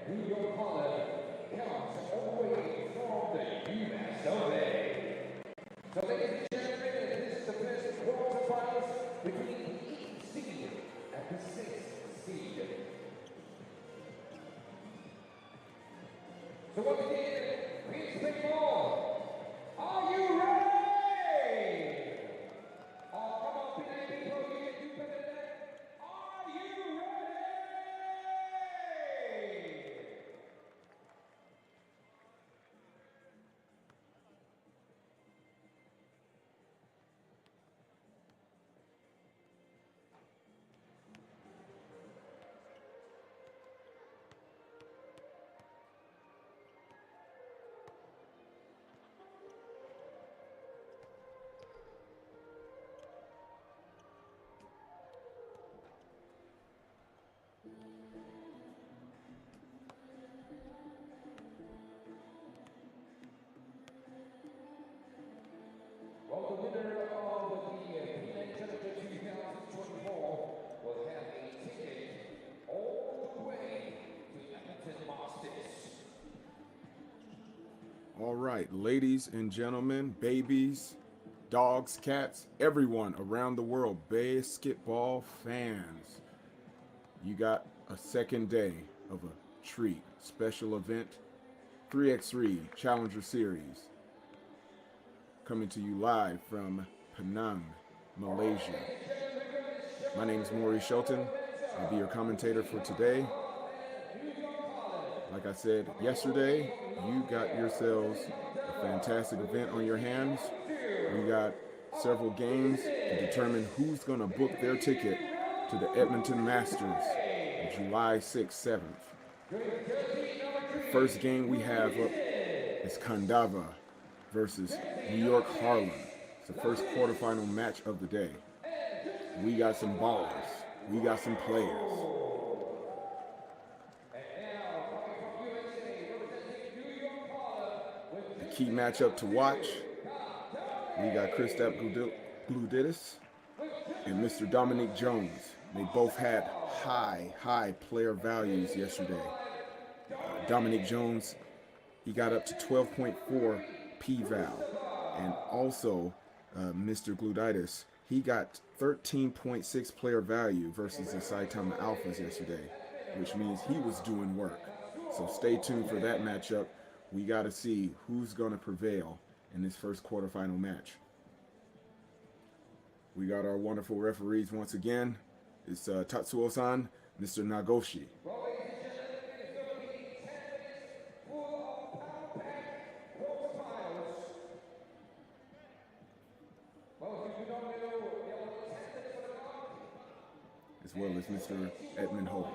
New York Harlem comes all the way from the US of A. So ladies and gentlemen, this is the first quarterfinals between the 8th seed and the 6th seed. So once again, please play ball. Are you ready? Oh, come on, Penang people, you can do better than that. Are you ready? Well, the winner of the Penang Challenger 2024 will have a ticket all the way to Edmonton Masters. All right, ladies and gentlemen, babies, dogs, cats, everyone around the world, basketball fans. You got a second day of a treat, special event, 3x3 Challenger Series, coming to you live from Penang, Malaysia. My name is Maurice Shelton. I'll be your commentator for today. Like I said yesterday, you got yourselves a fantastic event on your hands. We got several games to determine who's going to book their ticket to the Edmonton Masters on July 6th, 7th. The first game we have up is Kandava versus New York Harlem. It's the first quarterfinal match of the day. We got some ballers. We got some players. The key matchup to watch, we got Kristaps Gludidis and Mr. Dominic Jones. They both had high player values yesterday. Dominic Jones, he got up to 12.4 p-val, and also Mr. Gludidis, he got 13.6 player value versus the Saitama Alphas yesterday, which means he was doing work. So stay tuned for that matchup. We got to see who's going to prevail in this first quarterfinal match. We got our wonderful referees once again. It's Tatsuo-san, Mr. Nagoshi. As well as Mr. Edmund Holt.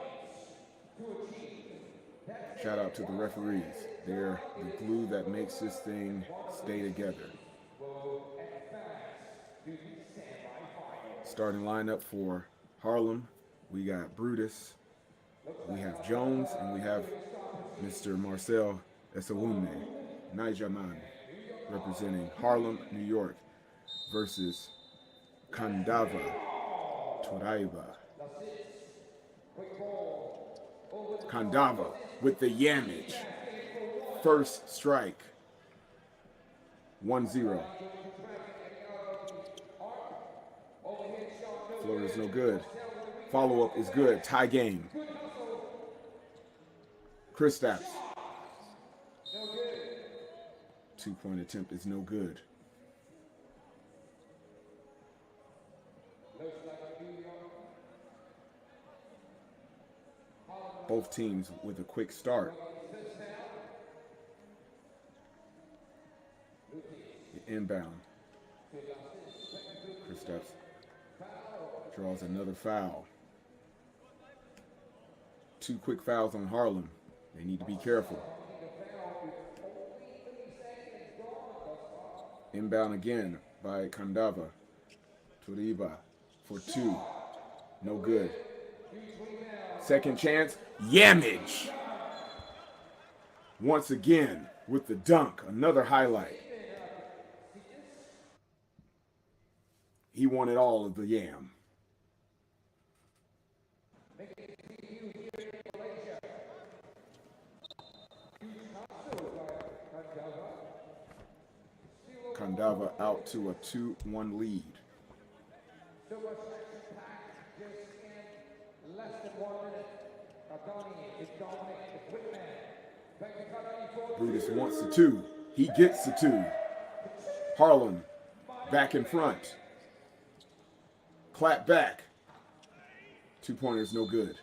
Shout out to the referees. They're the glue that makes this thing stay together. Starting lineup for Harlem, we got Brutus, we have Jones, and we have Mr. Marcel Esawune, Nijaman, representing Harlem, New York, versus Kandava, Turība. Kandava with the yamage. First strike. 1-0. Floater is no good. Follow-up is good. Tie game. Kristaps. 2-point attempt is no good. Both teams with a quick start. The inbound. Kristaps draws another foul. 2 quick fouls on Harlem. They need to be careful. Inbound again by Kandava. Turība for 2. No good. Second chance. Yamage. Once again with the dunk. Another highlight. He wanted all of the yam. Kandava out to a 2-1 lead. Brutus wants the 2. He gets the 2. Harlem back in front. Clap back. 2-pointers no good.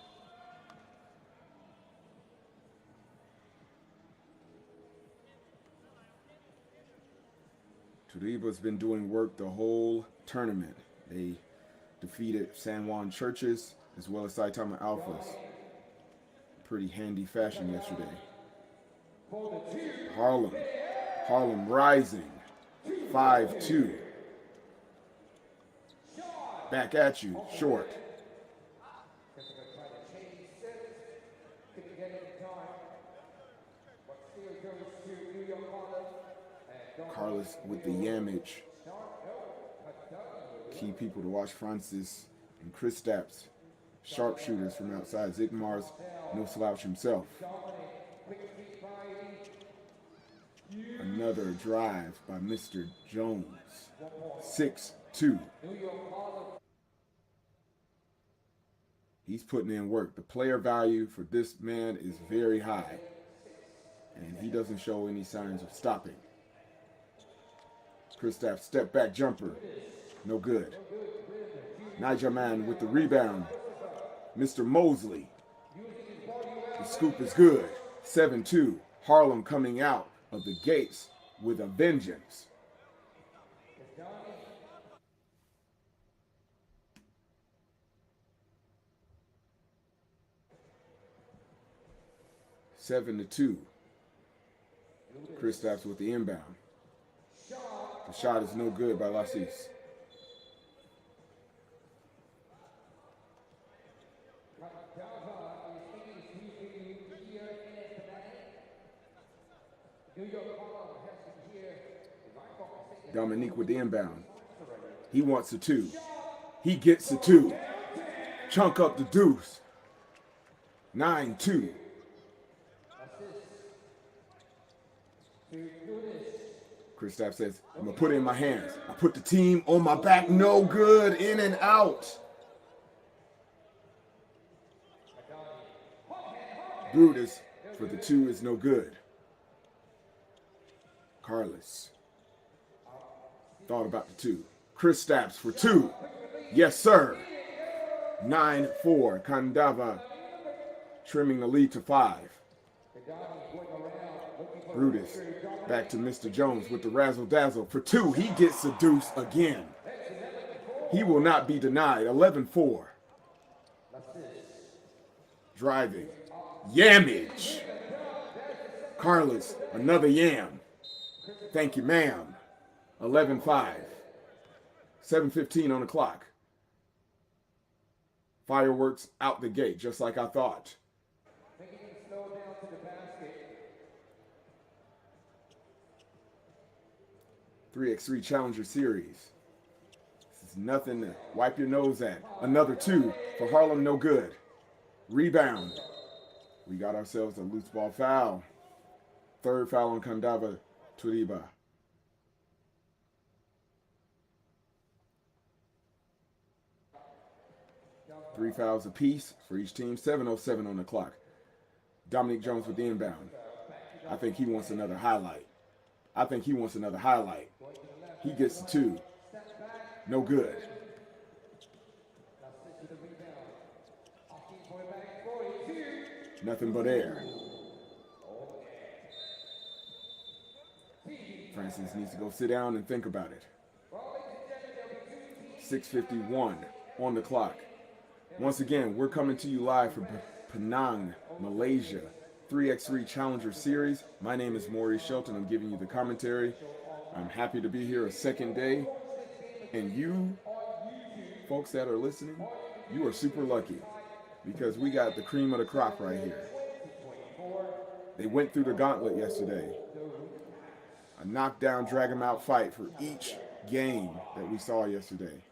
Turība's been doing work the whole tournament. They defeated San Juan Churches as well as Saitama Alphas. Pretty handy fashion yesterday. Harlem rising. 5-2. Back at you, short. Carlos with the yamage. Key people to watch: Francis and Chris Stapps. Sharpshooters from outside. Zigmar's no slouch himself. Another drive by Mr. Jones. 6-2. He's putting in work. The player value for this man is very high, and he doesn't show any signs of stopping. Kristaps step back jumper, no good. Nijaman with the rebound. Mr. Mosley. The scoop is good. 7-2. Harlem coming out of the gates with a vengeance. Seven to 2. Kristaps with the inbound. The shot is no good by Lassis. Dominique with the inbound. He wants the 2. He gets the 2. Chunk up the deuce. 9-2. Kristaps says, I'm going to put it in my hands. I put the team on my back. No good. In and out. Brutus for the 2 is no good. Carlos thought about the 2. Kristaps for 2. Yes, sir. 9-4. Kandava trimming the lead to 5. Brutus back to Mr. Jones with the razzle-dazzle for 2. He gets the deuce again. He will not be denied. 11-4. Driving. Yamage. Carlos, another yam. Thank you, ma'am. 11-5. 7:15 on the clock. Fireworks out the gate, just like I thought. 3x3 Challenger Series. This is nothing to wipe your nose at. Another 2 for Harlem, no good. Rebound. We got ourselves a loose ball foul. Third foul on Kandava, Turība. Three fouls apiece for each team. 7:07 on the clock. Dominique Jones with the inbound. I think he wants another highlight. He gets the 2. No good. Nothing but air. Francis needs to go sit down and think about it. 6:51 on the clock. Once again, we're coming to you live from Penang, Malaysia. 3x3 Challenger Series. My name is Maurice Shelton. I'm giving you the commentary. I'm happy to be here a second day. And you, folks that are listening, you are super lucky because we got the cream of the crop right here. They went through the gauntlet yesterday. A knockdown, drag 'em out fight for each game that we saw yesterday.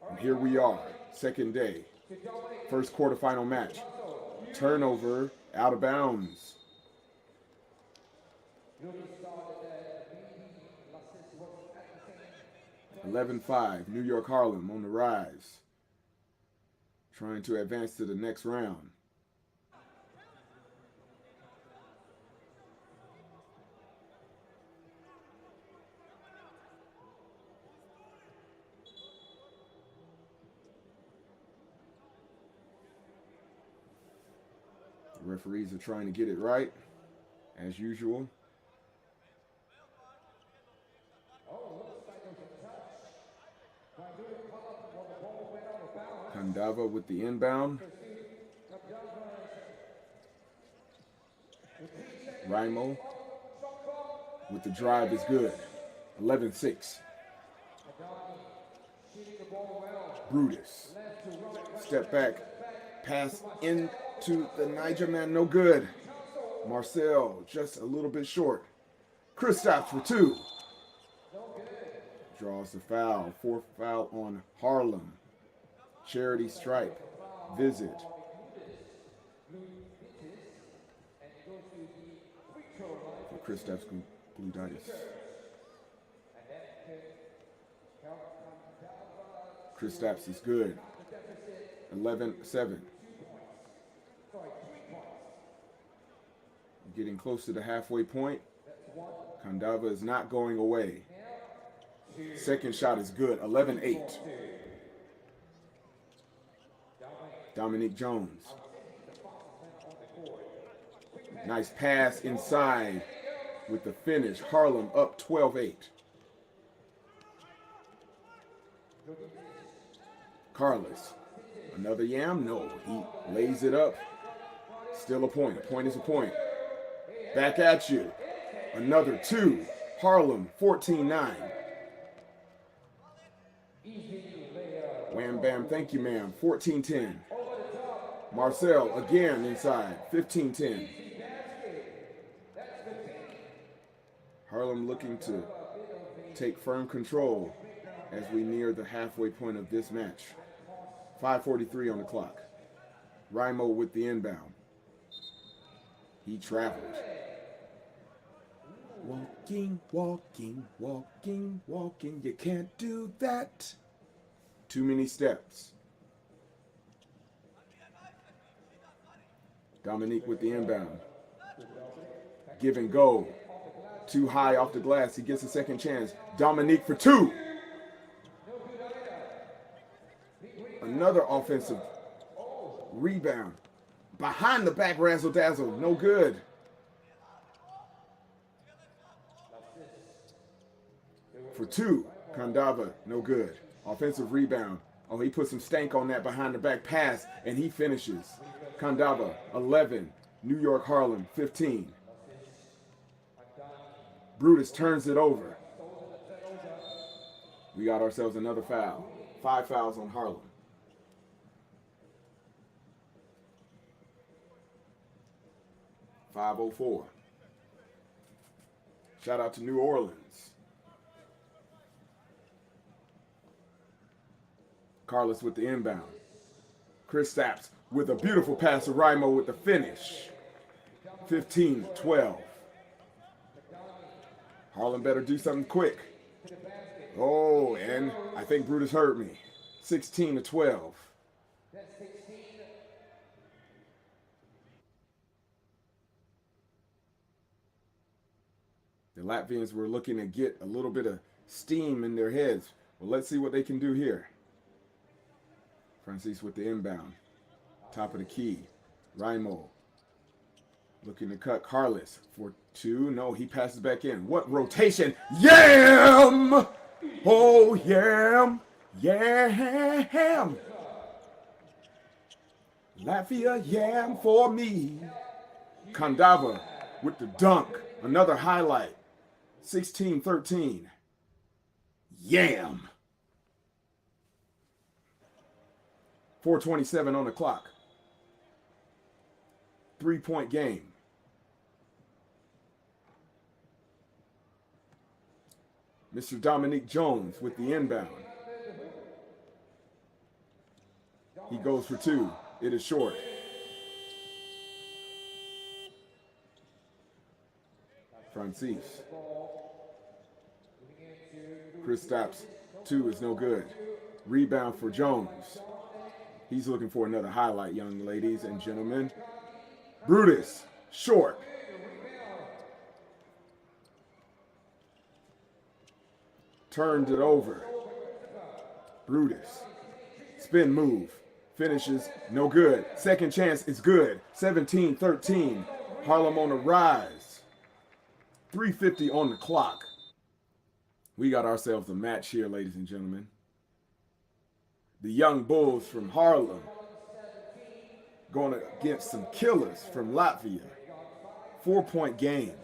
And here we are, second day. First quarterfinal match. Turnover, out of bounds. 11-5, New York Harlem on the rise, trying to advance to the next round. The referees are trying to get it right, as usual. Kandava with the inbound. Raimo with the drive is good. 11-6. Brutus. Step back. Pass into the Niger man. No good. Marcel just a little bit short. Kristaps for 2. Draws the foul. 4th foul on Harlem. Charity stripe. Visit. For Kristaps Gluditis. Kristaps is good. 11-7. Getting close to the halfway point. Kandava is not going away. Second shot is good. 11-8. Dominique Jones. Nice pass inside with the finish. Harlem up 12-8. Carlos. Another yam? No. He lays it up. Still a point. A point is a point. Back at you. Another 2. Harlem 14-9. Wham bam, thank you ma'am. 14-10. Marcel again inside. 15-10. Harlem looking to take firm control as we near the halfway point of this match. 5:43 on the clock. Raimo with the inbound. He traveled. Walking, walking, walking, walking. You can't do that. Too many steps. Dominique with the inbound. Give and go. Too high off the glass. He gets a second chance. Dominique for 2. Another offensive rebound. Behind the back razzle dazzle. No good. For 2. Kandava. No good. Offensive rebound. Oh, he put some stank on that behind the back pass, and he finishes. Kandava, 11. New York Harlem, 15. Brutus turns it over. We got ourselves another foul. 5 fouls on Harlem. .504. Shout out to New Orleans. Carlos with the inbound. Kristaps with a beautiful pass to Raimo with the finish. 15-12. Harlem better do something quick. Oh, and I think Brutus hurt me. 16-12. The Latvians were looking to get a little bit of steam in their heads. Well, let's see what they can do here. Francis with the inbound. Top of the key. Raimo looking to cut Carlos for 2. No, he passes back in. What rotation? Yam! Oh, yam! Yam! Latvia, yam for me. Kandava with the dunk. Another highlight. 16-13. Yam! 4:27 on the clock. 3-point game. Mr. Dominique Jones with the inbound. He goes for 2. It is short. Francis. Kristaps, 2 is no good. Rebound for Jones. He's looking for another highlight, young ladies and gentlemen. Brutus, short. Turned it over. Brutus, spin move. Finishes, no good. Second chance is good. 17-13. Harlem on the rise. 3:50 on the clock. We got ourselves a match here, ladies and gentlemen. The young bulls from Harlem going against some killers from Latvia. 4-point game.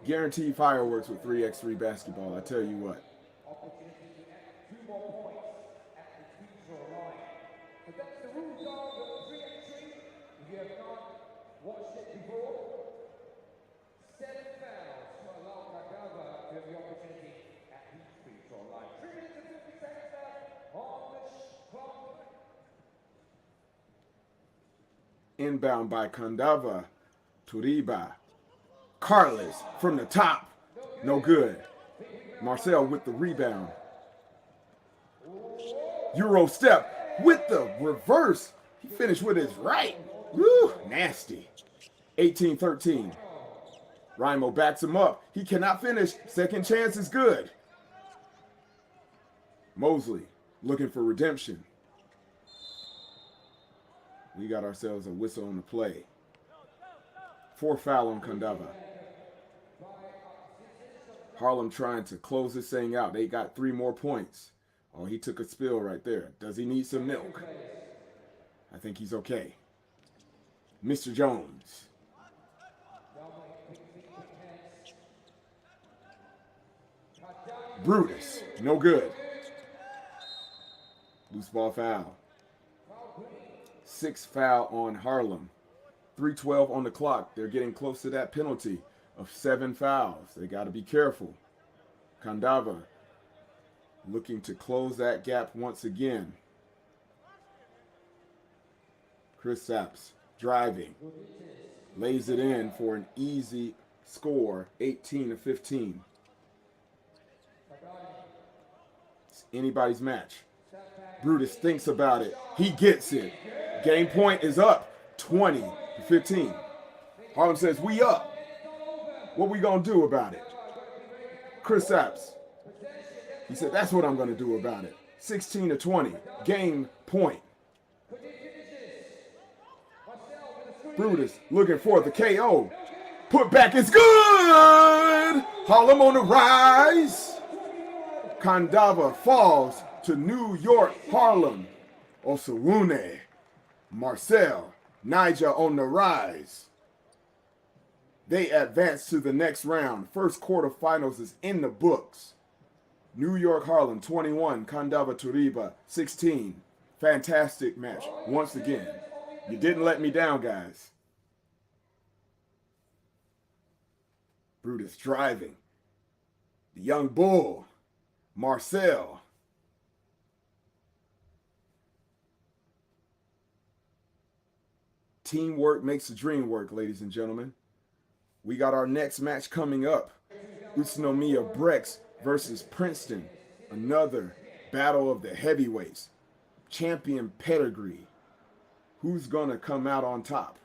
Guaranteed fireworks with 3x3 basketball, I tell you what. If you have not watched it before, 7 fouls to allow Kandava to have the opportunity at each free throw line. 3 minutes and 50 seconds left on the clock. Inbound by Kandava. Turība. Carlos from the top. No good. Marcel with the rebound. Euro step with the reverse. He finished with his right. Woo, nasty. 18-13. Raimo backs him up. He cannot finish. Second chance is good. Mosley looking for redemption. We got ourselves a whistle on the play. 4 foul on Kandava. Harlem trying to close this thing out. They got 3 more points. Oh, he took a spill right there. Does he need some milk? I think he's okay. Mr. Jones. Brutus, no good. Loose ball foul. 6 foul on Harlem. 3:12 on the clock. They're getting close to that penalty of 7 fouls. They got to be careful. Kandava looking to close that gap once again. Kristaps driving. Lays it in for an easy score, 18-15. It's anybody's match. Brutus thinks about it. He gets it. Game point is up, 20-15. Harlem says, we up. What we gonna do about it? Kristaps. He said, that's what I'm gonna do about it. 16-20, game point. Brutus looking for the KO. Put back is good. Harlem on the rise. Kandava falls to New York, Harlem. Utsunomiya, Marcel, Niger on the rise. They advance to the next round. First quarterfinals is in the books. New York, Harlem, 21. Kandava, Turība, 16. Fantastic match. Once again, you didn't let me down, guys. Brutus driving. The young bull, Marcel. Teamwork makes the dream work, ladies and gentlemen. We got our next match coming up. Utsunomiya BREX versus Princeton. Another battle of the heavyweights. Champion pedigree. Who's gonna come out on top?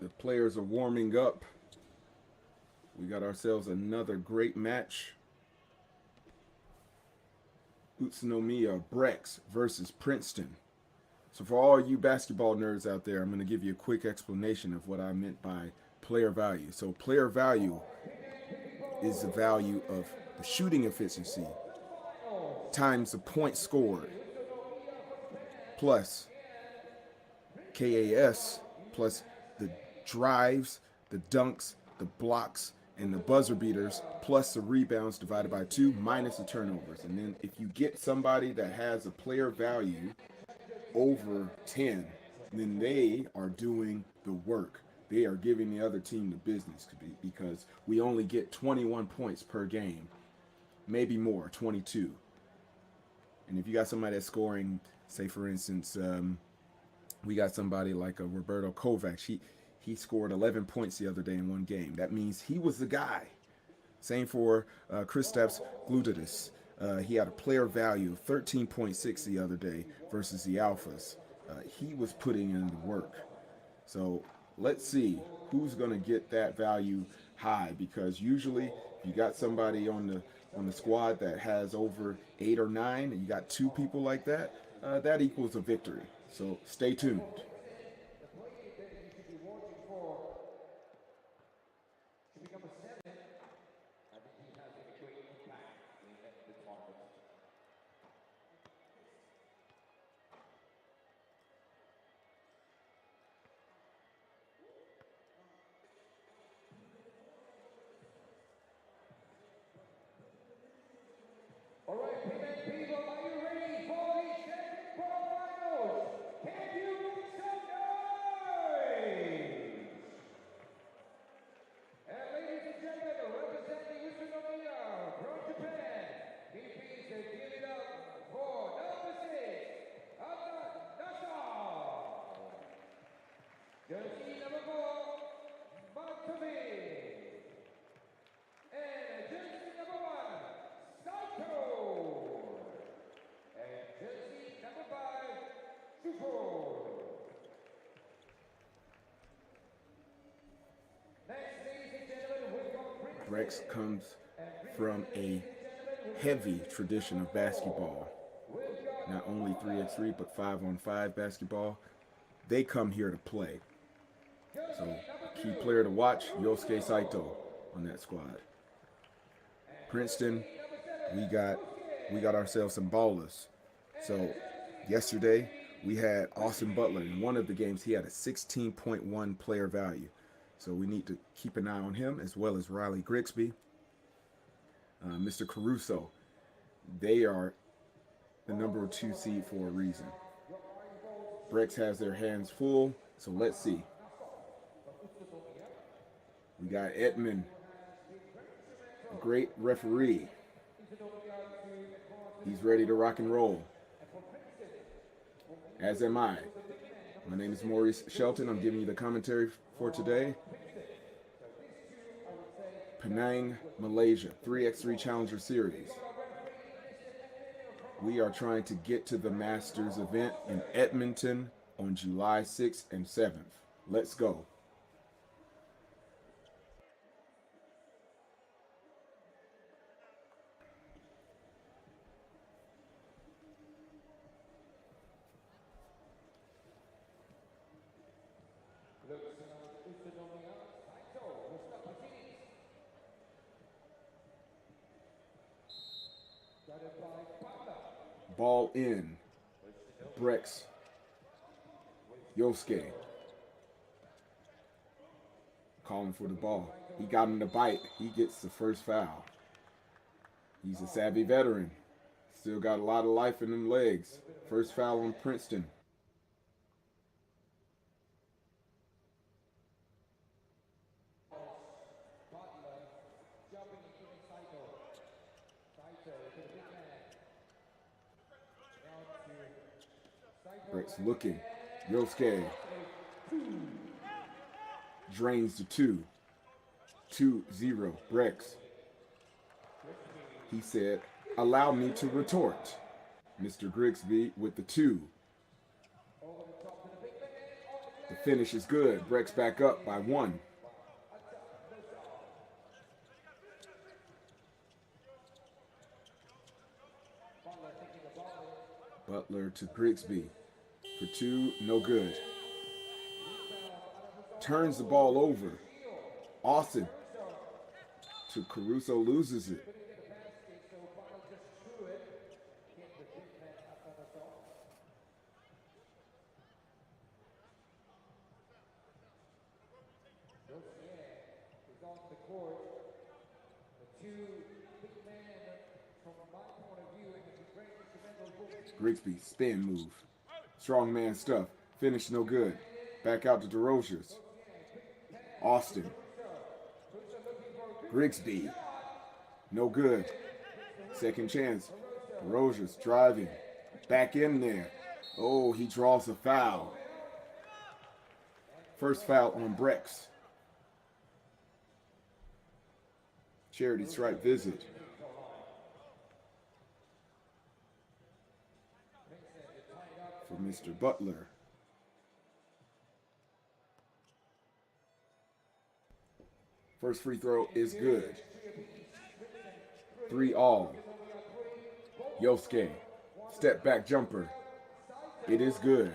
The players are warming up. We got ourselves another great match. Utsunomiya BREX versus Princeton. So for all you basketball nerds out there, I'm going to give you a quick explanation of what I meant by player value. So player value is the value of the shooting efficiency times the points scored plus KAS plus the drives, the dunks, the blocks, and the buzzer beaters plus the rebounds divided by 2 minus the turnovers. And then if you get somebody that has a player value over 10, then they are doing the work. They are giving the other team the business, because we only get 21 points per game, maybe more, 22. And if you got somebody that's scoring, say for instance, we got somebody like a Roberto Kovacs. He scored 11 points the other day in one game. That means he was the guy. Same for Kristaps Gludidis. He had a player value of 13.6 the other day versus the Alphas. He was putting in the work. So let's see who's going to get that value high, because usually if you got somebody on the squad that has over 8 or 9, and you got 2 people like that, that equals a victory. So stay tuned. All right, Penang people, are you ready for the second quarterfinals? Can you make some noise? And ladies and gentlemen, representing Utsunomiya from Japan, he please give it up for number 6, Sansar. Jersey number 4, Markovic. And jersey number 1, Saitama. And jersey number 5, Fribourg. Next, ladies and gentlemen, we've got Princeton. BREX comes from a heavy tradition of basketball. Not only 3x3, but 5-on-5 basketball. They come here to play. So, key player to watch, Yosuke Saito on that squad. Princeton, we got ourselves some ballers. So yesterday we had Austin Butler. In one of the games he had a 16.1 player value. So we need to keep an eye on him, as well as Riley Grigsby, Mr. Caruso. They are the number 2 seed for a reason. BREX has their hands full, so let's see. We got Edmund, a great referee. He's ready to rock and roll. As am I. My name is Maurice Shelton. I'm giving you the commentary for today. Penang, Malaysia, 3x3 Challenger Series. We are trying to get to the Masters event in Edmonton on July 6th and 7th. Let's go. Ball in. BREX. Yosuke. Calling for the ball. He got him to bite. He gets the first foul. He's a savvy veteran. Still got a lot of life in them legs. First foul on Princeton. BREX looking. Yosuke drains the 2. 2-0 BREX. He said, allow me to retort. Mr. Grigsby with the 2. The finish is good. BREX back up by 1. Butler to Grigsby for 2, no good. Turns the ball over. Austin to Caruso, loses it. Grigsby, spin move. Strong man stuff. Finish no good. Back out to DeRozier's. Austin. Grigsby. No good. Second chance. DeRozier's driving. Back in there. Oh, he draws a foul. First foul on BREX. Charity stripe visit. For Mr. Butler. First free throw is good. 3 all. Yosuke. Step back jumper. It is good.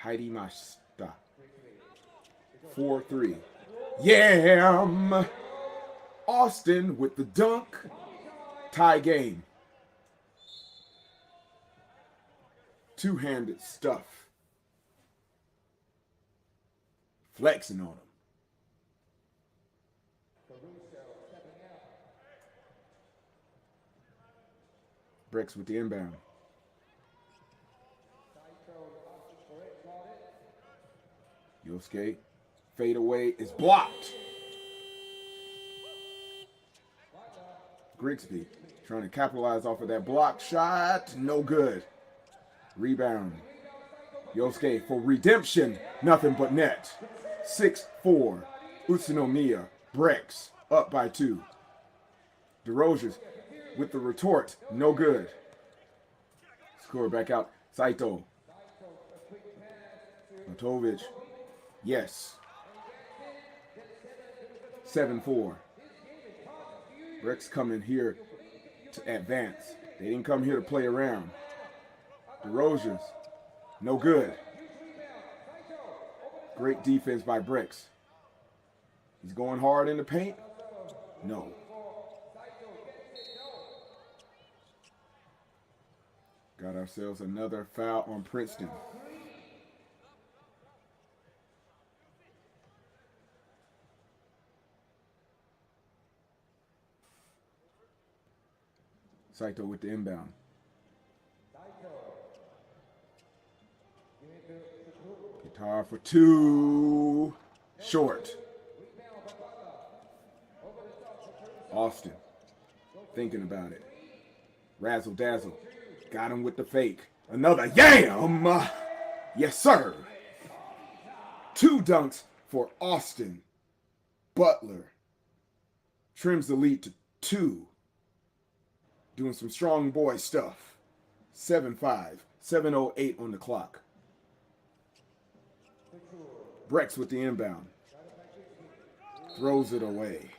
Hairimashita. 4-3. Yam! Austin with the dunk. Tie game. Two-handed stuff. Flexing on him. BREX with the inbound. Yosuke. Fade away is blocked. Grigsby trying to capitalize off of that block shot. No good. Rebound. Yosuke for redemption. Nothing but net. 6-4. Utsunomiya. BREX up by 2. DeRozier's with the retort. No good. Score back out. Saito. Matovic. Yes. 7-4. BREX coming here to advance. They didn't come here to play around. DeRozier's. No good. Great defense by BREX. He's going hard in the paint. No. Got ourselves another foul on Princeton. Saito with the inbound. Guitar for 2. Short. Austin. Thinking about it. Razzle dazzle. Got him with the fake. Another yam! Yes, sir. 2 dunks for Austin. Butler. Trims the lead to 2. Doing some strong boy stuff. 7-5. 7:08 on the clock. BREX with the inbound. Throws it away.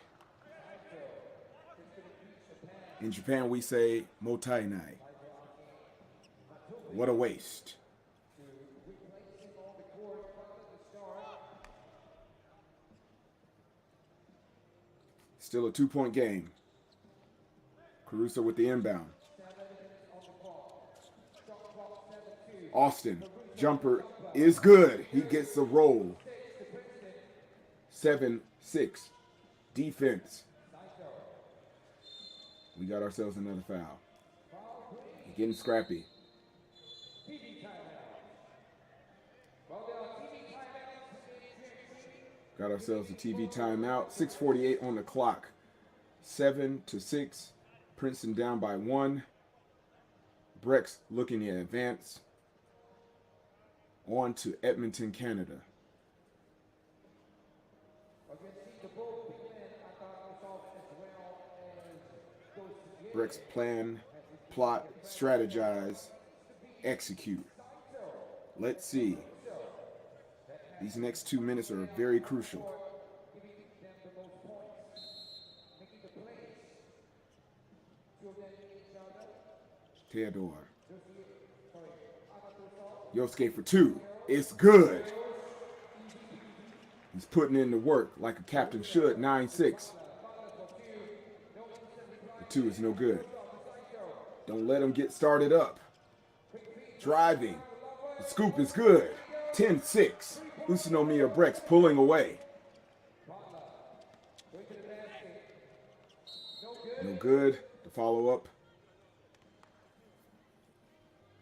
In Japan, we say mottainai. What a waste. Still a 2-point game. Caruso with the inbound. Austin, jumper is good. He gets the roll. 7-6. Defense. We got ourselves another foul. Getting scrappy. Got ourselves a TV timeout. 6:48 on the clock. 7-6. Princeton down by 1. BREX looking to advance on to Edmonton, Canada. BREX plan, plot, strategize, execute. Let's see. These next 2 minutes are very crucial. Theodore. Yosuke for 2. It's good. He's putting in the work like a captain should. 9-6. The 2 is no good. Don't let him get started up. Driving. The scoop is good. 10-6. Utsunomiya BREX pulling away. No good. The follow-up.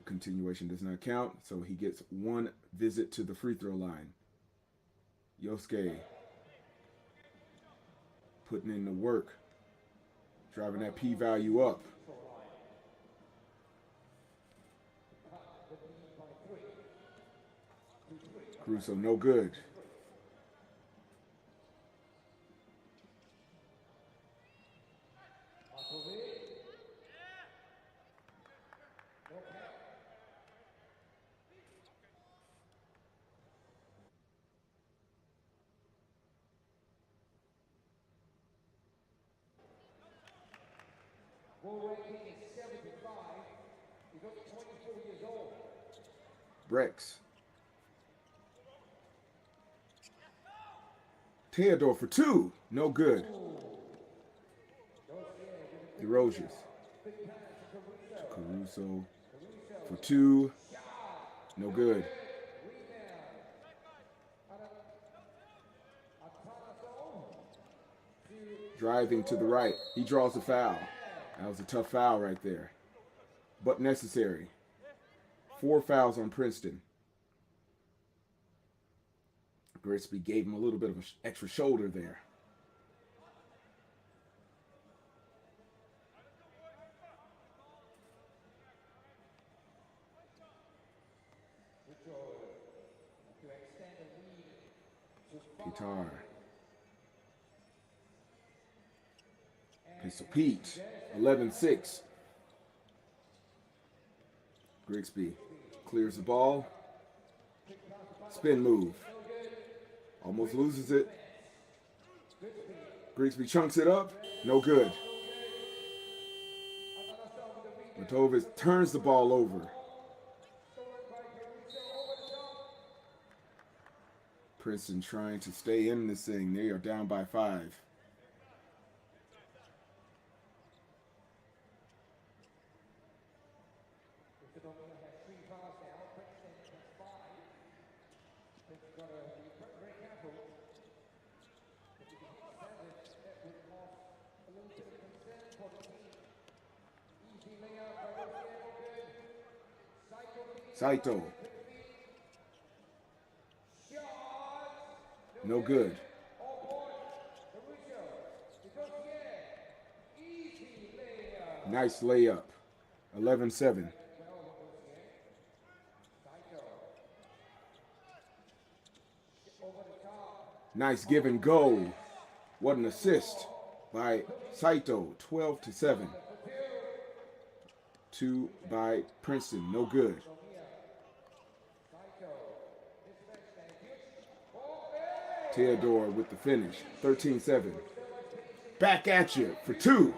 Continuation does not count, so he gets 1 visit to the free throw line. Yosuke putting in the work, driving that p-value up. Caruso, no good. BREX. Theodore for 2. No good. DeRozes. Caruso for 2. No good. Driving to the right. He draws a foul. That was a tough foul right there, but necessary. 4 fouls on Princeton. Grigsby gave him a little bit of an extra shoulder there. Guitar. Pistol Pete. 11-6. Grigsby clears the ball. Spin move. Almost loses it. Grigsby chunks it up. No good. Matovic turns the ball over. Princeton trying to stay in this thing. They are down by 5. Saito. No good. Nice layup. 11-7. Nice give and go. What an assist by Saito. 12-7. 2 by Princeton. No good. Theodore with the finish. 13-7. Back at you for 2.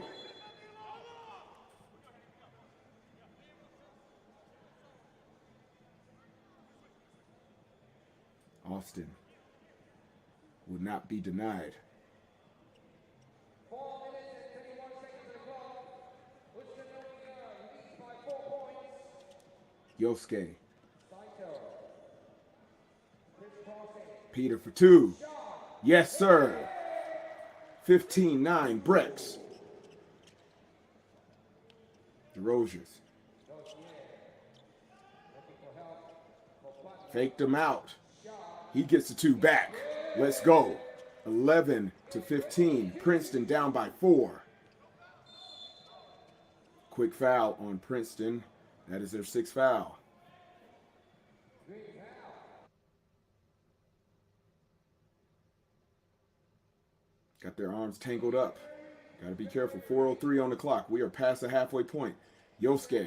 Austin would not be denied. Yosuke. Peter for 2. Yes, sir. 15-9 BREX. DeRozes. Faked him out. He gets the 2 back. Let's go. 11-15. Princeton down by 4. Quick foul on Princeton. That is their 6th foul. Got their arms tangled up. Got to be careful. 4:03 on the clock. We are past the halfway point. Yosuke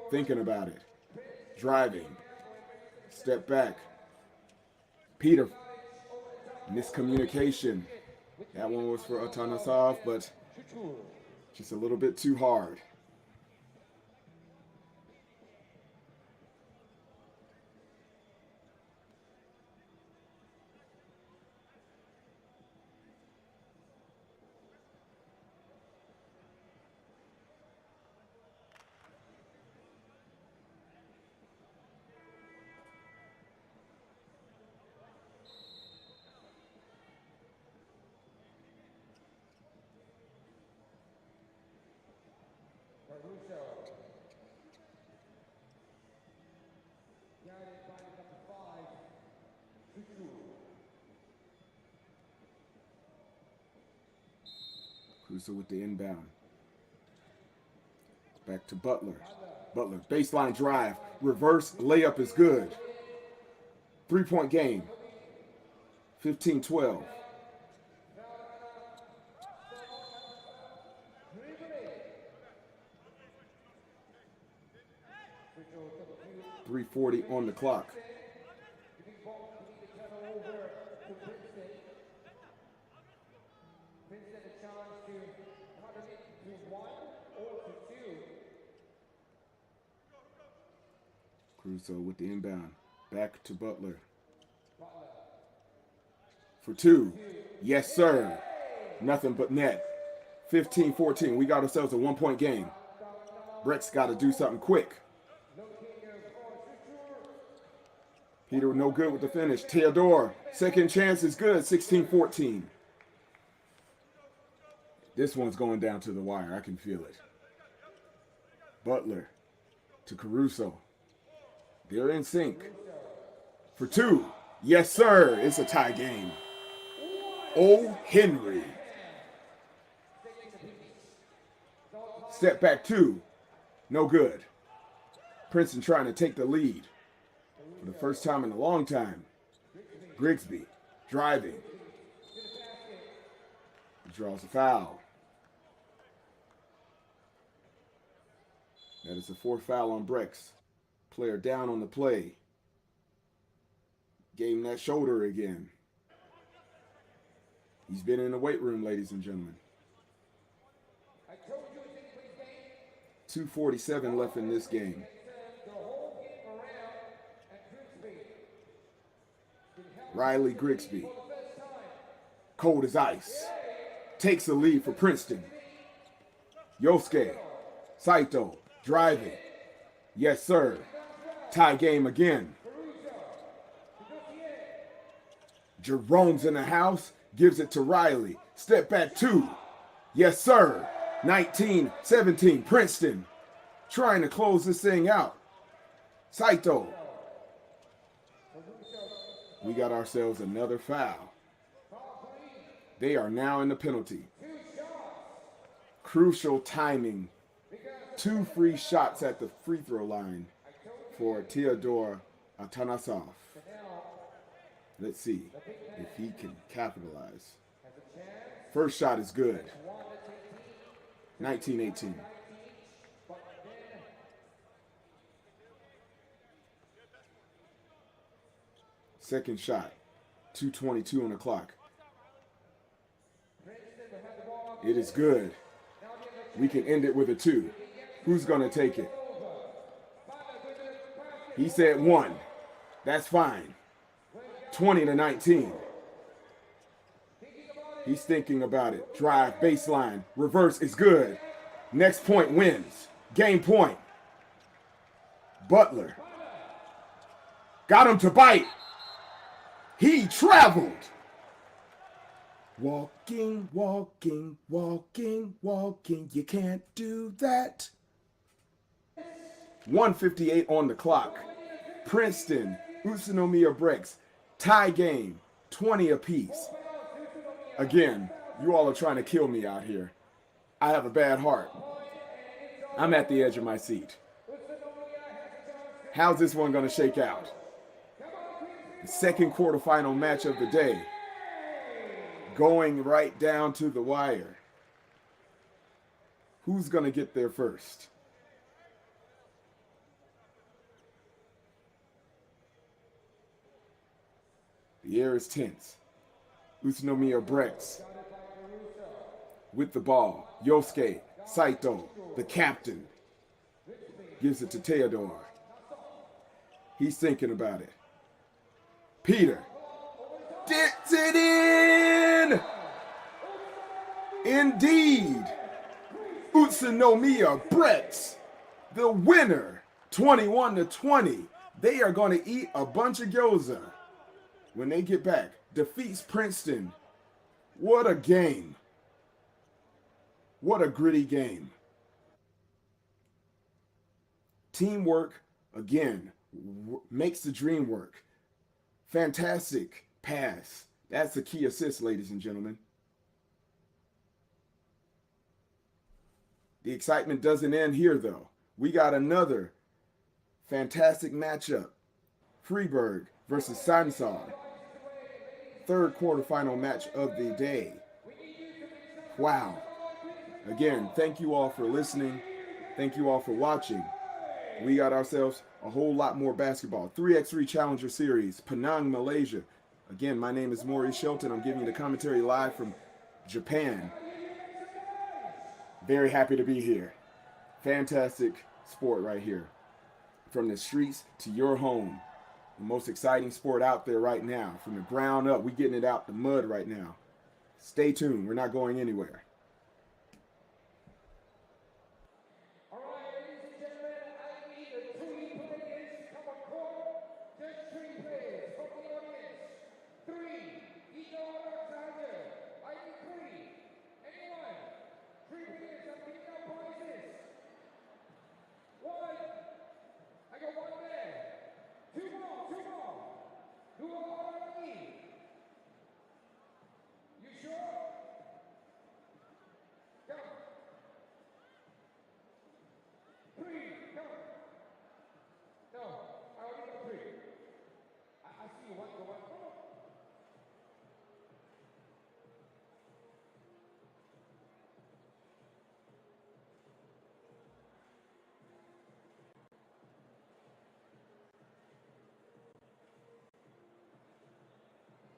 thinking about it. Driving. Step back. Peter. Miscommunication. That one was for Atanasov, but just a little bit too hard. Caruso with the inbound. Back to Butler. Butler, baseline drive. Reverse layup is good. 3-point game. 15-12. .340 on the clock. Caruso with the inbound. Back to Butler. For two. Yes, sir. Nothing but net. 15-14. We got ourselves a 1-point game. BREX got to do something quick. Peter no good with the finish. Theodore, second chance is good. 16-14. This one's going down to the wire. I can feel it. Butler to Caruso. They're in sync. For two. Yes, sir. It's a tie game. O. Henry. Step back two. No good. Princeton trying to take the lead. For the first time in a long time. Grigsby driving. He draws a foul. That is the fourth foul on BREX. Player down on the play. Gave him that shoulder again. He's been in the weight room, ladies and gentlemen. 2:47 left in this game. Riley Grigsby. Cold as ice. Takes the lead for Princeton. Yosuke. Saito. Driving. Yes, sir. Tie game again. Jerome's in the house. Gives it to Riley. Step back two. Yes, sir. 19-17. Princeton. Trying to close this thing out. Saito. We got ourselves another foul. They are now in the penalty. Crucial timing. 2 free shots at the free throw line for Theodore Atanasov. Let's see if he can capitalize. First shot is good. 19-18. Second shot. 2:22 on the clock. It is good. We can end it with a 2. Who's going to take it? He said 1. That's fine. 20-19. He's thinking about it. Drive, baseline, reverse is good. Next point wins. Game point. Butler. Got him to bite. He traveled. Walking, walking, walking, walking. You can't do that. 1:58 on the clock. Princeton, Utsunomiya BREX. Tie game, 20 apiece. Again, you all are trying to kill me out here. I have a bad heart. I'm at the edge of my seat. How's this one going to shake out? The second quarterfinal match of the day. Going right down to the wire. Who's going to get there first? The air is tense. Utsunomiya BREX with the ball. Yosuke Saito, the captain, gives it to Theodore. He's thinking about it. Peter gets it in! Indeed! Utsunomiya BREX, the winner, 21-20. They are going to eat a bunch of gyoza when they get back. Defeats Princeton. What a game. What a gritty game. Teamwork, again, makes the dream work. Fantastic pass. That's the key assist, ladies and gentlemen. The excitement doesn't end here, though. We got another fantastic matchup. Fribourg versus Sansar. Third quarterfinal match of the day. Wow. Again, thank you all for listening. Thank you all for watching. We got ourselves a whole lot more basketball. 3x3 Challenger Series, Penang, Malaysia. Again, my name is Maurice Shelton. I'm giving you the commentary live from Japan. Very happy to be here. Fantastic sport right here. From the streets to your home. The most exciting sport out there right now. From the ground up, we're getting it out the mud right now. Stay tuned. We're not going anywhere. All right, ladies and gentlemen, I need the three players come on court. Just three players from the audience. Three. Each order, I need three. Anyone? Three players are picking up prizes. One. I got one there. Two more. Who are you? You sure? Go. Three, go. No, I already got three. I see you. One, go on. Come on.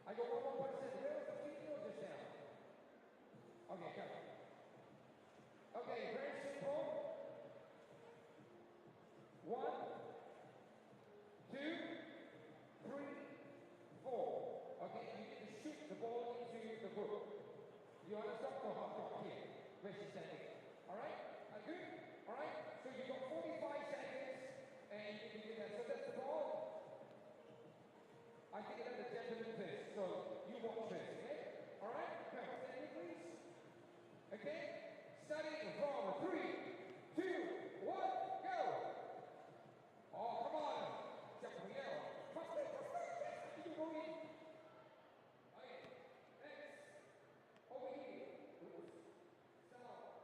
I go one more person. Where was the video just now? Okay, go. Okay, very simple. 1, 2, 3, 4. Okay, you need to shoot the ball into the hoop. You understand? No, half court here. Where she's standing. Alright? Good? Alright? So you got 45 seconds and you can do that. So that's the ball. I think that's the gentleman first. So you watch first, okay? Alright? Come, stand here, please. Okay? Starting from 3, 2, 1, go! Oh, come on! Gabriel, faster! You go in. Okay, next. Over here. Stop.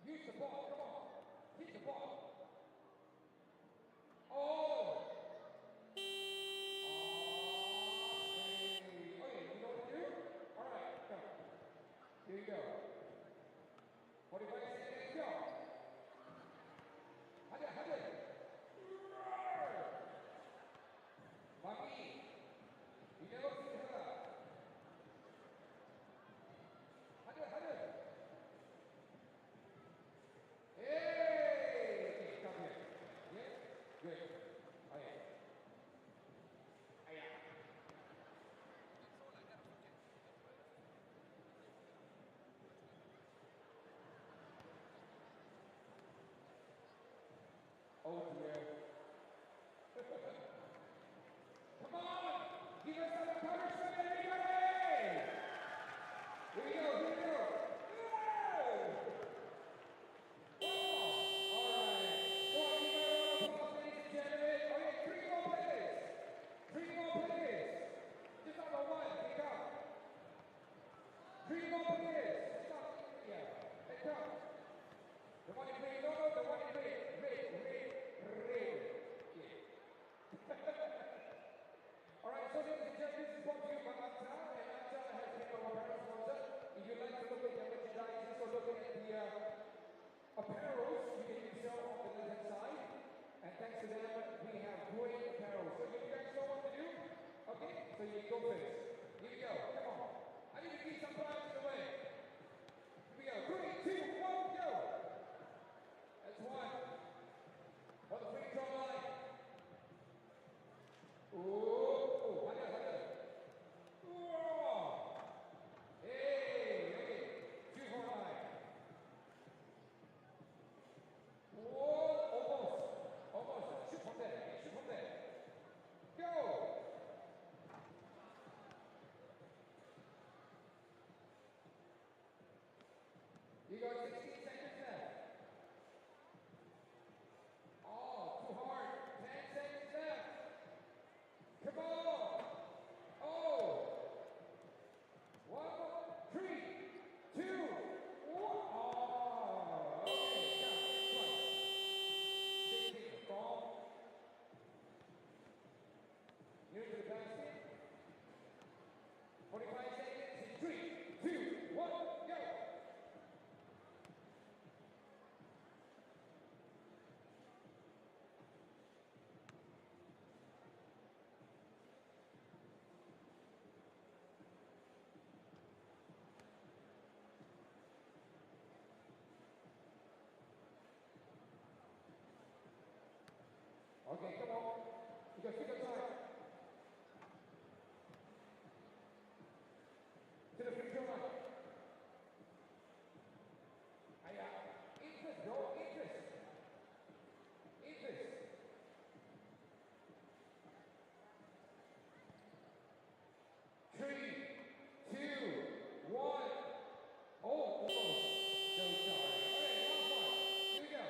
Use the ball, come on. Hit the ball. Oh, 45 seconds, go. Hadi. Bagi. Ini harus segera. Hadi. Hey, come here. Yeah, good. Ayah. Oh dear. Come on! Give us some encouragement, everybody! Here we go. Alright. So I'll give you a round of applause, ladies and gentlemen. Okay, 3 more players. Just number 1, pick up. 3 more players. Stop. Yeah. Pick up. The one in green, no, the one in red. Alright, so ladies and gentlemen, this is brought to you by Sansar, and Sansar has been our apparel sponsor. If you'd like to look at their merchandise or look at the apparels, you can do so on the left-hand side. And thanks to them, we have great apparel. So you guys know what to do? Okay, so you go first. Here we go, come on. I need to keep some flags in the way. Here we go, 3, 2, 1, go! That's 1. On the free throw line. Oh, hadi. Whoa. Hey, okay. 2 for 9. Whoa, almost. Shoot from there. Go. You got 16 seconds left. Oh, too hard. 10 seconds left. Come on. Oh. 1, 3, 2, 1. Oh. Okay, yeah. Take the ball. Near to the basket. 45 seconds. 3, 2, 1, go. Okay, come on. You got 6 time. To the free throw line. Interest, bro. Interest. 3, 2, 1. Oh, almost. So sorry. Okay, last one. Here we go.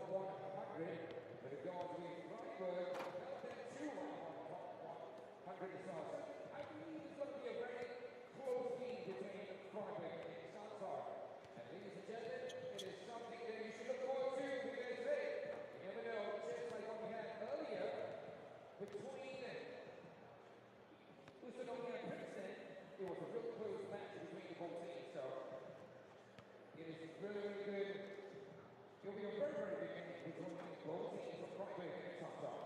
top 100. But it goes with Fribourg, Penang Challenger, top 100 as well. So I believe it's going to be a very close game between Fribourg and Sansar. And ladies and gentlemen, it is something that you should look forward to because hey, you never know, just like what we had earlier between Utsunomiya and Princeton, it was a real close match between the both teams. So it is really, really good. It'll be a very, very big game between both teams of Fribourg and Sansar.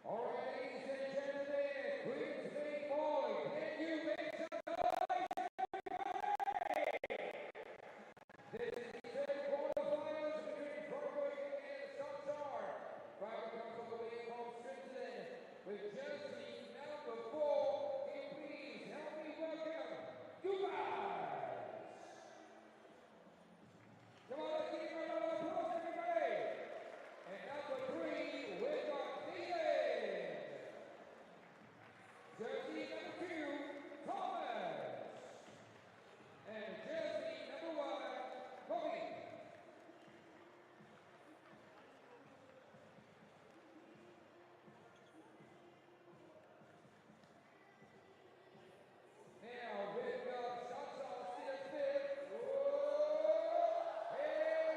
All right, ladies and gentlemen, please make noise. Can you make some noise, everybody? This is the third quarterfinals between Fribourg and Sansar. Fribourg comes all the way from Princeton with jersey number 4. Can you please help me welcome you guys? Come on, let's give a round of applause, everybody. And number 3, we've got jersey number 2, Thomas. And jersey number 1, Bobby. Now we've got Sansar still fifth. Whoa! Hey!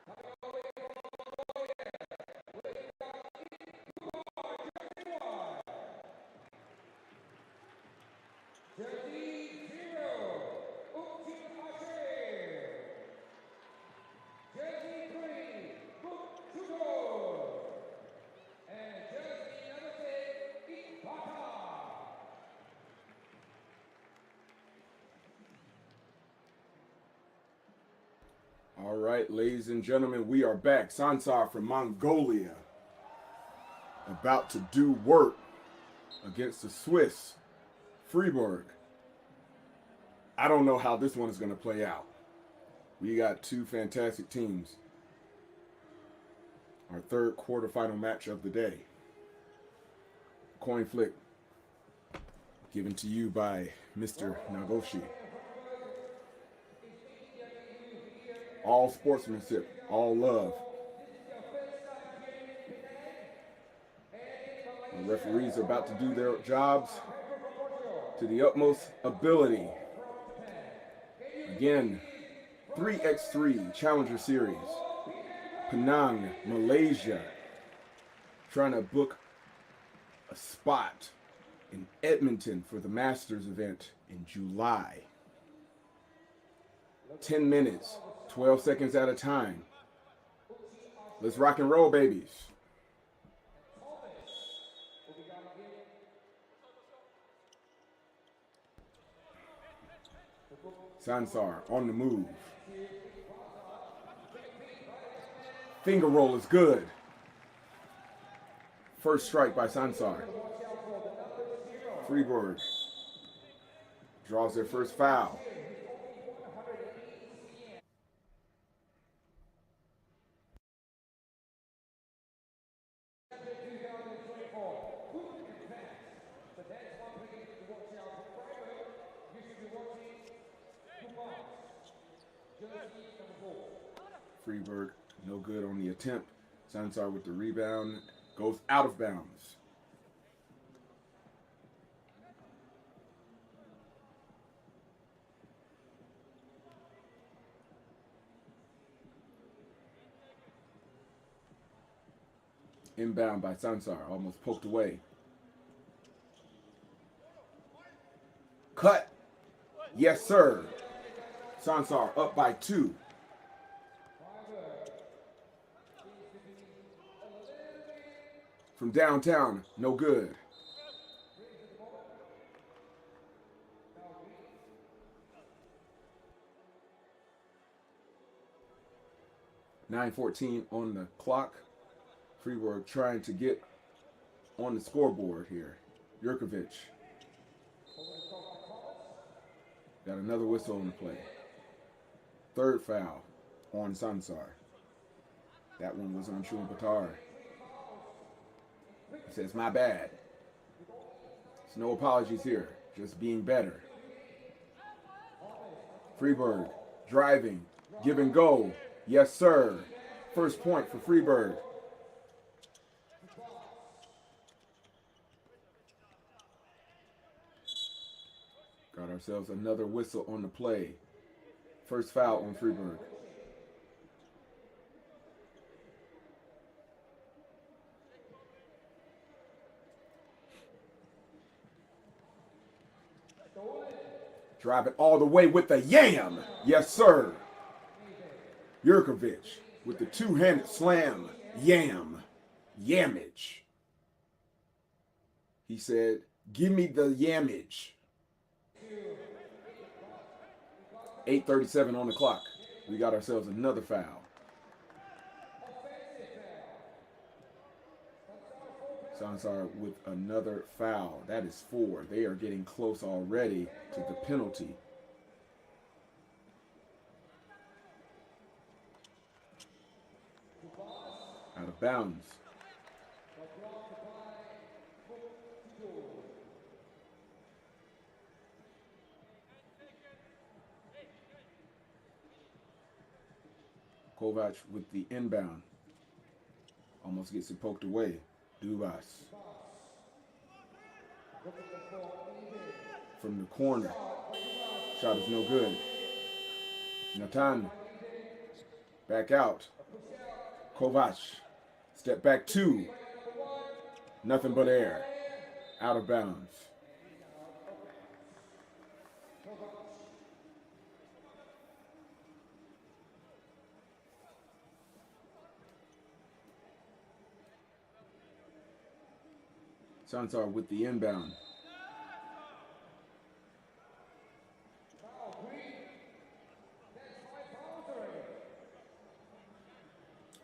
Coming all the way from Mongolia. We've got jersey 0, Utsunomiya. Jersey 3, Utsunomiya. And jersey number 6, Ibaka. All right, ladies and gentlemen, we are back. Sansar from Mongolia, about to do work against the Swiss, Fribourg. I don't know how this one is going to play out. We got two fantastic teams. Our third quarterfinal match of the day. Coin flip. Given to you by Mr. Nagoshi. All sportsmanship, all love. The referees are about to do their jobs to the utmost ability. Again, 3x3 Challenger Series. Penang, Malaysia. Trying to book a spot in Edmonton for the Masters event in July. 10 minutes, 12 seconds at a time. Let's rock and roll, babies. Sansar on the move. Finger roll is good. First strike by Sansar. Fribourg draws their first foul. Fribourg, no good on the attempt. Sansar with the rebound, goes out of bounds. Inbound by Sansar, almost poked away. Cut. Yes, sir. Sansar up by 2. From downtown, no good. .9:14 on the clock. Fribourg trying to get on the scoreboard here. Jurkovic. Got another whistle on the play. Third foul on Sansar. That one was on Chumpatar. He says, my bad. There's no apologies here, just being better. Fribourg driving, give and go. Yes, sir. First point for Fribourg. Got ourselves another whistle on the play. First foul on Fribourg. Drive it all the way with the yam. Yes, sir. Jurkovic with the two-handed slam. Yam. Yamage. He said, give me the yamage. 8:37 on the clock. We got ourselves another foul. Sansar with another foul. That is 4. They are getting close already to the penalty. Out of bounds. Kovac with the inbound. Almost gets it poked away. Dubas. From the corner. Shot is no good. Natan. Back out. Kovac. Step back 2. Nothing but air. Out of bounds. Sansar with the inbound.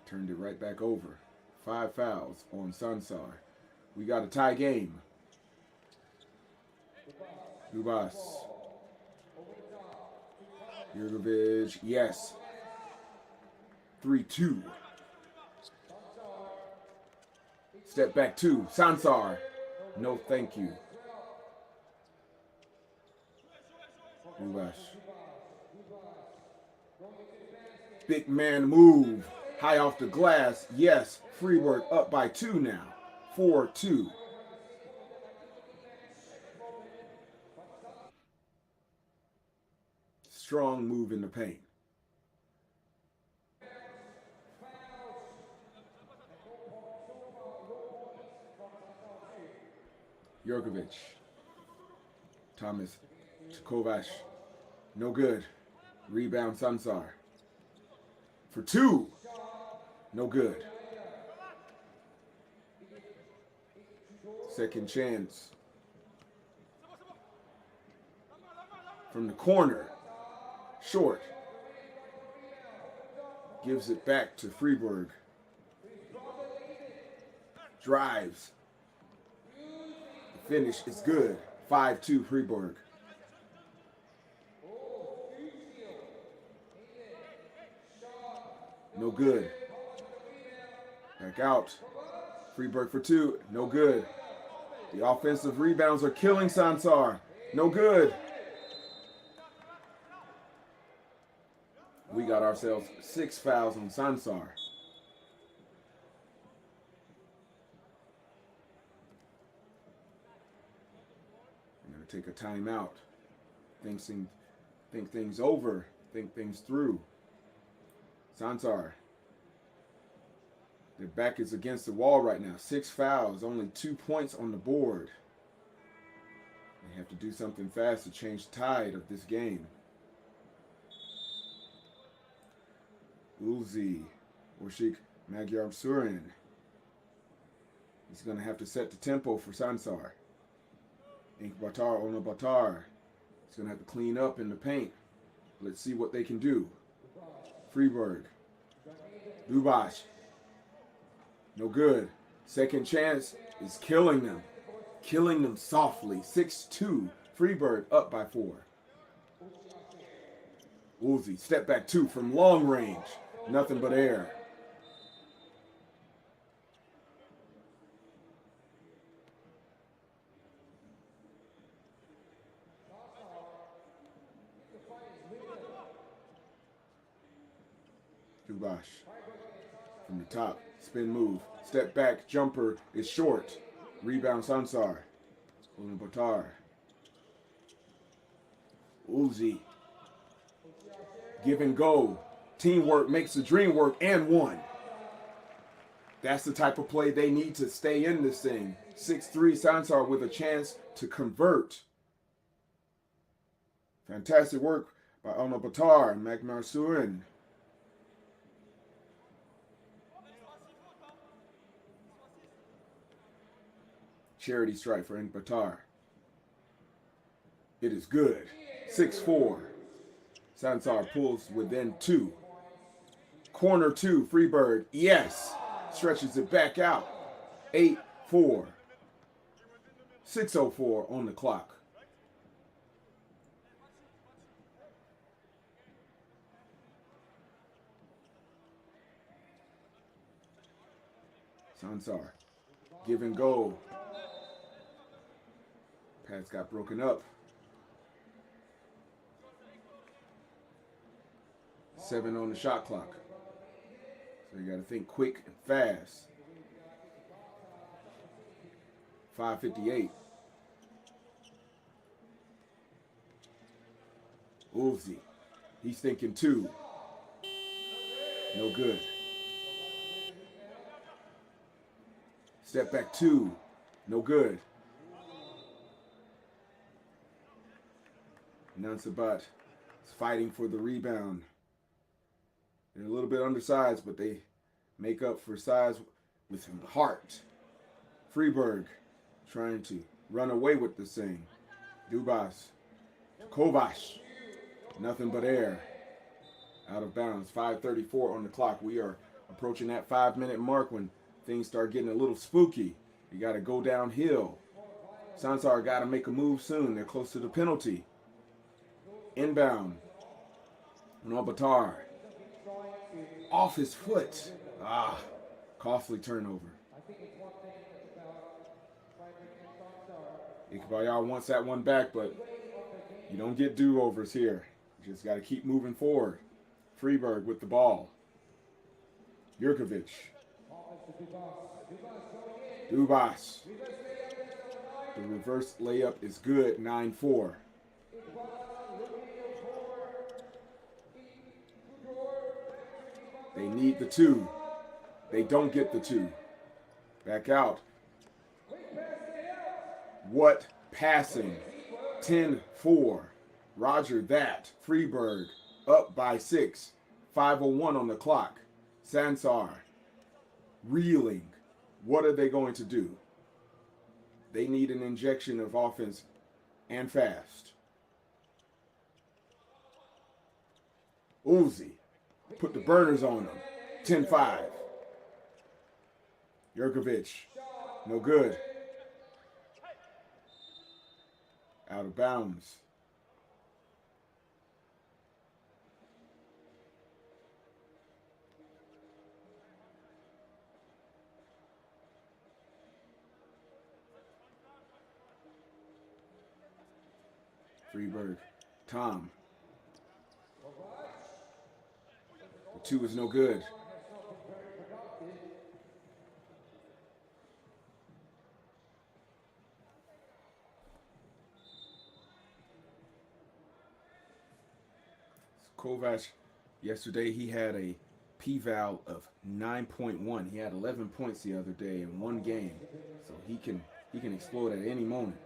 Turned it right back over. 5 fouls on Sansar. We got a tie game. Dubas. Jurkovic, yes. 3-2. Step back 2. Sansar. No, thank you. Ubash. Big man move. High off the glass. Yes. Fribourg up by 2 now. 4-2. Strong move in the paint. Jurkovic. Thomas Kovac. No good. Rebound Sansar. For 2. No good. Second chance. From the corner. Short. Gives it back to Fribourg. Drives. The finish is good. 5-2 Fribourg. No good. Back out. Fribourg for 2. No good. The offensive rebounds are killing Sansar. No good. We got ourselves 6 fouls on Sansar. I'm going to take a timeout. Think things over. Think things through. Sansar. Their back is against the wall right now. 6 fouls, only 2 points on the board. They have to do something fast to change the tide of this game. Ulzi, Orshik Magyar Surin. He's going to have to set the tempo for Sansar. Inkbatar Onabatar. He's going to have to clean up in the paint. Let's see what they can do. Fribourg. Dubash. No good. Second chance is killing them. Killing them softly. 6-2. Fribourg up by 4. Ulzi, step back 2 from long range. Nothing but air. Dubash. From the top. Spin move. Step back. Jumper is short. Rebound Sansar. Ulubatar. Ulzi. Give and go. Teamwork makes the dream work, and 1. That's the type of play they need to stay in this thing. 6-3 Sansar with a chance to convert. Fantastic work by Onabatar and Magmar Surin. Charity strike for Nkbatar. It is good. 6-4. Sansar pulls within 2. Corner 2, Fribourg. Yes. Stretches it back out. 8-4. 6:04 on the clock. Sansar. Give and go. Pads got broken up. 7 on the shot clock. So you got to think quick and fast. 5:58. Ulzi. He's thinking 2. No good. Step back 2. No good. Nansabat is fighting for the rebound. They're a little bit undersized, but they make up for size with heart. Fribourg trying to run away with this thing. Dubas. Kovac. Nothing but air. Out of bounds. 5:34 on the clock. We are approaching that 5-minute mark when things start getting a little spooky. You got to go downhill. Sansar got to make a move soon. They're close to the penalty. Inbound. Nobatar. Off his foot. Costly turnover. Ikbayar wants that one back, but You don't get do-overs here. You just got to keep moving forward. Fribourg with the ball. Jurkovic. Dubas. The reverse layup is good, 9-4. They need the 2. They don't get the 2. Back out. What passing? 10-4. Roger that. Fribourg up by 6. 5:01 on the clock. Sansar reeling. What are they going to do? They need an injection of offense and fast. Uzi put the burners on them. 10-5. Jurkovic, no good. Out of bounds. Fribourg, Tom. The 2 is no good. Kovac, yesterday he had a p-val of 9.1. He had 11 points the other day in one game, so he can explode at any moment.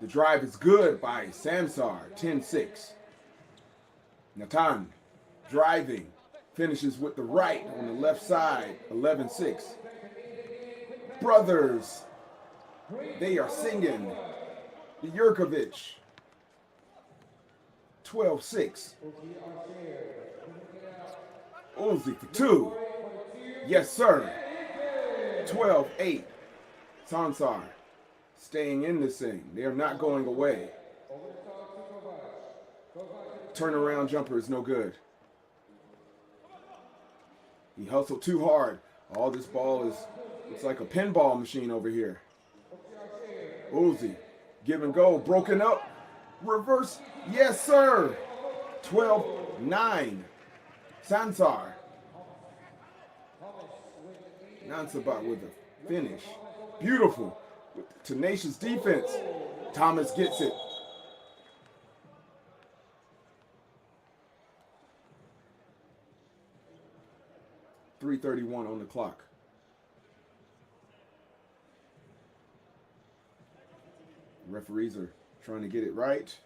The drive is good by Sansar, 10-6. Natan driving, finishes with the right on the left side, 11-6. Brothers, they are singing. Jurkovic, 12-6. Uzi for 2. Yes, sir. 12-8. Sansar staying in this thing. They are not going away. Turnaround jumper is no good. He hustled too hard. Oh, this ball looks like a pinball machine over here. Uzi, give and go, broken up. Reverse, yes, sir. 12-9. Sansar. Nansabat with a finish. Beautiful. With tenacious defense. Thomas gets it. .331 on the clock. Referees are trying to get it right.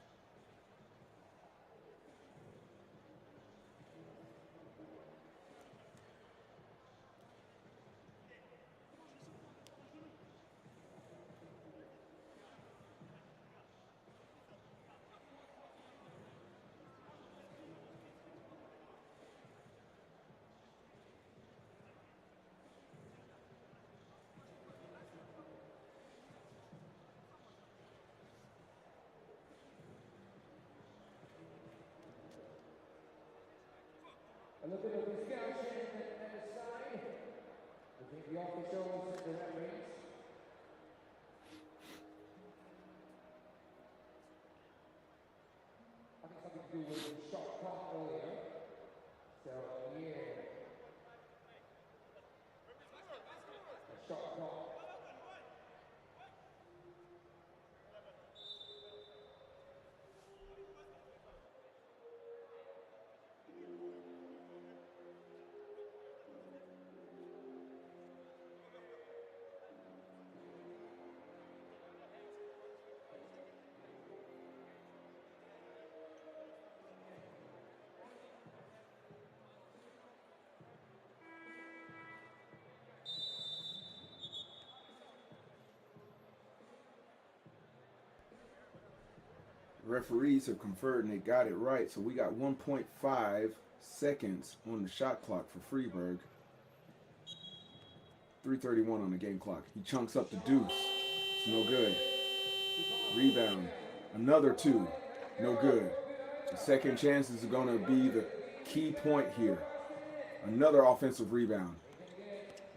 A little bit of discussion at the side. I think the officials and the referees. I think something to do with the shot clock earlier. So, yeah. The shot clock. Referees have conferred and they got it right. So we got 1.5 seconds on the shot clock for Fribourg. 3:31 on the game clock. He chunks up the deuce. It's no good. Rebound. Another 2. No good. The second chances are going to be the key point here. Another offensive rebound.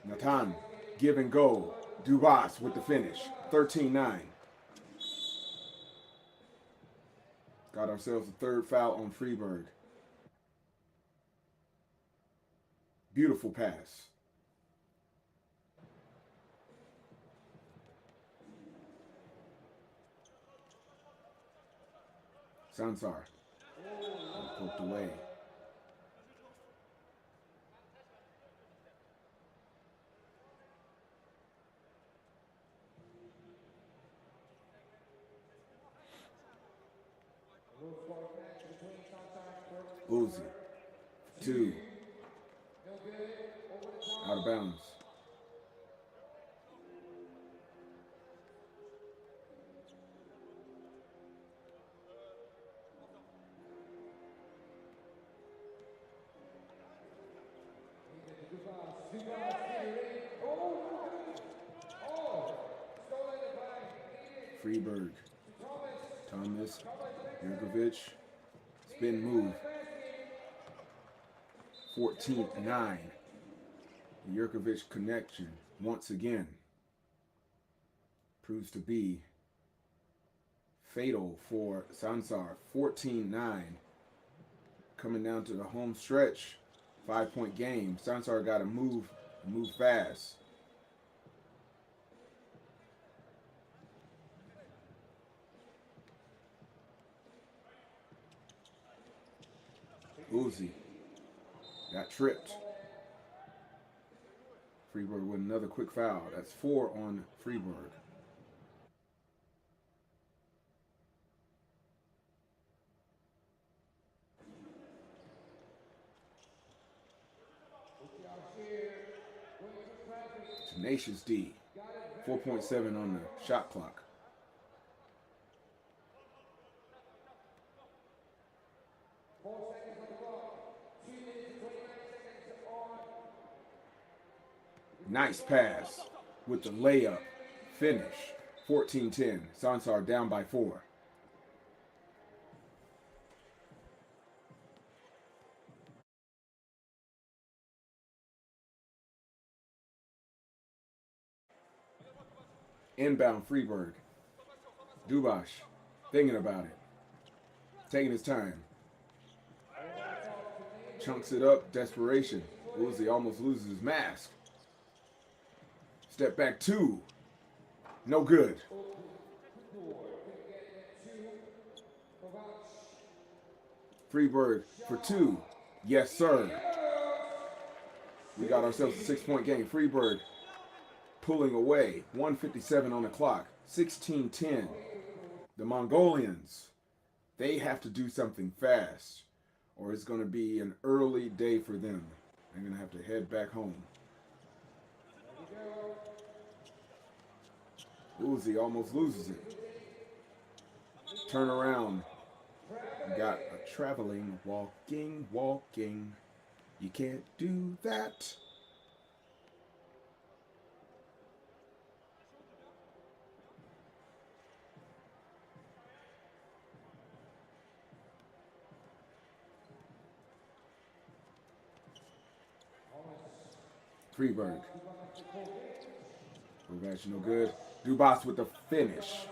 Natan, give and go. Dubas with the finish. 13-9. Got ourselves a third foul on Fribourg. Beautiful pass. Sansar. Poked away. Uzi. 2. Out of bounds. Fribourg. Thomas. Jurkovic. Spin move. 14-9. The Jurkovic connection once again proves to be fatal for Sansar. 14-9. Coming down to the home stretch. 5-point game. Sansar got to move fast. Uzi got tripped. Fribourg with another quick foul. That's 4 on Fribourg. Tenacious D. 4.7 on the shot clock. Nice pass with the layup. Finish. 14-10. Sansar down by 4. Inbound Fribourg. Dubash thinking about it. Taking his time. Chunks it up. Desperation. Uzi almost loses his mask. Step back 2. No good. Fribourg for 2. Yes, sir. We got ourselves a 6-point game. Fribourg pulling away. 1:57 on the clock. 16-10. The Mongolians, they have to do something fast, or it's going to be an early day for them. They're going to have to head back home. Uzi almost loses it. Turn around. Got a traveling, walking. You can't do that. Fribourg. Kovac no good. Dubas with the finish.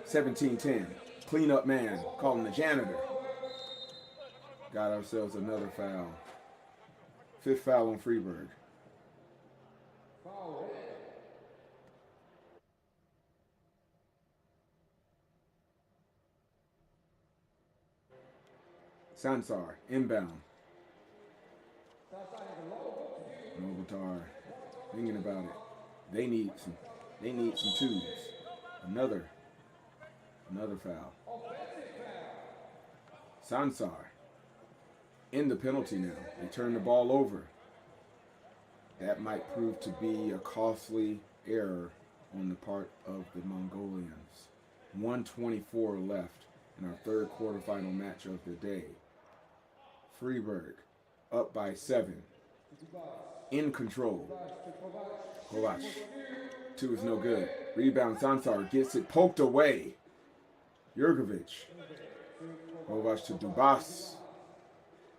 17-10. Cleanup man. Calling the janitor. Got ourselves another foul. 5th foul on Fribourg. Sansar inbound. Novotar thinking about it. They need some twos. Another foul. Sansar in the penalty now. They turn the ball over. That might prove to be a costly error on the part of the Mongolians. 1:24 left in our 3rd quarterfinal match of the day. Fribourg up by 7. In control. Kovac. 2 is no good. Rebound. Sansar gets it poked away. Jurkovic. Kovac to Dubas.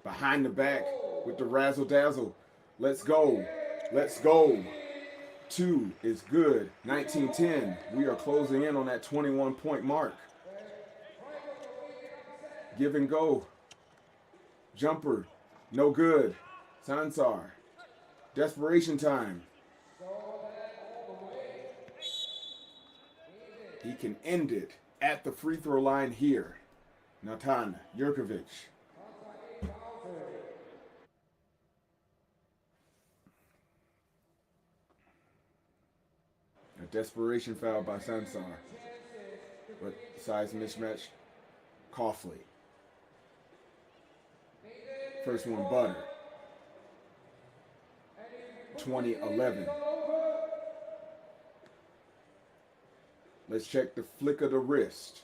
Behind the back with the razzle dazzle. Let's go. 2 is good. 19-10. We are closing in on that 21-point mark. Give and go. Jumper. No good. Sansar. Desperation time. He can end it at the free throw line here. Natan Jurkovic. A desperation foul by Sansar. But size mismatch, costly. First one, butter. 20-11. Let's check the flick of the wrist.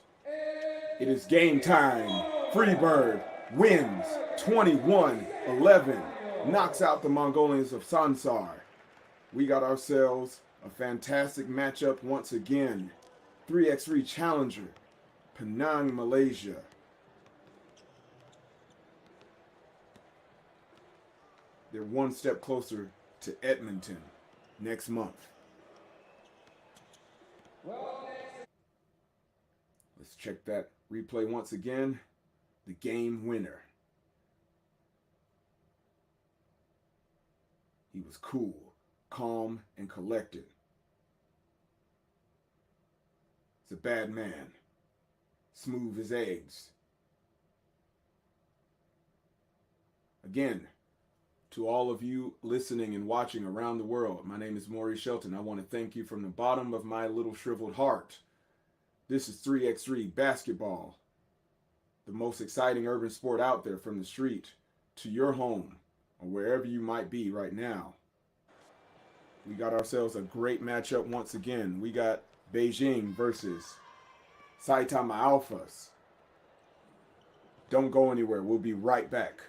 It is game time. Fribourg wins 21-11. Knocks out the Mongolians of Sansar. We got ourselves a fantastic matchup once again. 3x3 Challenger, Penang, Malaysia. They're one step closer to Edmonton next month. Let's check that replay once again. The game winner. He was cool, calm, and collected. He's a bad man. Smooth as eggs. Again, to all of you listening and watching around the world, my name is Maurice Shelton. I want to thank you from the bottom of my little shriveled heart. This is 3x3 basketball, the most exciting urban sport out there, from the street to your home or wherever you might be right now. We got ourselves a great matchup once again. We got Beijing versus Saitama Alphas. Don't go anywhere. We'll be right back.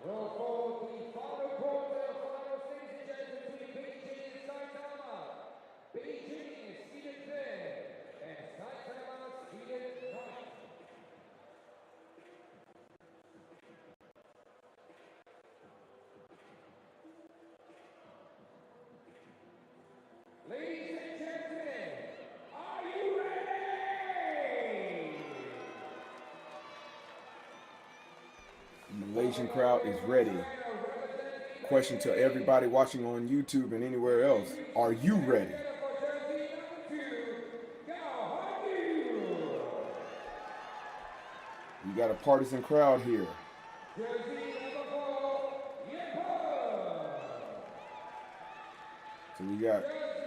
Well, for the final quarter, final stage between Beijing and Saitama. Beijing is seated third, and Saitama seated ninth. Ladies and gentlemen, are you ready? The Malaysian crowd is ready. Question to everybody watching on YouTube and anywhere else: are you ready? We got a partisan crowd here. So we got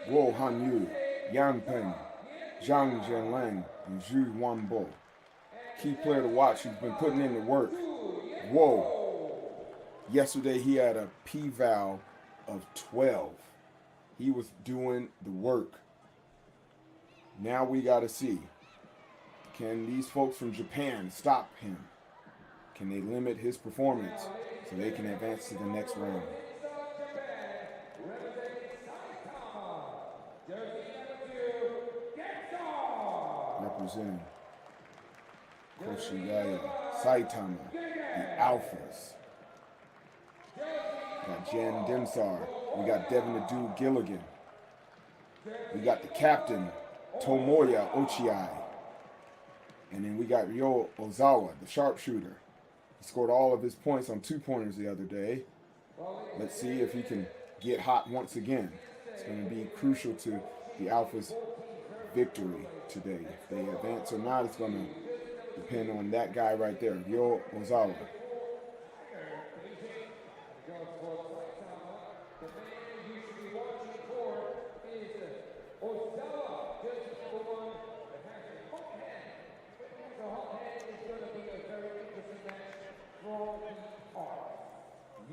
Guo Hanyu, Yang Peng, Zhang Jianlang, and Zhu Wanbo. Key player to watch who's been putting in the work. Whoa. Yesterday he had a p-val of 12. He was doing the work. Now we got to see, can these folks from Japan stop him? Can they limit his performance so they can advance to the next round? Representing Koshigaya, Saitama, the Alphas. We got Jan Dimsar. We got Devin Adu Gilligan. We got the captain, Tomoya Ochiai. And then we got Ryo Ozawa, the sharpshooter. He scored all of his points on 2-pointers the other day. Let's see if he can get hot once again. It's going to be crucial to the Alpha's victory today. If they advance or not, it's going to depend on that guy right there, Ryo Ozawa.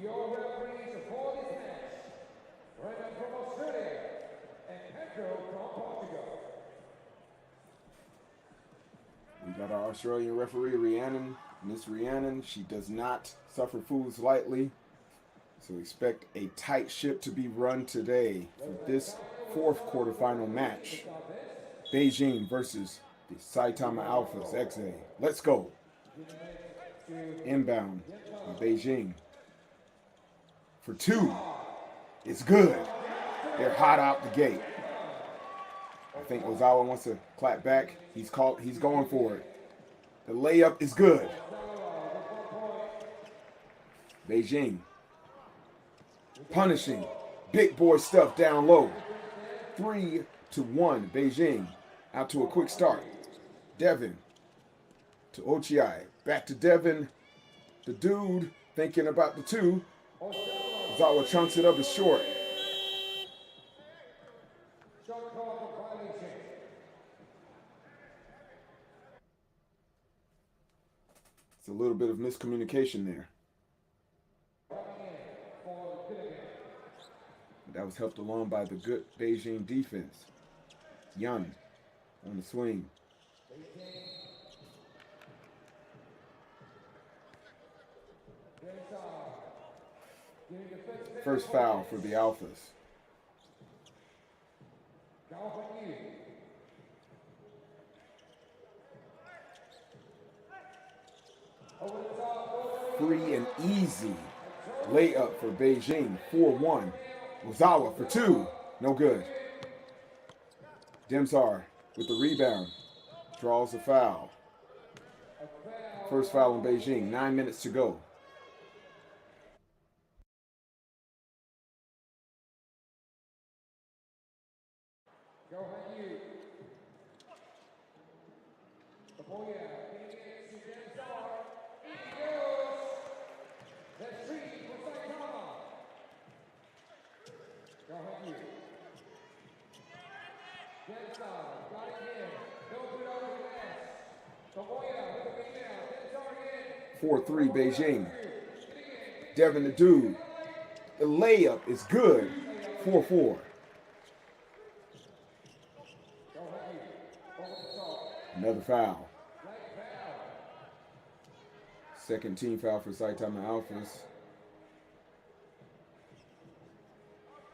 Your referees for this match, Brendan from Australia and Pedro from Portugal. We got our Australian referee, Rhiannon. Miss Rhiannon, she does not suffer fools lightly. So expect a tight ship to be run today for this fourth quarterfinal match. Beijing versus the Saitama Alphas, XA. Let's go. Inbound by Beijing. For 2. It's good. They're hot out the gate. I think Ozawa wants to clap back. He's going for it. The layup is good. Beijing punishing. Big boy stuff down low. 3-1. Beijing out to a quick start. Devin to Ochiai. Back to Devin. The dude thinking about the 2. Ozawa chunks it up, is short. It's a little bit of miscommunication there. That was helped along by the good Beijing defense. Yan on the swing. First foul for the Alphas. Free and easy layup for Beijing, 4-1. Ozawa for 2, no good. Demsar with the rebound, draws a foul. First foul on Beijing, 9 minutes to go. Four 3 Beijing. Devin the dude. The layup is good. 4-4. Another foul. Second team foul for Saitama Alphas.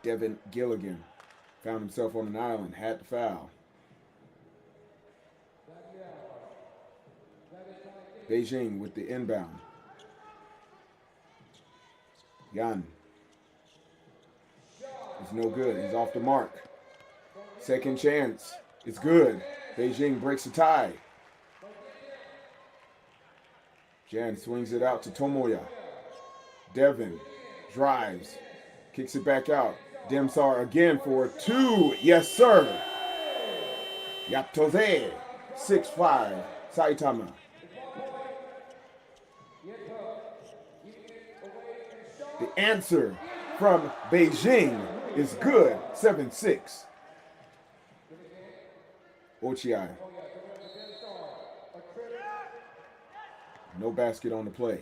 Devin Gilligan found himself on an island, had the foul. Beijing with the inbound. Yan is no good. He's off the mark. Second chance. It's good. Beijing breaks the tie. Jan swings it out to Tomoya. Devin drives. Kicks it back out. Demsar again for 2. Yes, sir. Yaptoze. 6-5. Saitama. The answer from Beijing is good. 7-6. Ochiai. No basket on the play.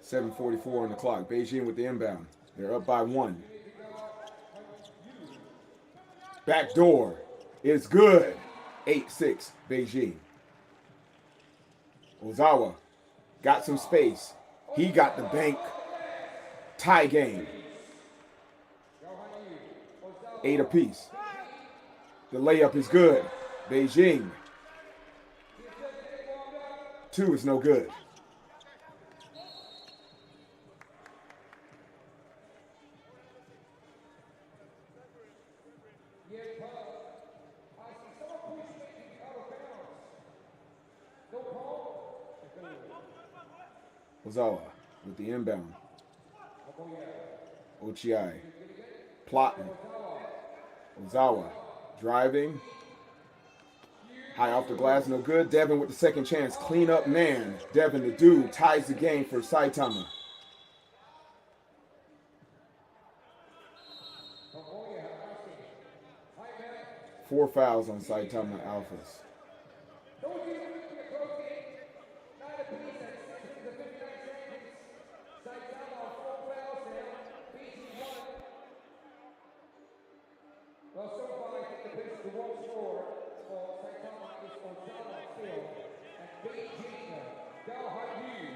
.744 on the clock. Beijing with the inbound. They're up by 1. Back door is good. 8-6 Beijing. Ozawa got some space. He got the bank. Tie game. 8 apiece. The layup is good. Beijing. 2 is no good. Ozawa with the inbound. Ochiai plotting. Ozawa driving. High off the glass, no good. Devin with the second chance. Clean up man. Devin, the dude, ties the game for Saitama. Four fouls on Saitama Alphas. Well, so far, I think the one score for Saitama is Ozawa still, and Beijing, Harlem.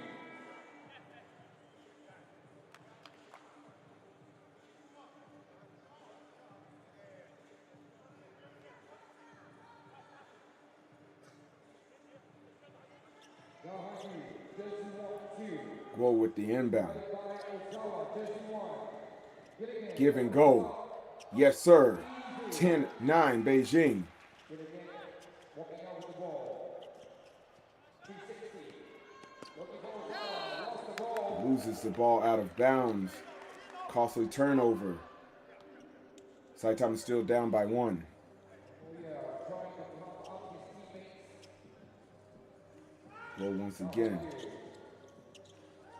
Go with the inbound. Give and go. Yes, sir. 10-9 Beijing. Loses the ball out of bounds. Costly turnover. Saitama still down by 1. Go once again.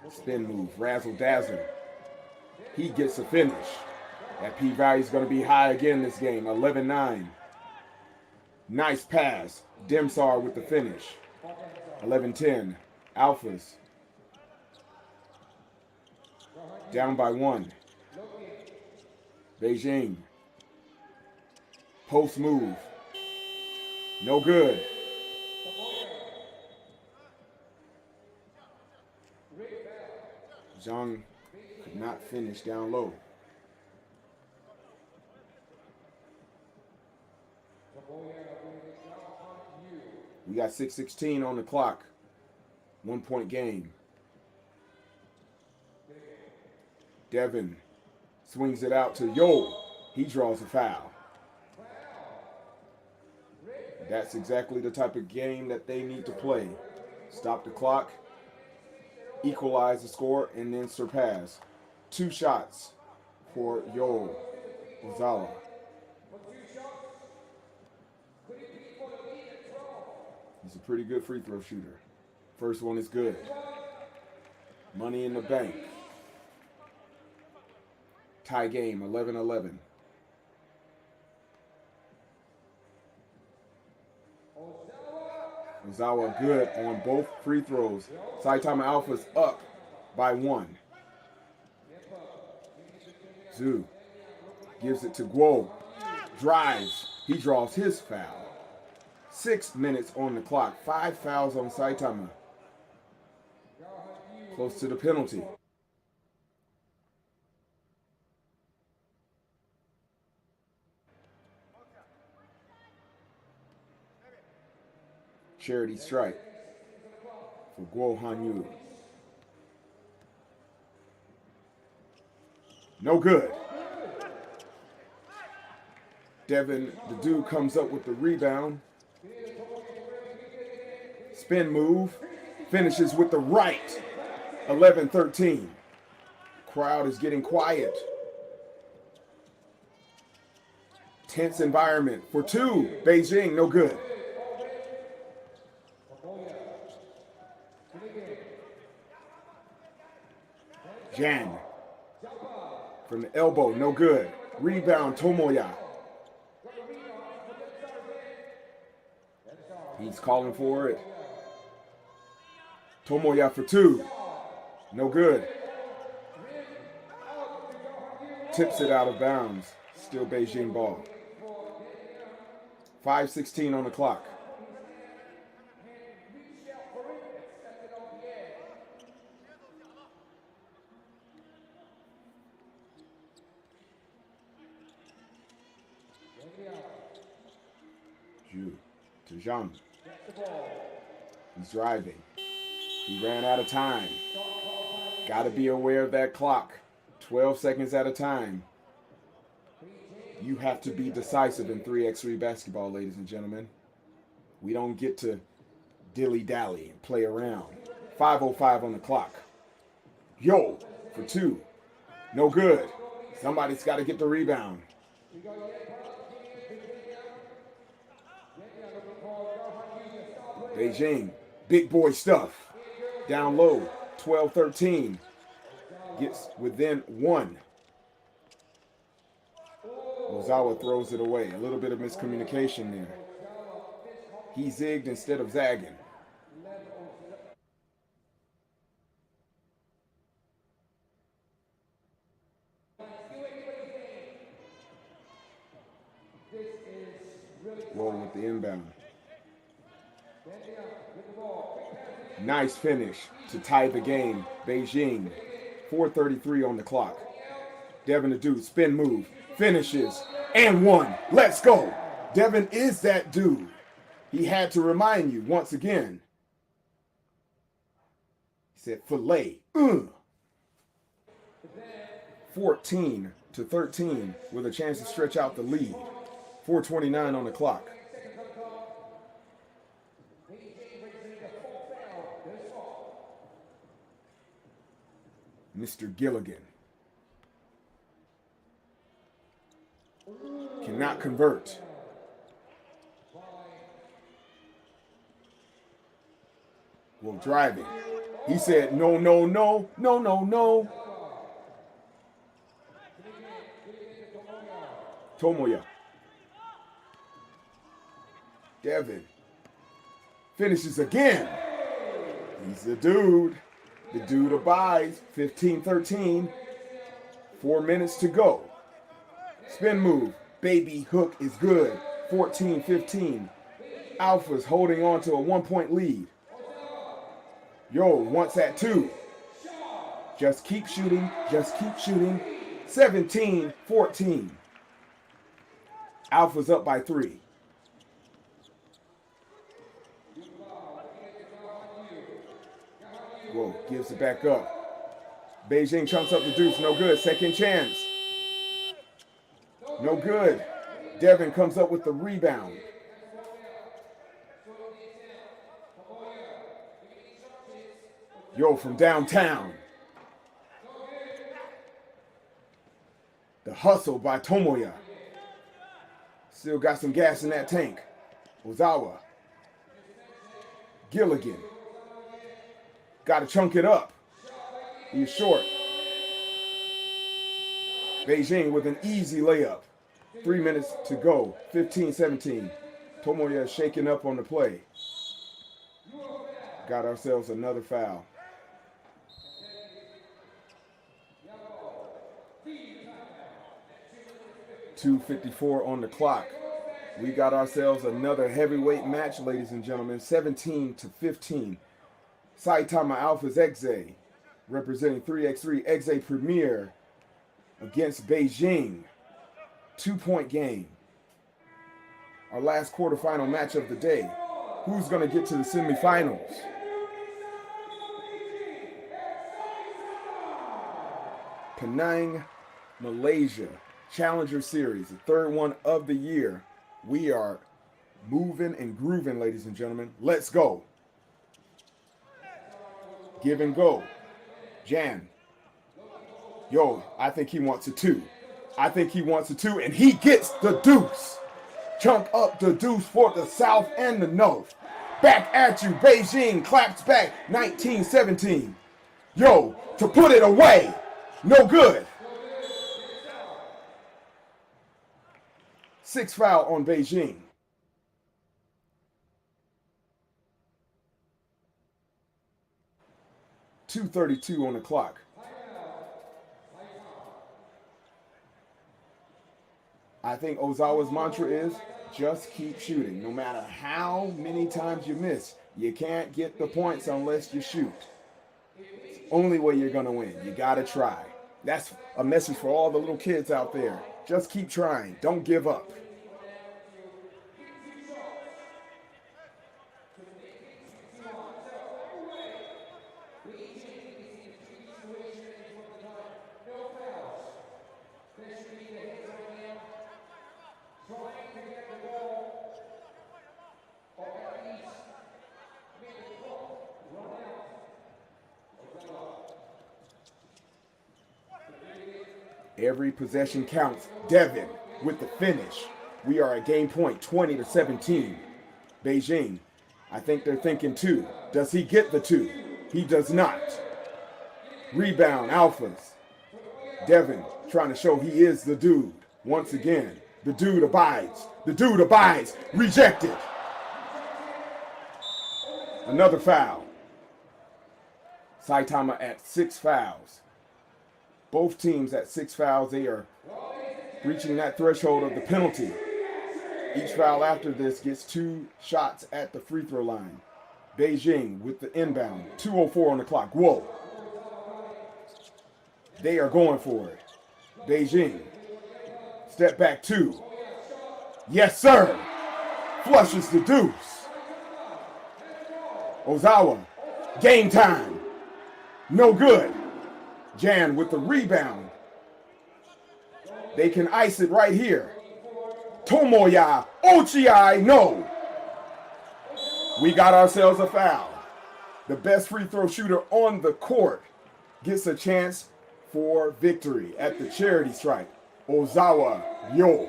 Spin move, razzle dazzle. He gets a finish. That p-value is going to be high again this game. 11-9. Nice pass. Sansar with the finish. 11-10. Alphas. Down by 1. Beijing. Post move. No good. Zhang could not finish down low. We got 6:16 on the clock. 1 point game. Devin swings it out to Yo. He draws a foul. That's exactly the type of game that they need to play. Stop the clock, equalize the score, and then surpass. 2 shots for Yo Ozawa. He's a pretty good free throw shooter. First one is good. Money in the bank. Tie game, 11-11. Ozawa good on both free throws. Saitama Alpha's up by 1. Zhu gives it to Guo. Drives. He draws his foul. 6 minutes on the clock. 5 fouls on Saitama. Close to the penalty. Charity strike for Guo Hanyu. No good. Devin, the dude, comes up with the rebound. Spin move. Finishes with the right. 11-13. Crowd is getting quiet. Tense environment for 2. Beijing, no good. Jan from the elbow, no good. Rebound, Tomoya. He's calling for it. Tomoya for 2. No good. Tips it out of bounds. Still Beijing ball. 5:16 on the clock. Zhu to Zhang. He's driving. He ran out of time. Got to be aware of that clock. 12 seconds at a time. You have to be decisive in 3x3 basketball, ladies and gentlemen. We don't get to dilly-dally and play around. 5:05 on the clock. Yo, for 2. No good. Somebody's got to get the rebound. Beijing, big boy stuff. Down low, 12-13. Gets within 1. Ozawa throws it away. A little bit of miscommunication there. He zigged instead of zagging. Rolling with the inbound. Nice finish to tie the game. Beijing, 4:33 on the clock. Devin the dude, spin move, finishes, and 1. Let's go. Devin is that dude. He had to remind you once again. He said, filet. 14-13 with a chance to stretch out the lead. 4:29 on the clock. Mr. Gilligan cannot convert. Well, driving. He said, no, no, no, no, no, no. Tomoya. Devin finishes again. He's the dude. The dude abides. 15-13. 4 minutes to go. Spin move. Baby hook is good. 14-15. Alpha's holding on to a 1-point lead. Yo wants that 2. Just keep shooting. Just keep shooting. 17-14. Alpha's up by 3. Whoa, gives it back up. Beijing chunks up the deuce. No good. Second chance. No good. Devin comes up with the rebound. Yo, from downtown. The hustle by Tomoya. Still got some gas in that tank. Ozawa. Gilligan. Got to chunk it up. He's short. Beijing with an easy layup. 3 minutes to go. 15-17. Tomoya shaking up on the play. Got ourselves another foul. .254 on the clock. We got ourselves another heavyweight match, ladies and gentlemen. 17-15. Saitama Alpha's Exe, representing 3x3 Exe Premier against Beijing. 2-point game. Our last quarterfinal match of the day. Who's going to get to the semifinals? Penang, Malaysia. Challenger Series, the 3rd one of the year. We are moving and grooving, ladies and gentlemen. Let's go. Give and go. Jan. Yo, I think he wants a 2. I think he wants a 2, and he gets the deuce. Chunk up the deuce for the South and the North. Back at you, Beijing claps back, 19-17. Yo, to put it away. No good. 6 foul on Beijing. .232 on the clock. I think Ozawa's mantra is just keep shooting. No matter how many times you miss, you can't get the points unless you shoot. It's the only way you're going to win. You got to try. That's a message for all the little kids out there. Just keep trying. Don't give up. Every possession counts. Devin with the finish. We are at game point, 20-17. Beijing, I think they're thinking 2. Does he get the 2? He does not. Rebound, Alphas. Devin trying to show he is the dude. Once again, the dude abides. The dude abides. Rejected. Another foul. Saitama at 6 fouls. Both teams at 6 fouls. They are reaching that threshold of the penalty. Each foul after this gets 2 shots at the free throw line. Beijing with the inbound. 2:04 on the clock. Whoa. They are going for it. Beijing. Step back 2. Yes, sir. Flushes the deuce. Ozawa. Game time. No good. Jan with the rebound. They can ice it right here. Tomoya. Ochiai. No. We got ourselves a foul. The best free throw shooter on the court gets a chance for victory at the charity stripe. Ozawa. Yo.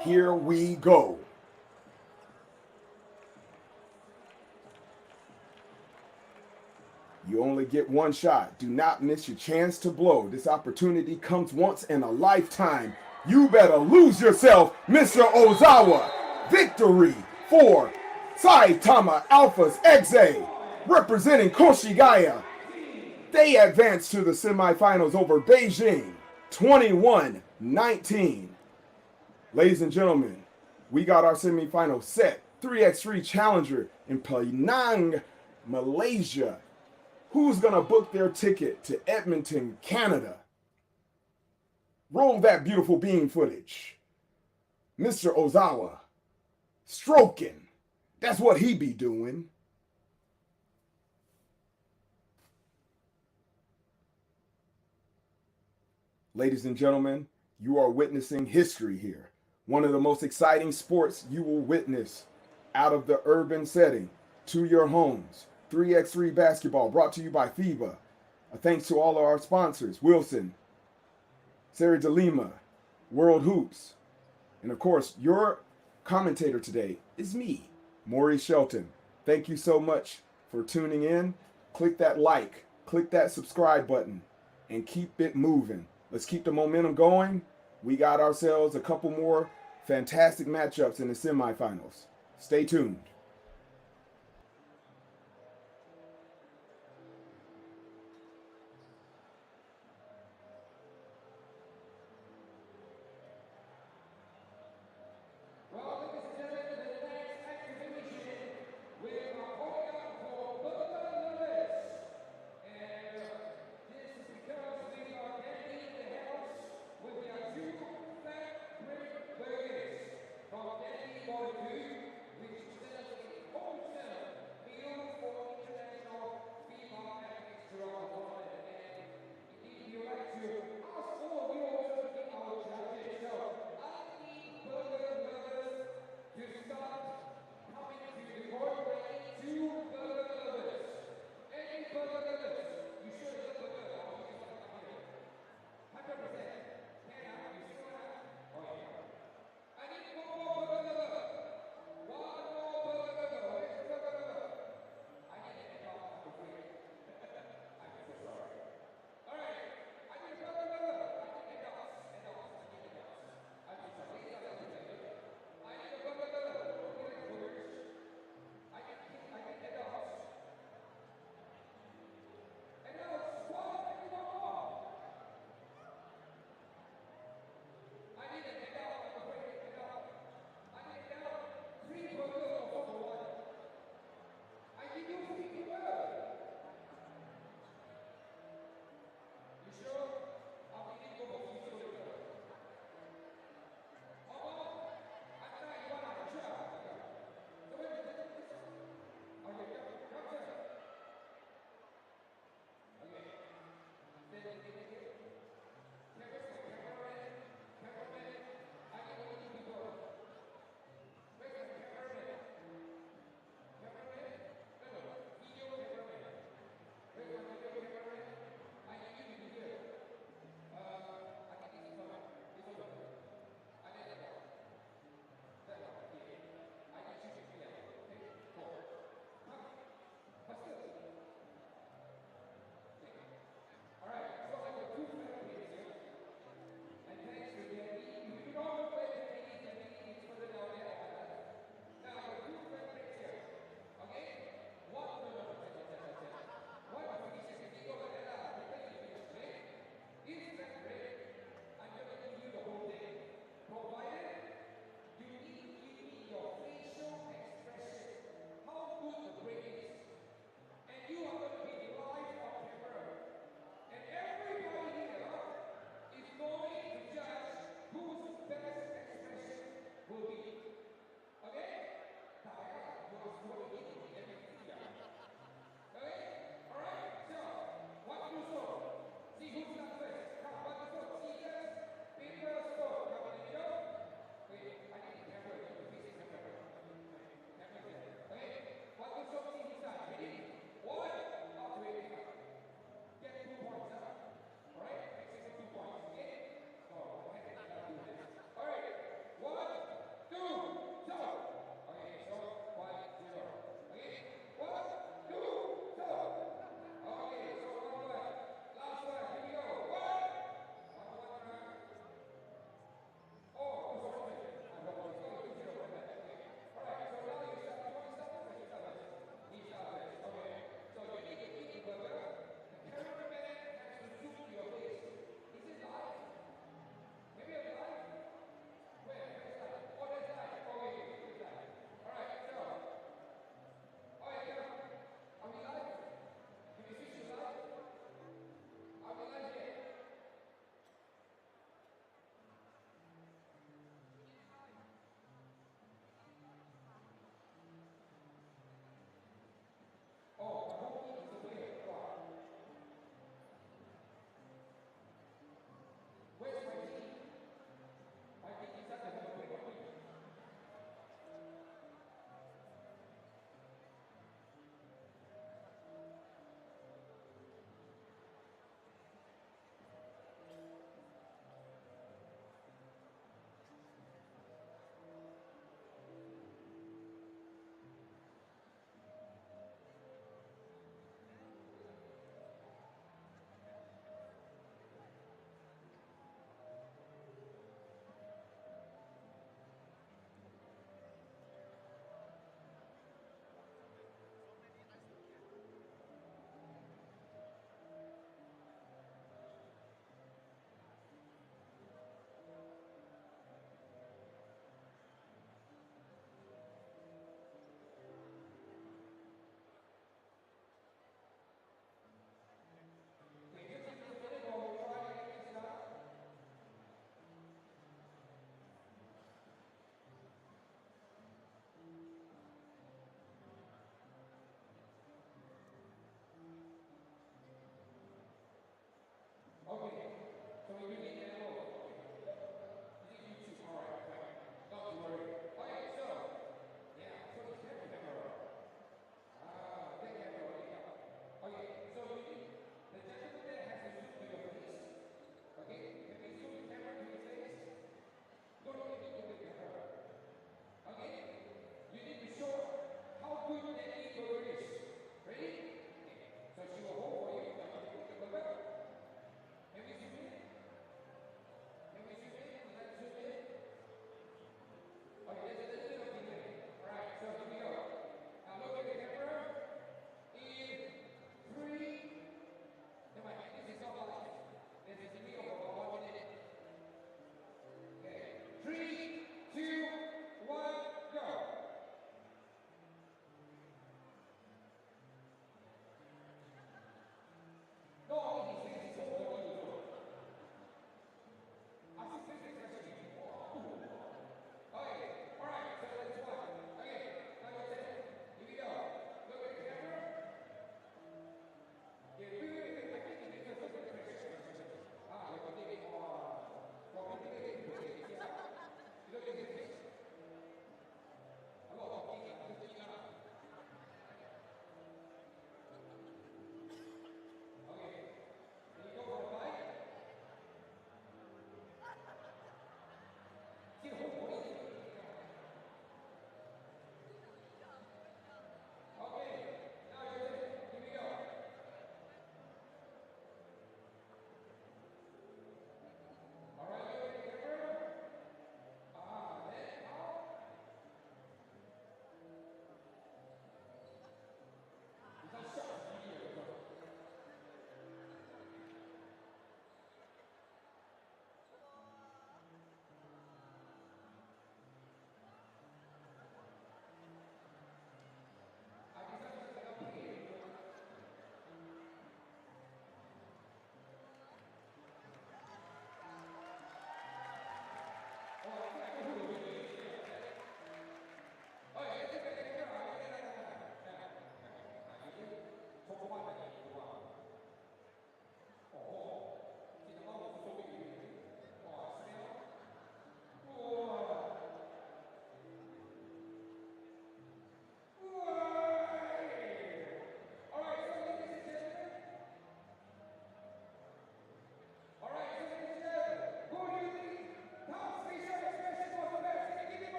Here we go. You only get one shot. Do not miss your chance to blow. This opportunity comes once in a lifetime. You better lose yourself, Mr. Ozawa. Victory for Saitama Alphas Exe, representing Koshigaya. They advance to the semifinals over Beijing, 21-19. Ladies and gentlemen, we got our semifinal set. 3x3 Challenger in Penang, Malaysia. Who's going to book their ticket to Edmonton, Canada? Roll that beautiful beam footage. Mr. Ozawa, stroking. That's what he be doing. Ladies and gentlemen, you are witnessing history here. One of the most exciting sports you will witness out of the urban setting to your homes. 3x3 basketball brought to you by FIBA. Thanks to all of our sponsors, Wilson, Sarah de Lima, World Hoops. And of course, your commentator today is me, Maurice Shelton. Thank you so much for tuning in. Click that like, click that subscribe button, and keep it moving. Let's keep the momentum going. We got ourselves a couple more fantastic matchups in the semifinals. Stay tuned.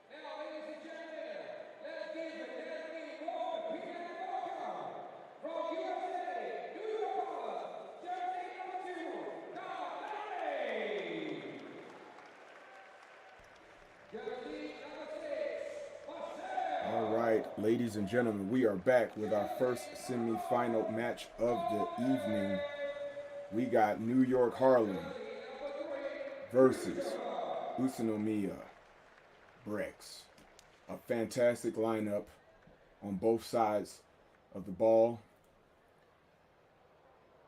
Now, ladies and gentlemen, let's give it a warm welcome from USA, New York, jersey number 2, Kandava. Jersey number 6, Sansar. All right, ladies and gentlemen, we are back with our first semifinal match of the evening. We got New York Harlem versus Utsunomiya BREX. A fantastic lineup on both sides of the ball.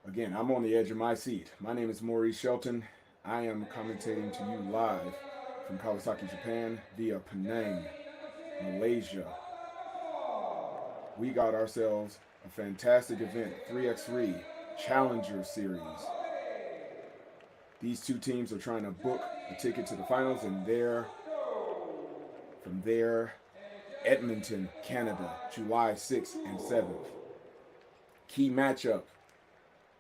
Again, I'm on the edge of my seat. My name is Maurice Shelton. I am commentating to you live from Kawasaki, Japan via Penang, Malaysia. We got ourselves a fantastic event, 3x3 Challenger Series. These two teams are trying to book a ticket to the finals, and from there, Edmonton, Canada, July 6th and 7th. Key matchup.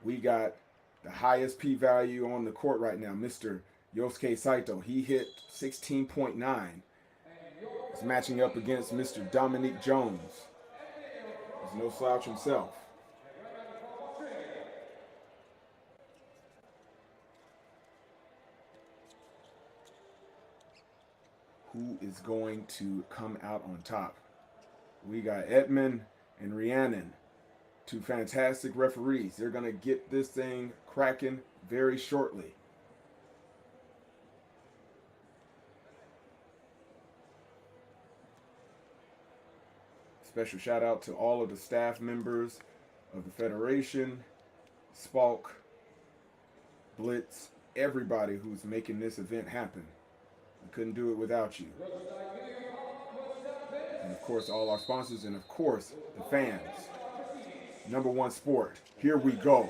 We got the highest P-value on the court right now, Mr. Yosuke Saito. He hit 16.9. He's matching up against Mr. Dominique Jones. He's no slouch himself. Who is going to come out on top? We got Edmund and Rhiannon, two fantastic referees. They're going to get this thing cracking very shortly. Special shout out to all of the staff members of the Federation, Spalk, Blitz, everybody who's making this event happen. We couldn't do it without you. And of course, all our sponsors, and of course, the fans. Number one sport. Here we go.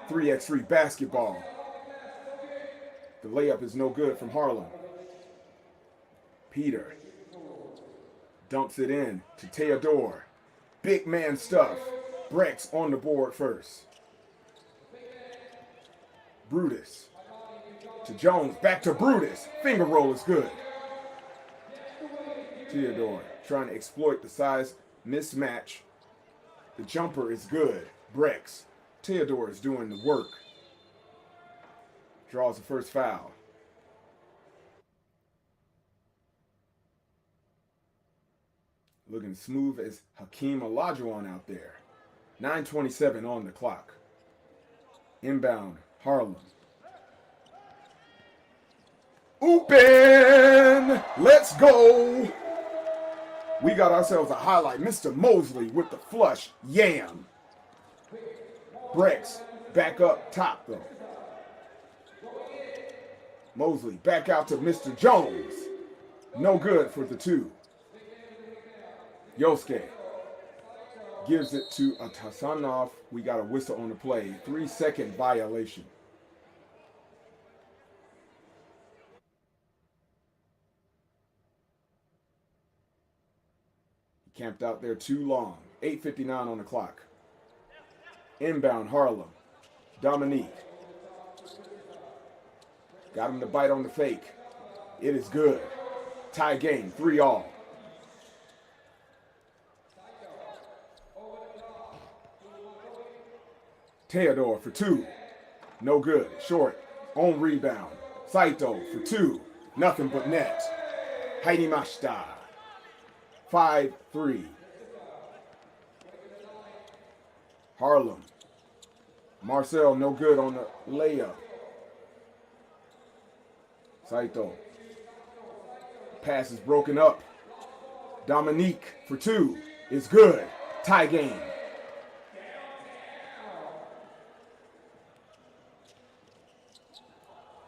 3x3 basketball. The layup is no good from Harlem. Peter dumps it in to Theodore. Big man stuff. BREX on the board first. Brutus to Jones. Back to Brutus. Finger roll is good. Theodore trying to exploit the size mismatch. The jumper is good. BREX. Theodore is doing the work. Draws the first foul. Looking smooth as Hakeem Olajuwon out there. 9:27 on the clock. Inbound, Harlem. Open! Let's go! We got ourselves a highlight. Mr. Mosley with the flush. Yam. BREX back up top though. Mosley back out to Mr. Jones. No good for the two. Yosuke gives it to Atasanov. We got a whistle on the play. 3-second violation. He camped out there too long. 8:59 on the clock. Inbound Harlem. Dominique. Got him to bite on the fake. It is good. Tie game, 3-all. Theodore for two. No good. Short. On rebound. Saito for two. Nothing but net. Haidimashita. 5-3. Harlem. Marcel no good on the layup. Saito. Pass is broken up. Dominique for two. Is good. Tie game.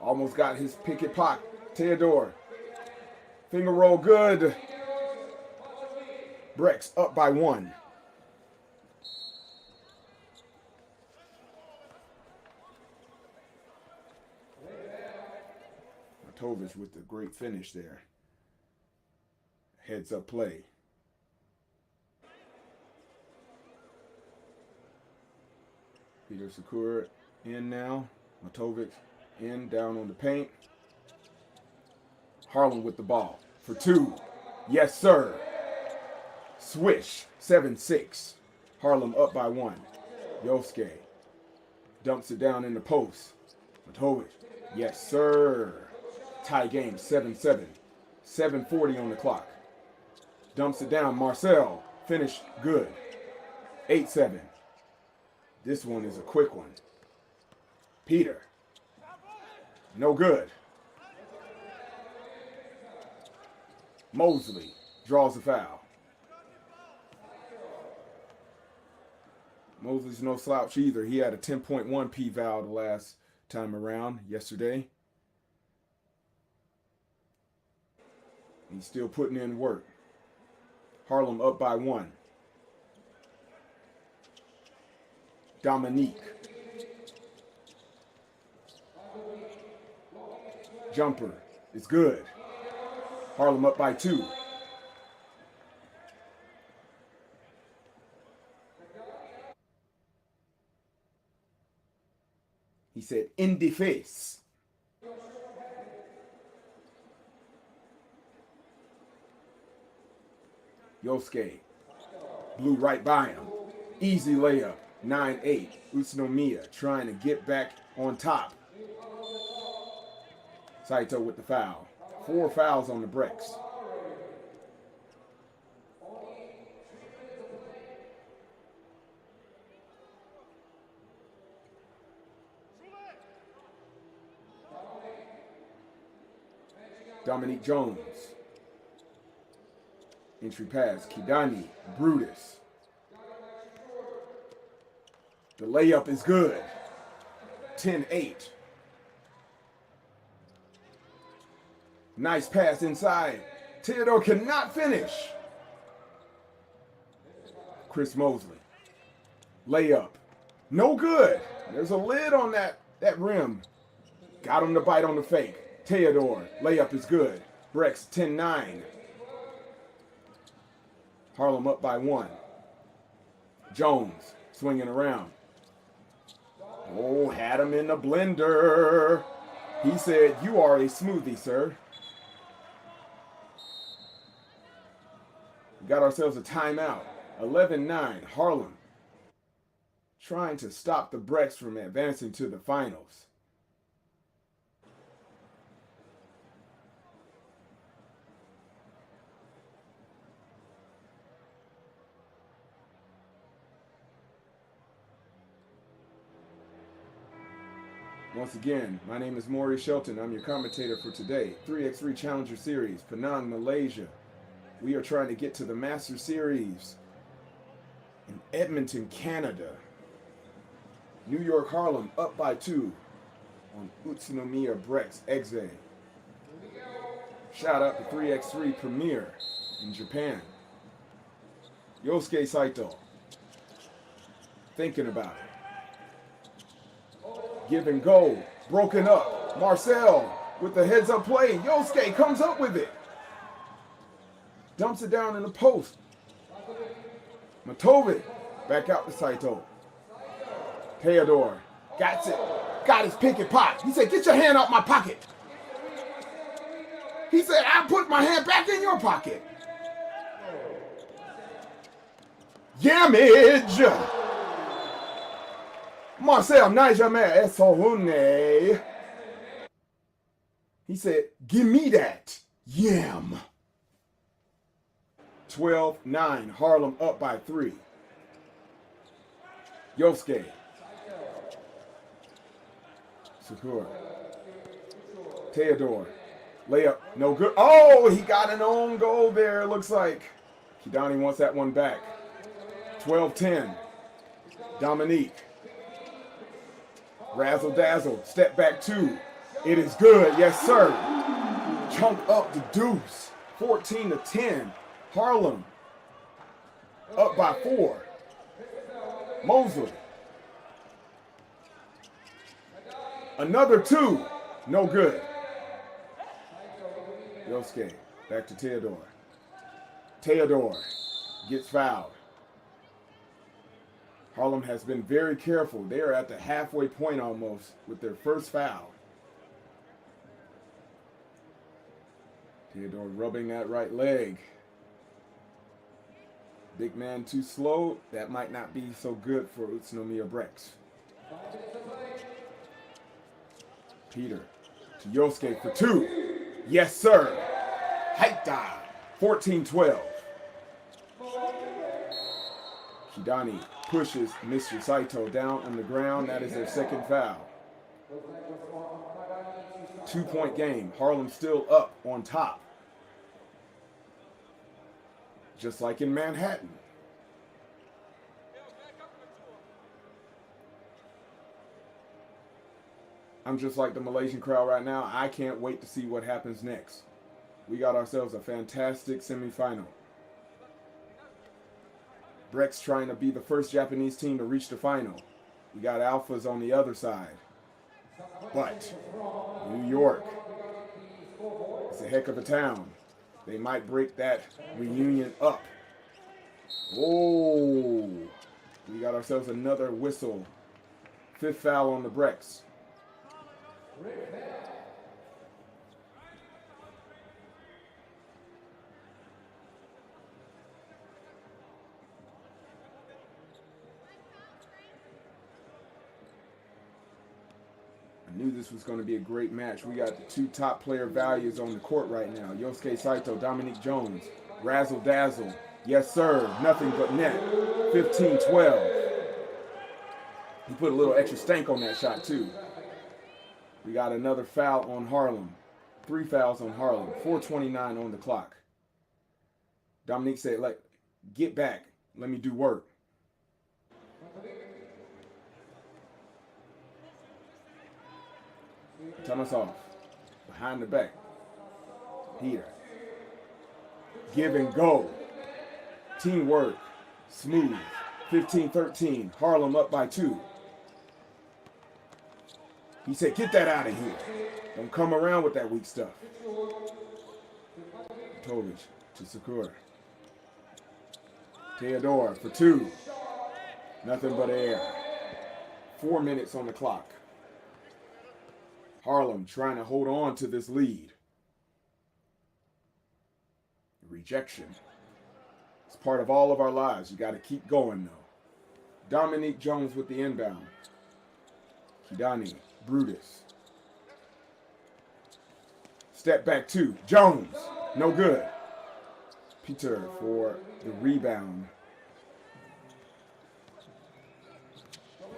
Almost got his picket pocket. Theodore. Finger roll good. BREX up by 1. Matovich with the great finish there. Heads up play. Peter Sakura in now. Matovich in, down on the paint. Harlem with the ball for 2. Yes, sir. Swish, 7-6. Harlem up by 1. Yosuke dumps it down in the post. Matovic, yes, sir. Tie game, 7-7. 7:40 on the clock. Dumps it down, Marcel. Finish good. 8-7. This one is a quick one. Peter. No good. Mosley draws a foul. Mosley's no slouch either. He had a 10.1 p-val the last time around yesterday. He's still putting in work. Harlem up by 1. Dominique. Jumper is good. Harlem up by 2. He said, in the face. Yosuke blew right by him. Easy layup, 9-8. Utsunomiya trying to get back on top. Saito with the foul. 4 fouls on the BREX. Dominique Jones. Entry pass, Kidani, Brutus. The layup is good. 10-8. Nice pass inside. Theodore cannot finish. Chris Mosley. Layup. No good. There's a lid on that rim. Got him to bite on the fake. Theodore. Layup is good. BREX 10-9. Harlem up by 1. Jones swinging around. Oh, had him in the blender. He said, you are a smoothie, sir. We got ourselves a timeout. 11-9, Harlem. Trying to stop the BREX from advancing to the finals. Once again, my name is Maury Shelton. I'm your commentator for today. 3x3 Challenger Series, Penang, Malaysia. We are trying to get to the Masters Series in Edmonton, Canada. New York, Harlem up by 2 on Utsunomiya BREX Exe. Shout out to 3x3 Premier in Japan. Yosuke Saito. Thinking about it. Give and go. Broken up. Marcel with the heads up play. Yosuke comes up with it. Dumps it down in the post. Matovic. Back out to Saito. Theodore. Got it. Got his pick and pop. He said, get your hand out my pocket. He said, I put my hand back in your pocket. Yamage. Marcel Nijameh Esohune. He said, give me that. Yam. 12-9. Harlem up by 3. Yosuke. Sakura. Theodore. Layup. No good. Oh, he got an own goal there, it looks like. Kidani wants that one back. 12-10. Dominique. Razzle dazzle. Step back 2. It is good. Yes, sir. Chunk up the deuce. 14-10. Harlem up by 4. Mosley. Another 2. No good. Yosuke. Back to Theodore. Theodore gets fouled. Harlem has been very careful. They are at the halfway point almost with their first foul. Theodore rubbing that right leg. Big man too slow. That might not be so good for Utsunomiya BREX. Peter to Yosuke for 2. Yes, sir. Height dive. 14-12. Kidani pushes Mr. Saito down on the ground. That is their second foul. 2-point game. Harlem still up on top. Just like in Manhattan. I'm just like the Malaysian crowd right now. I can't wait to see what happens next. We got ourselves a fantastic semifinal. BREX trying to be the first Japanese team to reach the final. We got alphas on the other side. But New York is a heck of a town. They might break that reunion up. Oh, we got ourselves another whistle. 5th foul on the BREX. I knew this was going to be a great match. We got the 2 top player values on the court right now. Yosuke Saito, Dominique Jones, razzle dazzle. Yes, sir. Nothing but net. 15-12. He put a little extra stank on that shot, too. We got another foul on Harlem. 3 fouls on Harlem. 4:29 on the clock. Dominique said, like, get back. Let me do work. Turn us off. Behind the back. Here. Give and go. Teamwork. Smooth. 15-13. Harlem up by 2. He said, get that out of here. Don't come around with that weak stuff. Tovic to Sakura. Theodore for 2. Nothing but air. 4 minutes on the clock. Harlem trying to hold on to this lead. Rejection. It's part of all of our lives. You got to keep going, though. Dominique Jones with the inbound. Kidani, Brutus. Step back 2. Jones, no good. Peter for the rebound.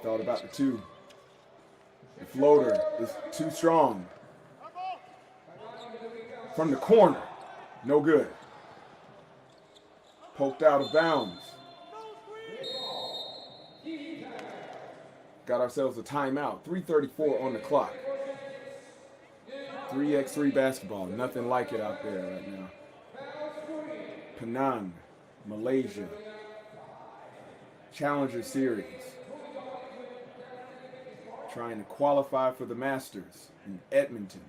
Thought about the 2. The floater is too strong. From the corner, no good. Poked out of bounds. Got ourselves a timeout. 3:34 on the clock. 3x3 basketball. Nothing like it out there right now. Penang, Malaysia. Challenger Series. Trying to qualify for the Masters in Edmonton.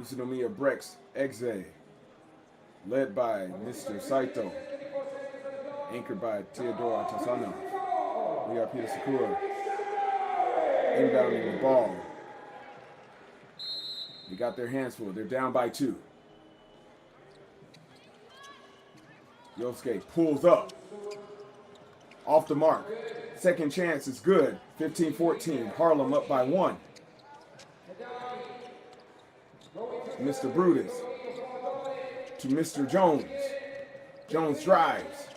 Utsunomiya BREX Exe, led by Mr. Saito, anchored by Theodore Tasano. We got Peter Sakura inbounding the ball. They got their hands full. They're down by 2. Yosuke pulls up. Off the mark. Second chance is good. 15-14. Harlem up by 1. Mr. Brutus to Mr. Jones. Jones drives.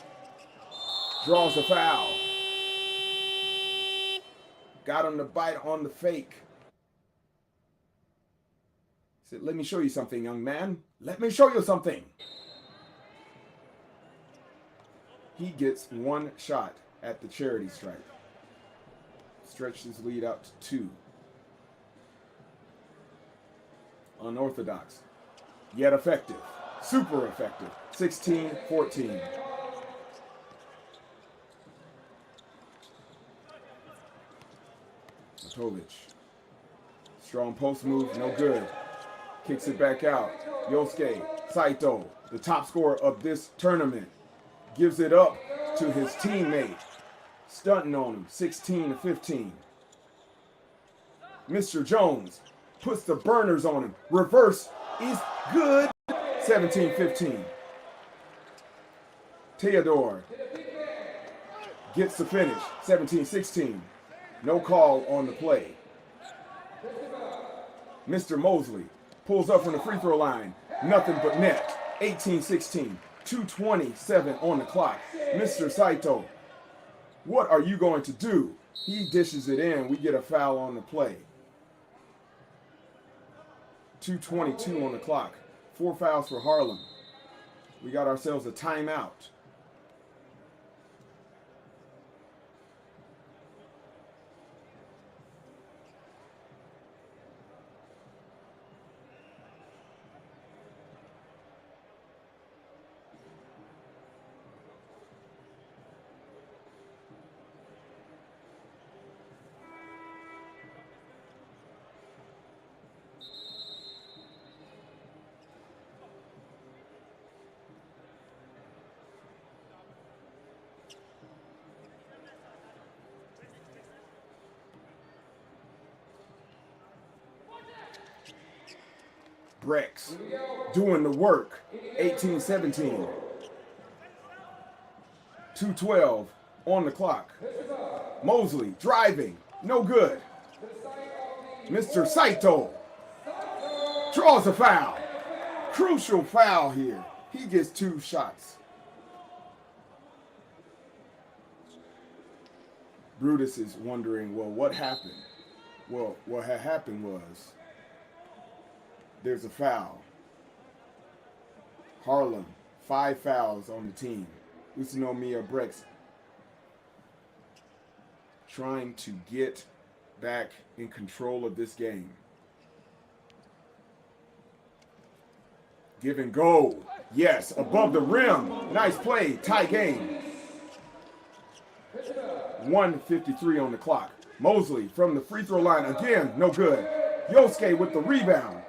Draws a foul. Got him to bite on the fake. Said, let me show you something, young man. Let me show you something. He gets 1 shot at the charity stripe. Stretched his lead out to 2. Unorthodox, yet effective. Super effective. 16-14. Tovic. Strong post move, no good. Kicks it back out. Yosuke Saito, the top scorer of this tournament, gives it up to his teammate, Stunting on him, 16-15. Mr. Jones puts the burners on him. Reverse is good, 17-15. Theodore gets the finish, 17-16. No call on the play. Mr. Mosley pulls up from the free throw line. Nothing but net, 18-16. 2:27 on the clock. Mr. Saito, what are you going to do? He dishes it in. We get a foul on the play. 2:22 on the clock. 4 fouls for Harlem. We got ourselves a timeout. BREX doing the work, 18-17. 2:12 on the clock. Mosley driving, no good. Mr. Saito draws a foul. Crucial foul here. He gets 2 shots. Brutus is wondering, well, what happened? Well, what had happened was there's a foul. Harlem, 5 fouls on the team. Utsunomiya BREX trying to get back in control of this game. Give and go. Yes, above the rim. Nice play. Tie game. 1:53 on the clock. Mosley from the free throw line again. No good. Yosuke with the rebound.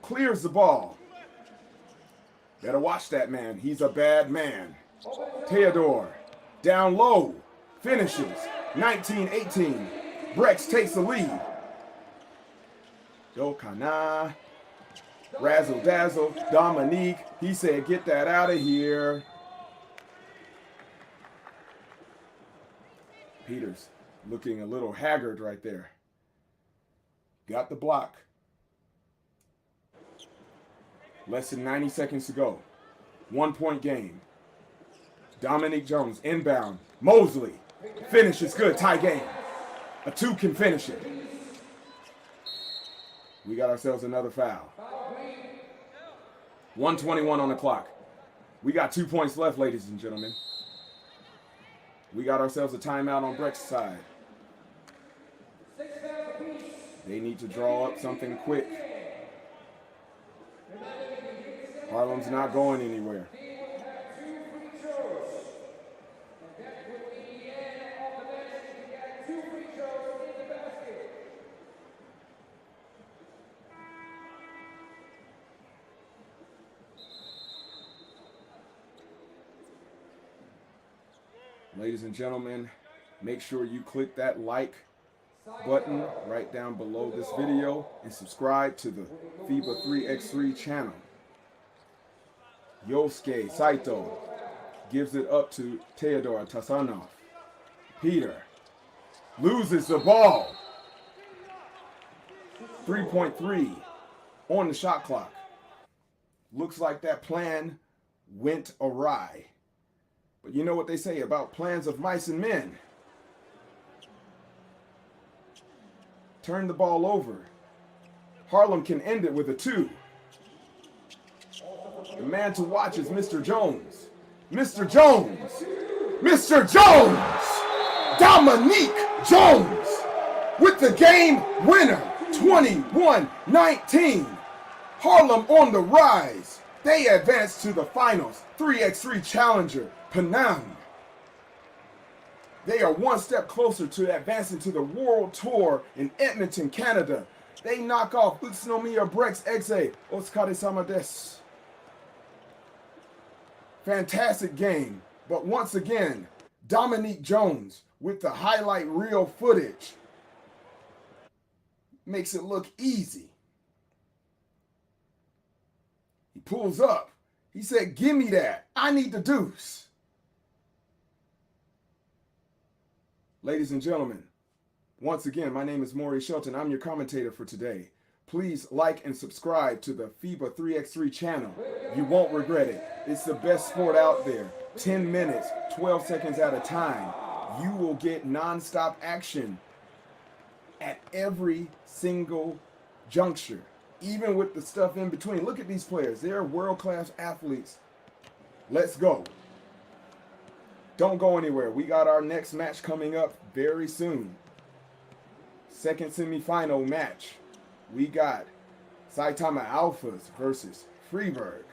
Clears the ball. Better watch that man. He's a bad man. Theodore down low. Finishes. 19-18. BREX takes the lead. Dokana. Razzle dazzle. Dominique. He said, get that out of here. Peters looking a little haggard right there. Got the block. Less than 90 seconds to go. 1-point game. Dominique Jones inbound. Mosley. Finish is good. Tie game. A 2 can finish it. We got ourselves another foul. 1:21 on the clock. We got 2 points left, ladies and gentlemen. We got ourselves a timeout on BREX side. They need to draw up something quick. Harlem's not going anywhere. Ladies and gentlemen, make sure you click that like button right down below this video and subscribe to the FIBA 3x3 channel. Yosuke Saito gives it up to Theodore Tasanov. Peter loses the ball. 3.3 on the shot clock. Looks like that plan went awry. But you know what they say about plans of mice and men. Turn the ball over. Harlem can end it with a 2. The man to watch is Mr. Jones. Mr. Jones! Mr. Jones! Dominique Jones with the game winner, 21-19. Harlem on the rise. They advance to the finals, 3x3 Challenger, Penang. They are 1 step closer to advancing to the World Tour in Edmonton, Canada. They knock off Utsunomiya BREX Exe. Otsukare-sama desu. Fantastic game, but once again, Dominique Jones with the highlight reel footage. Makes it look easy. He pulls up. He said, give me that. I need the deuce. Ladies and gentlemen, once again, my name is Maury Shelton. I'm your commentator for today. Please like and subscribe to the FIBA 3x3 channel. You won't regret it. It's the best sport out there. 10 minutes, 12 seconds at a time. You will get non-stop action at every single juncture, even with the stuff in between. Look at these players. They're world-class athletes. Let's go. Don't go anywhere. We got our next match coming up very soon. Second semifinal match. We got Saitama Alphas versus Fribourg.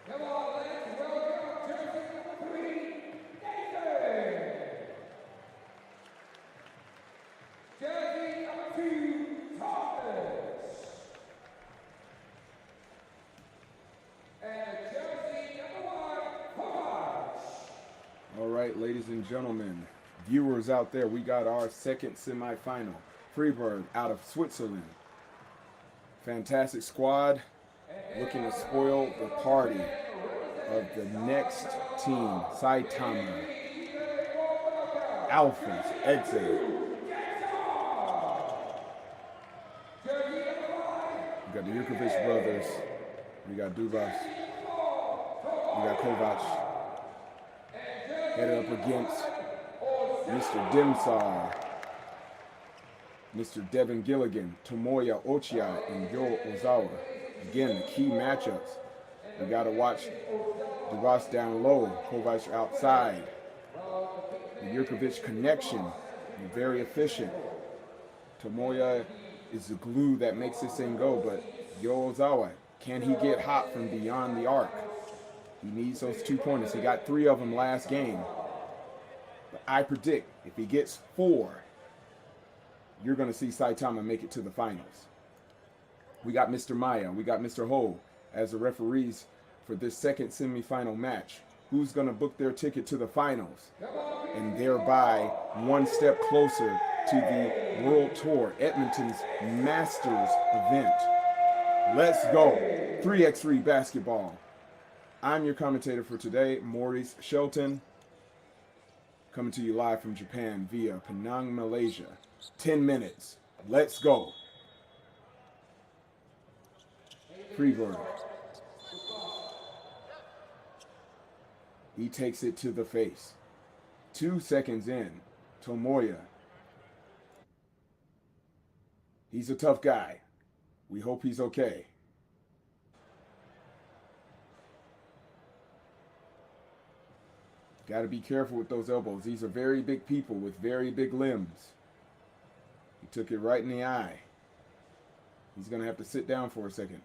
Come on, let's welcome jersey number 3, David. Jersey number 2, Thomas. And jersey number 1, Kovac. All right, ladies and gentlemen, viewers out there, we got our second semifinal. Fribourg out of Switzerland. Fantastic squad, looking to spoil the party of the next team, Saitama. Alphas, exit. We got the Jurkovic brothers. We got Dubas. We got Kovac. Headed up against Mr. Dimsar, Mr. Devin Gilligan, Tomoya Ochia, and Yo Ozawa. Again, the key matchups. We got to watch Dubas down low, Kovac outside. The Jurkovic connection, very efficient. Tomoya is the glue that makes this thing go, but Yo Ozawa, can he get hot from beyond the arc? He needs those 2 pointers. He got 3 of them last game. But I predict if he gets 4, you're going to see Saitama make it to the finals. We got Mr. Maya, we got Mr. Ho as the referees for this second semifinal match. Who's going to book their ticket to the finals and thereby one step closer to the World Tour Edmonton's Masters event. Let's go. 3x3 basketball. I'm your commentator for today, Maurice Shelton, coming to you live from Japan via Penang, Malaysia. 10 minutes. Let's go. Fribourg. He takes it to the face. 2 seconds in. Tomoya. He's a tough guy. We hope he's okay. Got to be careful with those elbows. These are very big people with very big limbs. He took it right in the eye. He's going to have to sit down for a second.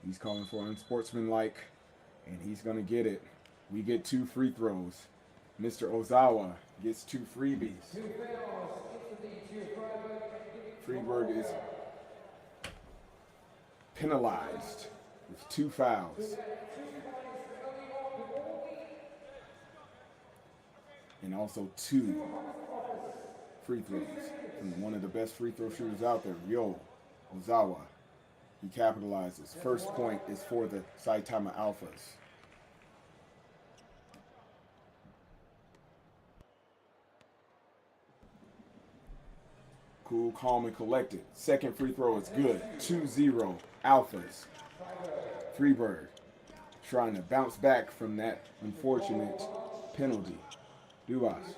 He's calling for unsportsmanlike, and he's going to get it. We get 2 free throws. Mr. Ozawa gets 2 freebies. Fribourg is penalized with 2 fouls. And also 2 free throws from one of the best free throw shooters out there, Yo Ozawa. He capitalizes. First point is for the Saitama Alphas. Cool, calm, and collected. Second free throw is good. 2-0 Alphas. Fribourg trying to bounce back from that unfortunate penalty. Dubas.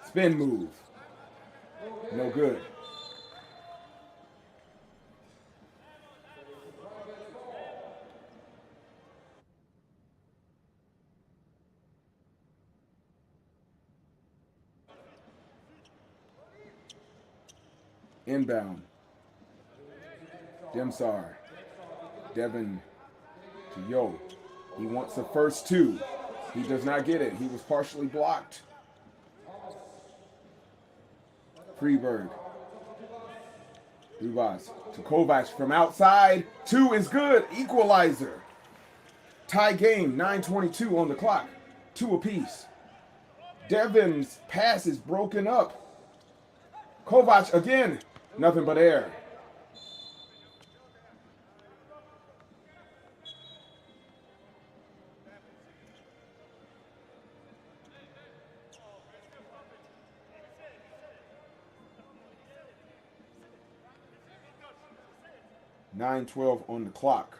Spin move. No good. Inbound. Dimsar. Devin to Yo. He wants the first 2. He does not get it. He was partially blocked. Fribourg. Dubas to Kovac from outside. 2 is good. Equalizer. Tie game. 9:22 on the clock. 2 apiece. Devin's pass is broken up. Kovac again. Nothing but air. (9:12) on the clock.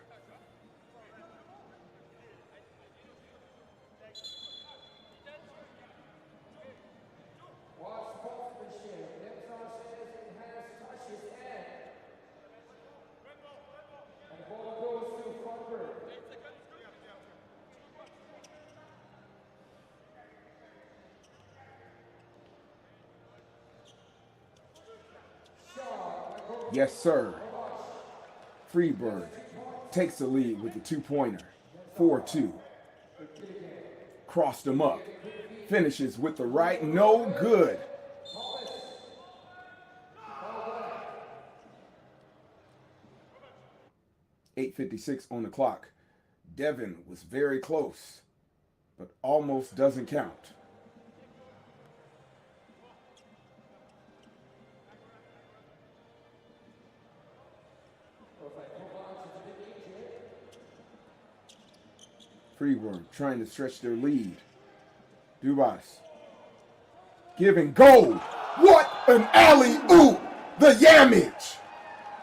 Yes, sir. Fribourg takes the lead with the two-pointer. 4-2. Crossed him up. Finishes with the right. No good. .856 on the clock. Devin was very close, but almost doesn't count. Fribourg trying to stretch their lead. Dubas. Give and go. What an alley-oop. The Yamage.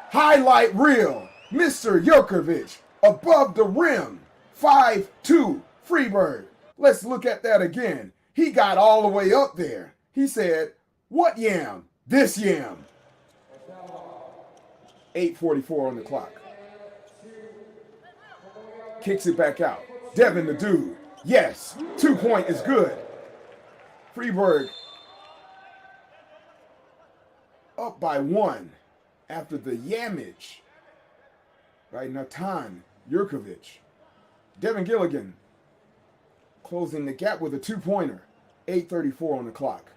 Highlight reel. Mr. Jurkovic above the rim. 5-2 Fribourg. Let's look at that again. He got all the way up there. He said, what yam? This yam. 8:44 on the clock. Kicks it back out. Devin the dude. Yes, 2-point is good. Fribourg up by 1 after the Yamage. Right, Natan Jurkovic. Devin Gilligan closing the gap with a 2-pointer. 8:34 on the clock.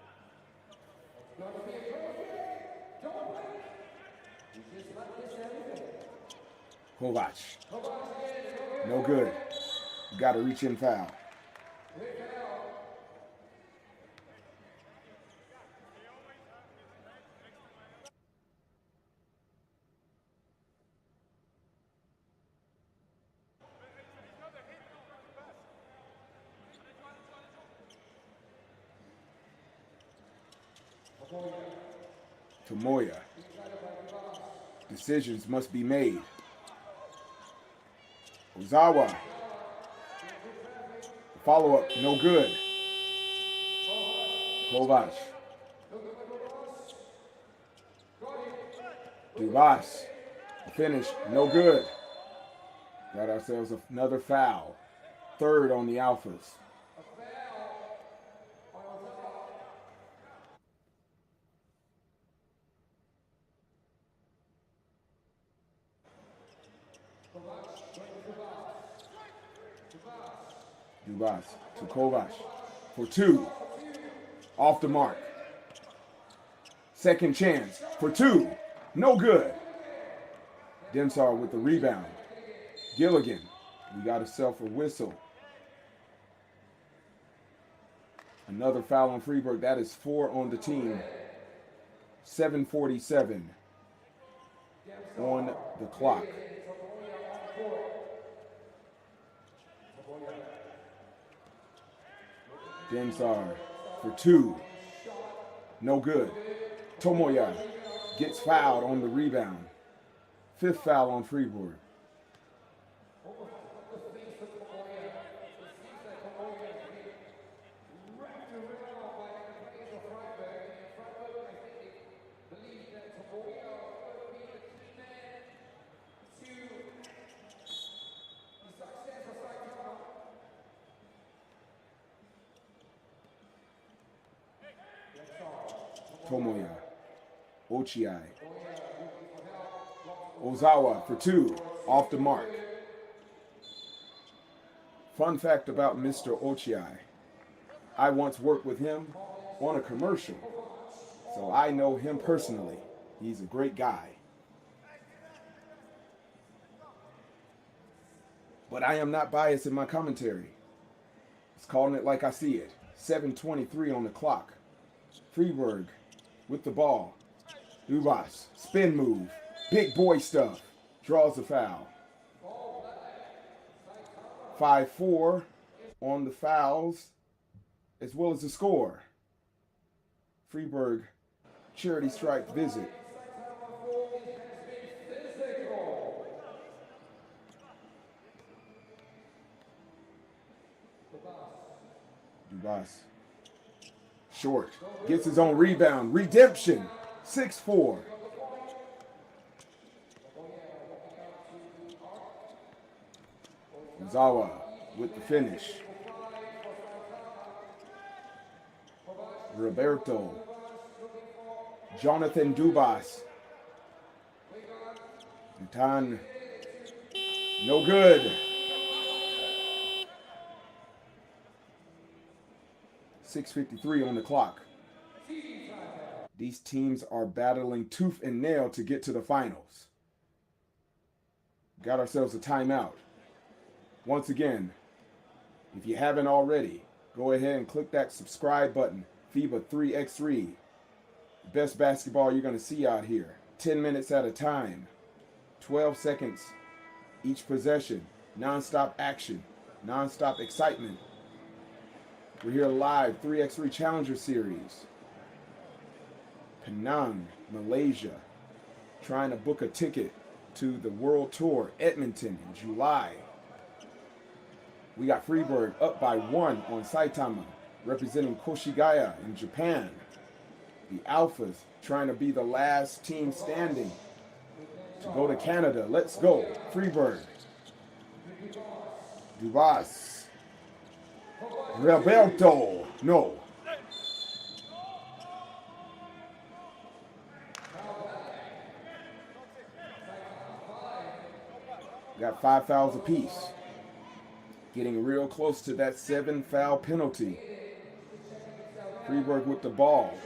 Kovac. No good. Got to reach in foul. Tomoya. Decisions must be made. Ozawa. Follow-up, no good. Kovac. Dubas. Finish, no good. Got ourselves another foul. 3rd on the Alphas. Dubas to Kovac for 2. Off the mark. Second chance for 2. No good. Sansar with the rebound. Gilligan. We got ourselves a whistle. Another foul on Fribourg. That is 4 on the team. 7:47 on the clock. Sansar for 2. No good. Tomoya gets fouled on the rebound. 5th foul on Fribourg. Tomoya, Ochiai, Ozawa for 2, off the mark. Fun fact about Mr. Ochiai, I once worked with him on a commercial, so I know him personally. He's a great guy. But I am not biased in my commentary. Just calling it like I see it. 7:23 on the clock. Fribourg with the ball. Dubas, spin move. Big boy stuff. Draws the foul. 5-4 on the fouls, as well as the score. Fribourg charity stripe visit. Dubas. Short. Gets his own rebound. Redemption. 6-4. Zawa with the finish. Roberto. Jonathan Dubas. Natan, no good. 6:53 on the clock. These teams are battling tooth and nail to get to the finals. Got ourselves a timeout. Once again, if you haven't already, go ahead and click that subscribe button. FIBA 3x3. Best basketball you're going to see out here. 10 minutes at a time. 12 seconds each possession. Non-stop action. Non-stop excitement. We're here live, 3x3 Challenger Series. Penang, Malaysia. Trying to book a ticket to the World Tour Edmonton in July. We got Fribourg up by 1 on Saitama, representing Koshigaya in Japan. The Alphas trying to be the last team standing to go to Canada. Let's go, Fribourg. Dubas. Roberto. No. Got 5 fouls apiece. Getting real close to that 7-foul penalty. Fribourg with the ball.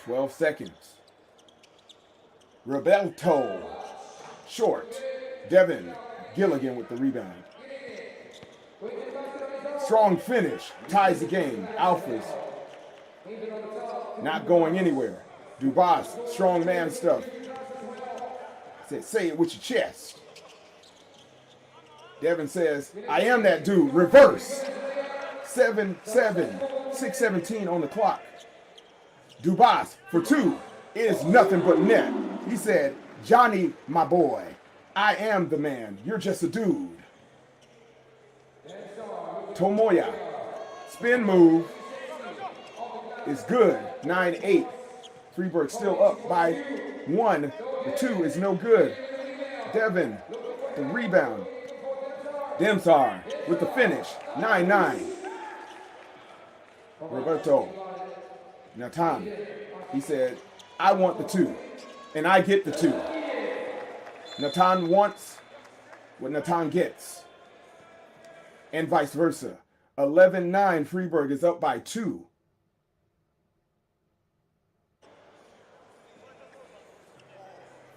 12 seconds. Roberto. Short. Devin Gilligan with the rebound. Strong finish. Ties the game. Alphas not going anywhere. Dubas. Strong man stuff. Said, say it with your chest. Devin says, I am that dude. Reverse. 7-7. 6:17 on the clock. Dubas for 2. It is nothing but net. He said, Johnny, my boy, I am the man. You're just a dude. Tomoya. Spin move. Is good. 9-8. Fribourg still up by 1. The 2 is no good. Devin, the rebound. Sansar with the finish. 9-9. Roberto. Natan. He said, I want the 2. And I get the 2. Natan wants what Natan gets. And vice versa. 11-9. Fribourg is up by 2.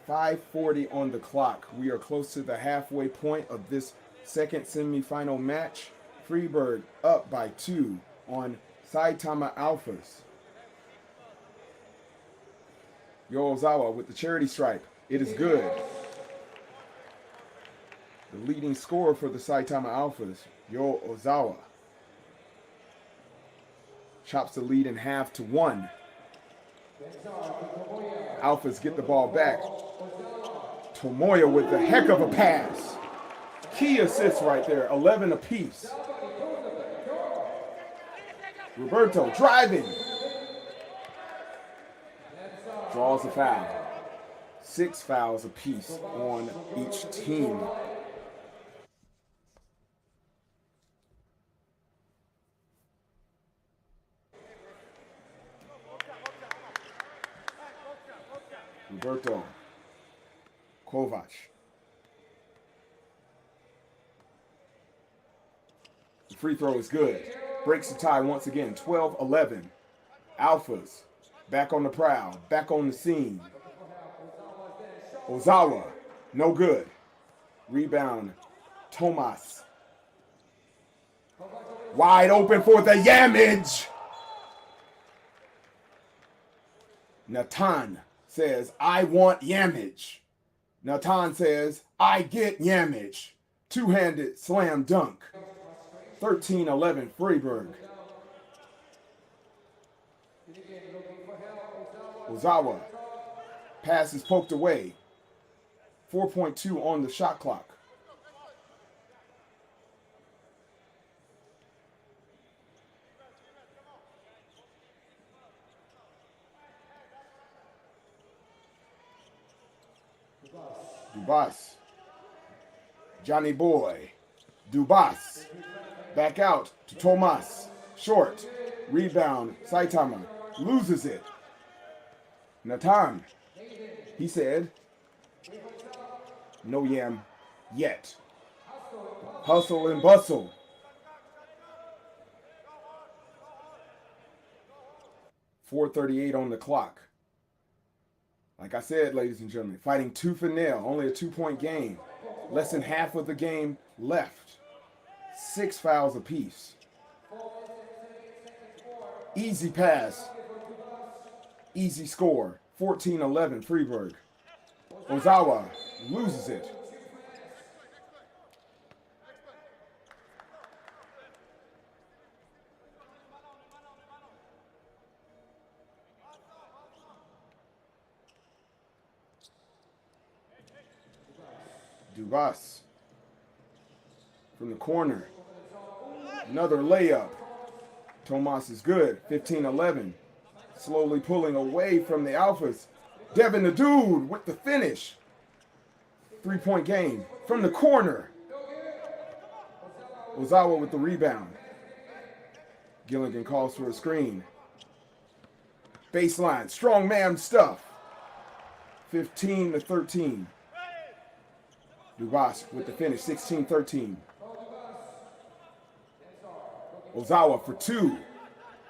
.540 on the clock. We are close to the halfway point of this second semifinal match. Fribourg up by 2 on Saitama Alphas. Yo Ozawa with the charity stripe. It is good. The leading scorer for the Saitama Alphas, Yo Ozawa, chops the lead in half to 1. Alphas get the ball back. Tomoya with the heck of a pass. Key assists right there, 11 apiece. Roberto driving. Draws a foul. 6 fouls apiece on each team. Roberto. Kovac. The free throw is good. Breaks the tie once again. 12-11. Alphas back on the prowl. Back on the scene. Ozawa. No good. Rebound. Tomas. Wide open for the yamage. Natan says, I want yamage. Natan says, I get yamage. Two-handed slam dunk. 13-11 Fribourg. Ozawa. Pass is poked away. 4.2 on the shot clock. Dubas. Johnny Boy. Dubas. Back out to Tomas. Short. Rebound. Saitama. Loses it. Natan. He said, No yam yet. Hustle and bustle. .438 on the clock. Like I said, ladies and gentlemen, fighting tooth and nail. Only a 2-point game. Less than half of the game left. 6 fouls apiece. Easy pass. Easy score. 14-11 Fribourg. Ozawa loses it. Dubas from the corner. Another layup. Tomas is good. 15-11. Slowly pulling away from the Alphas. Devin the dude with the finish. 3-point game from the corner. Ozawa with the rebound. Gilligan calls for a screen. Baseline, strong man stuff. 15-13. Dubas with the finish, 16-13. Ozawa for 2.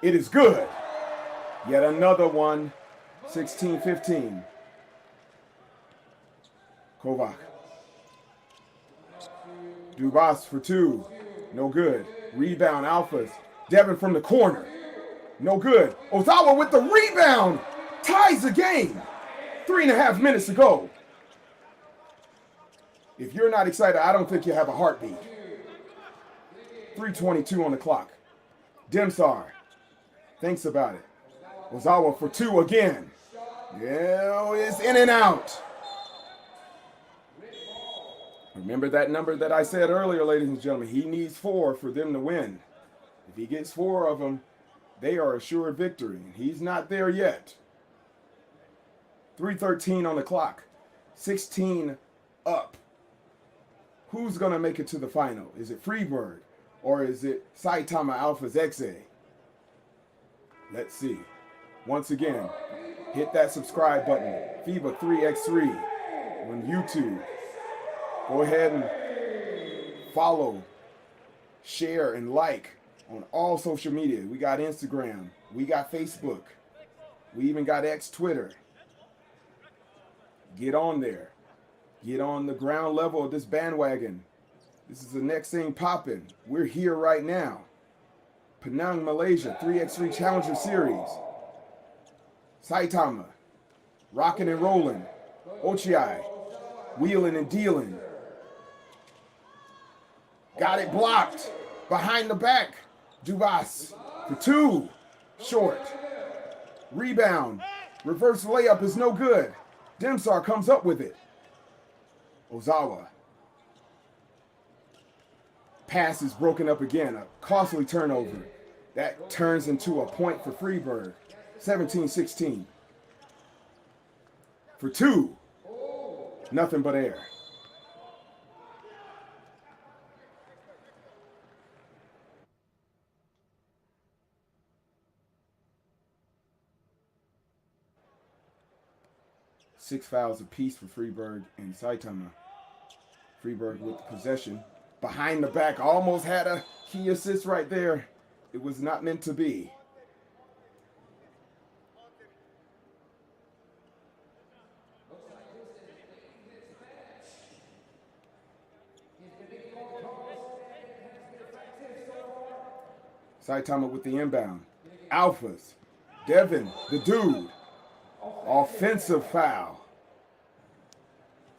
It is good. Yet another one, 16-15. Kovac. Dubas for 2. No good. Rebound, Alphas. Devin from the corner. No good. Ozawa with the rebound. Ties the game. 3.5 minutes to go. If you're not excited, I don't think you have a heartbeat. 3:22 on the clock. Demsar thinks about it. Ozawa for 2 again. Yeah, it's in and out. Remember that number that I said earlier, ladies and gentlemen. He needs 4 for them to win. If he gets 4 of them, they are assured victory. He's not there yet. 3:13 on the clock. 16 up. Who's going to make it to the final? Is it Fribourg or is it Saitama Alphas XA? Let's see. Once again, hit that subscribe button. FIBA 3x3 on YouTube. Go ahead and follow, share, and like on all social media. We got Instagram. We got Facebook. We even got X Twitter. Get on there. Get on the ground level of this bandwagon. This is the next thing popping. We're here right now. Penang, Malaysia, 3x3 Challenger Series. Saitama, rocking and rolling. Ochiai, wheeling and dealing. Got it blocked. Behind the back. Dubas for 2. Short. Rebound. Reverse layup is no good. Demsar comes up with it. Ozawa. Pass is broken up again. A costly turnover. That turns into a point for Fribourg. 17-16. For 2. Nothing but air. Six fouls apiece for Fribourg and Saitama. Fribourg with the possession. Behind the back, almost had a key assist right there. It was not meant to be. Saitama with the inbound. Alphas. Devin, the dude. Offensive foul.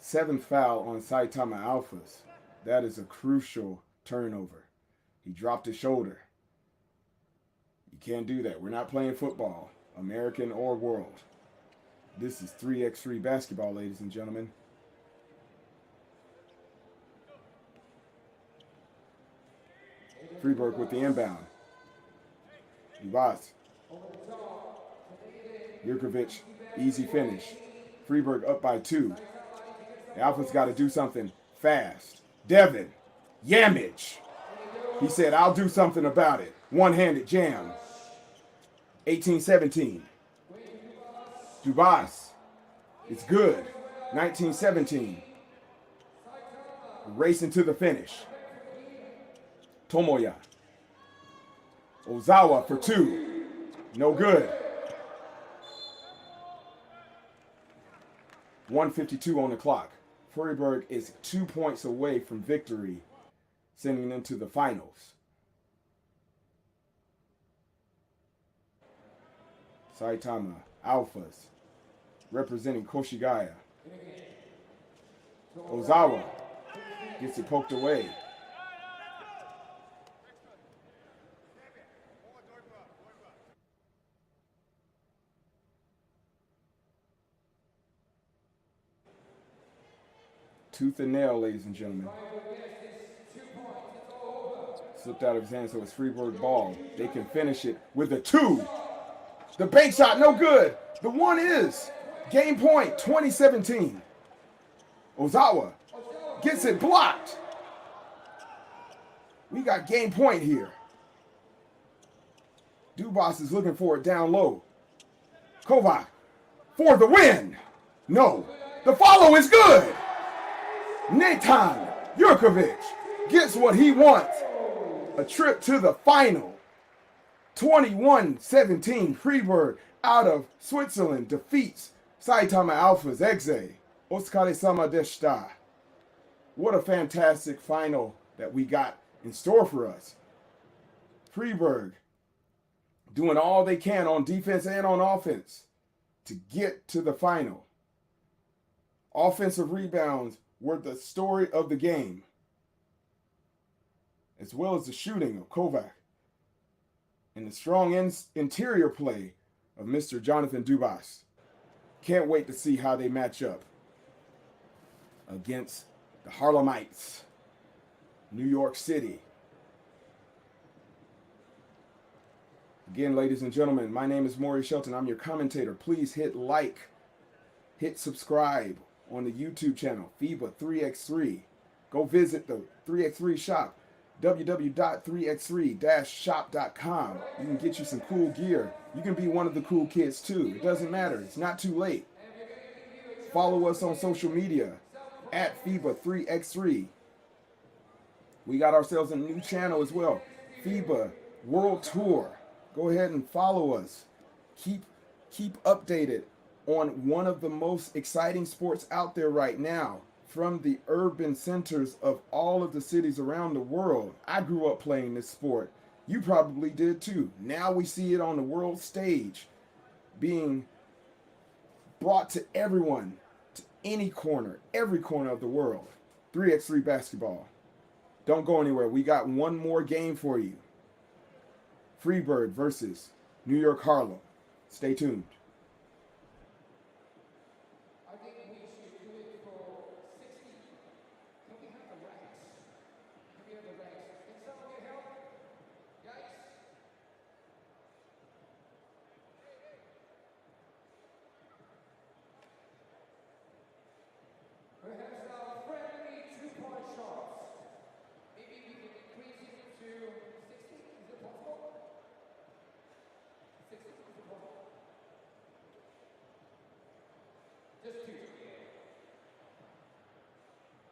7th foul on Saitama Alphas. That is a crucial turnover. He dropped his shoulder. You can't do that. We're not playing football, American or world. This is 3x3 basketball, ladies and gentlemen. Fribourg with the inbound. Dubas. Jurkovic, easy finish. Fribourg up by 2. The Alphas got to do something fast. Devin, Yamage. He said, I'll do something about it. One-handed jam. 18-17. Dubas. It's good. 19-17. racing to the finish. Tomoya. Ozawa for 2. No good. 1:52 on the clock. Fribourg is 2 points away from victory, sending them to the finals. Saitama, Alphas, representing Koshigaya. Ozawa gets it poked away. Tooth and nail, ladies and gentlemen. Slipped out of his hand, so it's Fribourg ball. They can finish it with a 2. The bank shot, no good. The 1 is. Game point, 2017. Ozawa gets it blocked. We got game point here. Dubas is looking for it down low. Kovac for the win. No, the follow is good. Natan Jurkovic gets what he wants. A trip to the final. 21-17, Fribourg out of Switzerland defeats Saitama Alphas Exe. Otsukare-sama deshita. What a fantastic final that we got in store for us. Fribourg doing all they can on defense and on offense to get to the final. Offensive rebounds were the story of the game, as well as the shooting of Kovac and the strong interior play of Mr. Jonathan Dubas. Can't wait to see how they match up against the Harlemites, New York City. Again, ladies and gentlemen, my name is Maury Shelton. I'm your commentator. Please hit like, hit subscribe on the YouTube channel, FIBA 3x3. Go visit the 3x3 shop, www.3x3-shop.com. You can get you some cool gear. You can be one of the cool kids too. It doesn't matter. It's not too late. Follow us on social media at FIBA 3x3. We got ourselves a new channel as well, FIBA World Tour. Go ahead and follow us. Keep updated on one of the most exciting sports out there right now from the urban centers of all of the cities around the world. I grew up playing this sport. You probably did too. Now we see it on the world stage being brought to everyone, to any corner, every corner of the world. 3x3 basketball. Don't go anywhere. We got one more game for you. Fribourg versus New York Harlem. Stay tuned. Perhaps our friendly 2-point shots. Maybe we can increase it to 60. Is it possible? 60 is it possible? Just 2.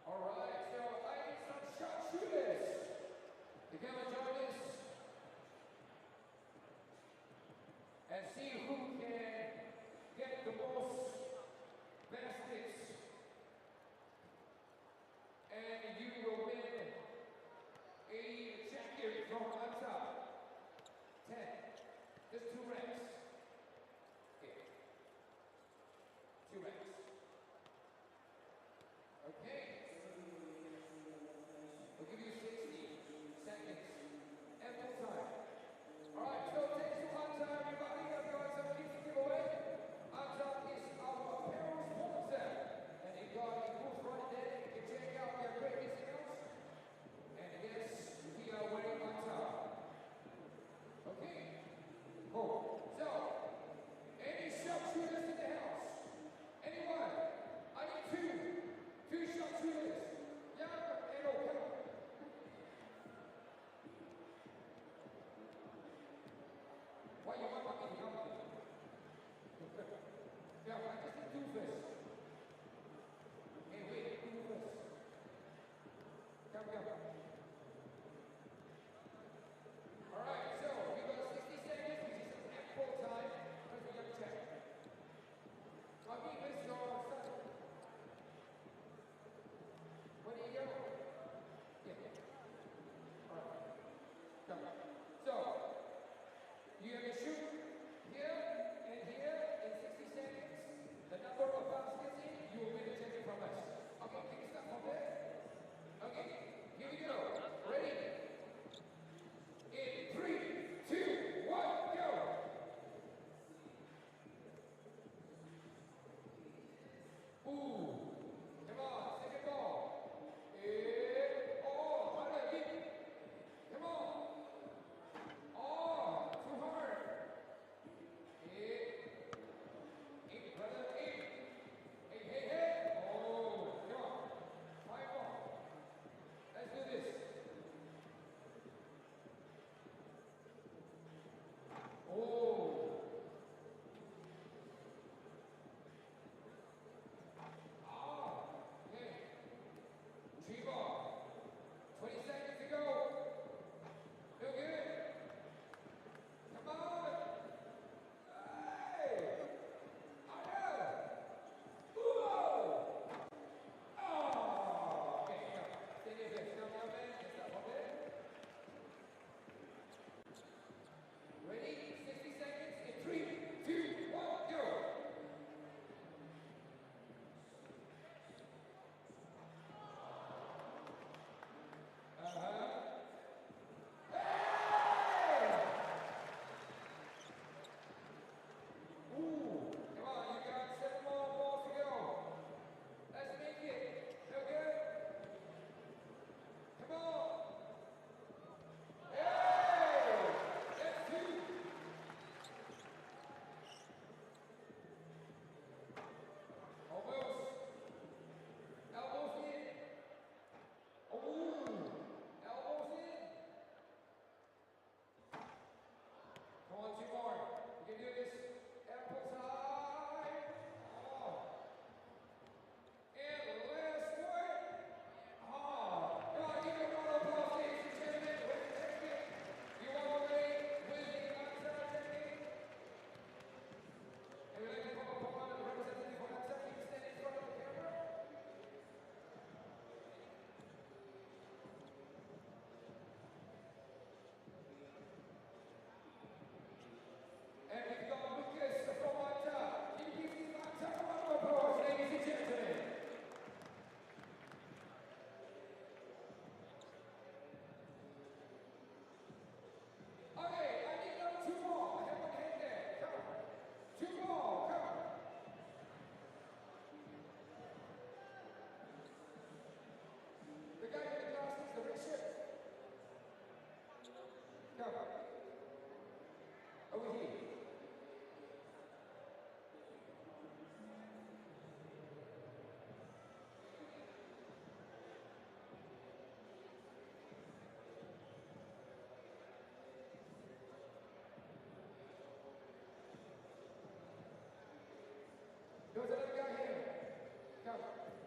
All right, so I need some shot shooters. You can join us and see who can get the most baskets. And you will win a jacket from on top. 10. Just 2 reps. Here. 2 reps. Okay. We'll give you 60 seconds. Ample time. All right, so take some on time, everybody. I've got something to give away. On top is our apparel sponsor. And if you got a cool front there, you can check out their great discounts. And yes, we are waiting on top. Okay. 4, 7,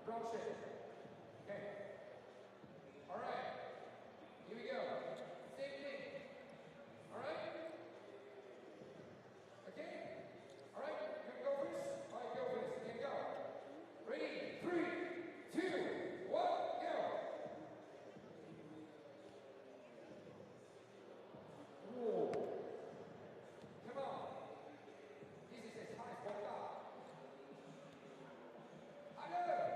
Brown shape. Okay. All right. Here we go. Same thing. All right. Okay. All right. Can we go first? All right, go first. Here we go. Ready? 3, 2, 1, go. Whoa. Come on. This is as high as walk up. Harder.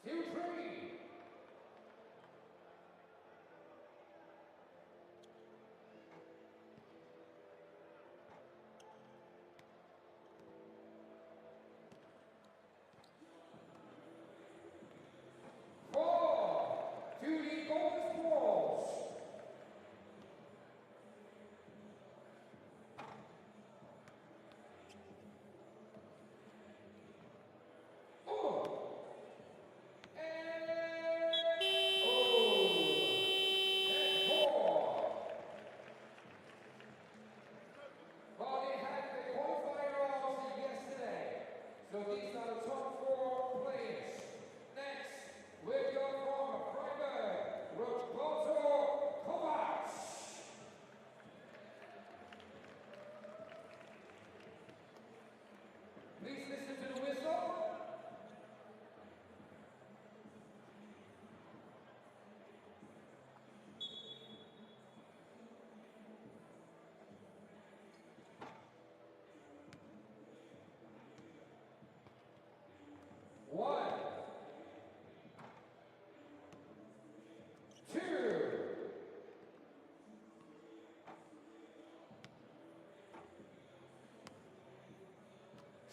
Still three. Four. To the bonus balls. Well, they had the qualifier also yesterday. So these are the top four players. Next, we've got from Fribourg, World Tour Edmonton. Please listen to the whistle. One, two,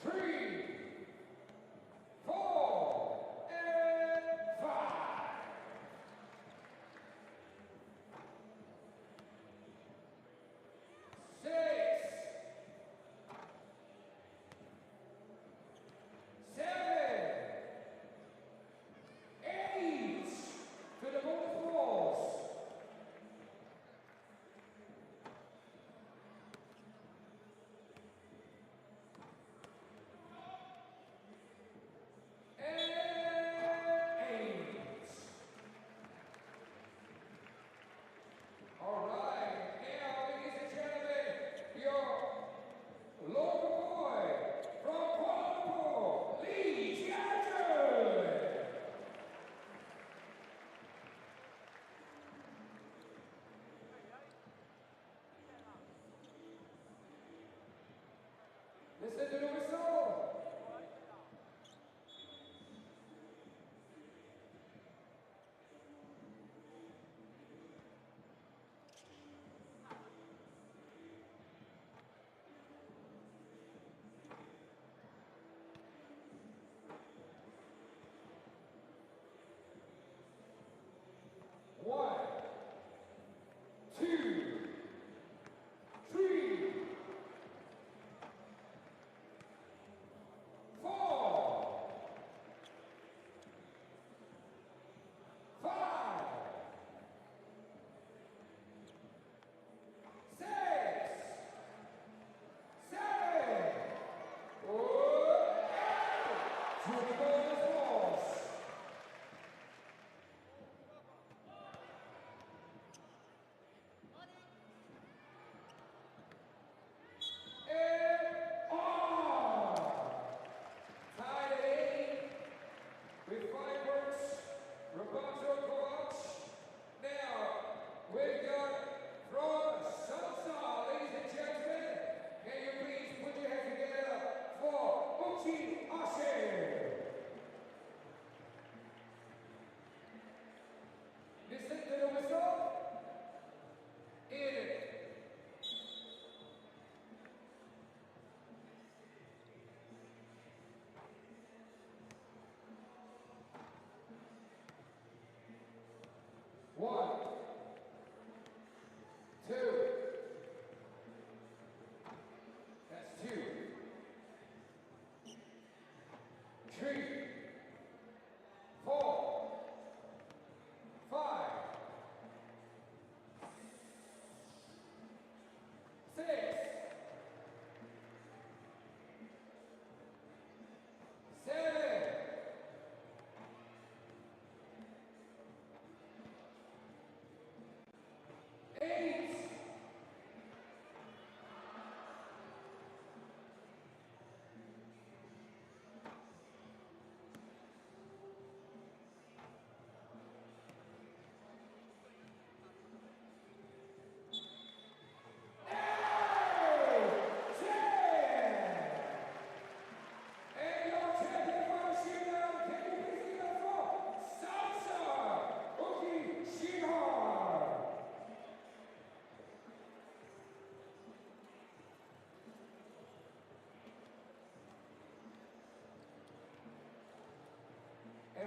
three, four, and five. Six, seven, eight to the bonus balls. And eight. All right, now, ladies and gentlemen, your local boy from Kuala Lumpur, Lee Jiajun. Listen to the whistle. One, two, three, four, five, six, seven, eight. To the bonus balls. And on. Tied at 8 with fireworks, Roberto Kovac. Now, we've got from Sansar, ladies and gentlemen. Can you please put your hands together for Utsunomiya? Listen to the whistle. In. One, two, that's two, three, four, five, six, seven, eight,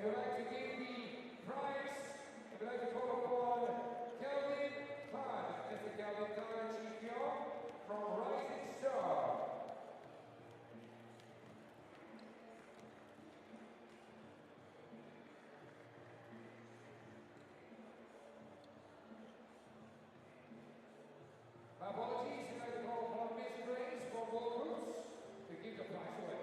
And we'd like to give the prize, and we'd like to call upon Kelvin Khan, Mr. Kelvin Khan, champion from Rising Star. My apologies, I'd like to call upon Miss Grace from World Tour to give the prize away.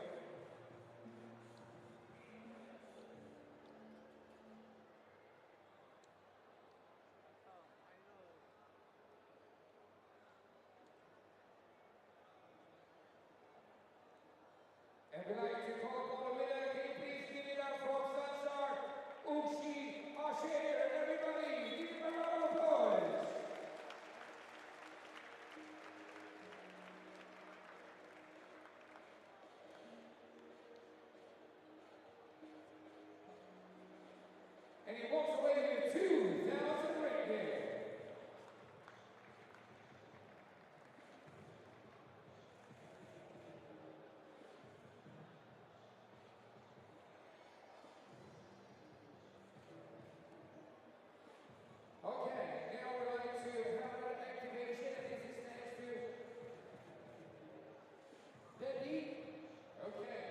And we'd like to call upon the winner. Can you please give it up for Sansar, Utsunomiya, everybody. Give them a round of applause. And he walks away with 2,000 ringgit. Okay, now we're going to have an activation, and this is next to Betty. Okay.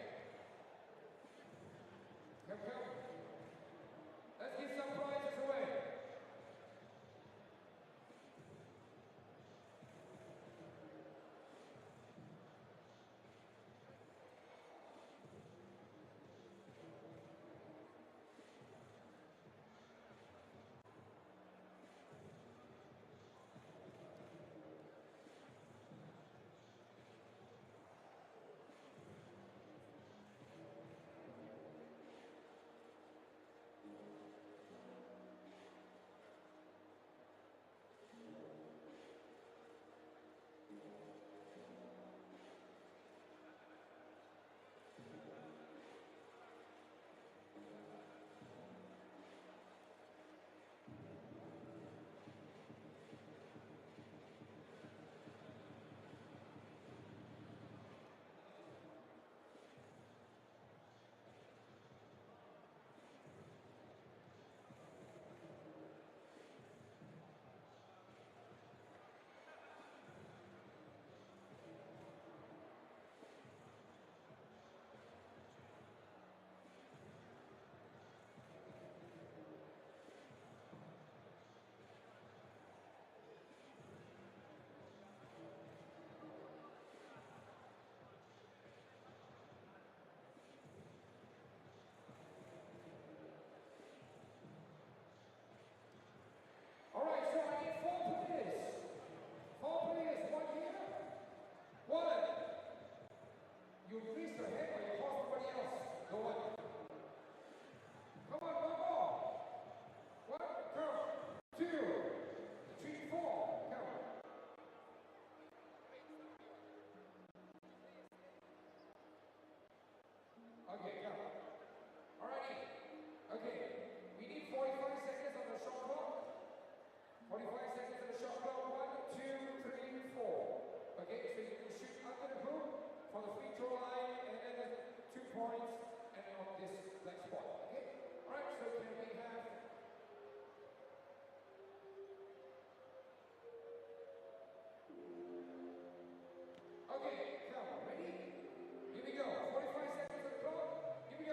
Come. Let's give some prizes away. All right, so I need 4 players. 4 players, 1 here. 1. You increase your head or you call somebody else. Go on. Come on, 1 more. 1, come. 2, 3, 4, come. Okay, come. Alrighty. Okay, we need 45 seconds on the shot clock. 45 seconds on the shot clock. 1, 2, 3, 4. Okay, so you can shoot under the hoop for the free throw line, and then there's 2 points, and on this black spot. Okay. All right. So can we have? Okay, come. Ready? Here we go. 45 seconds on the clock. Here we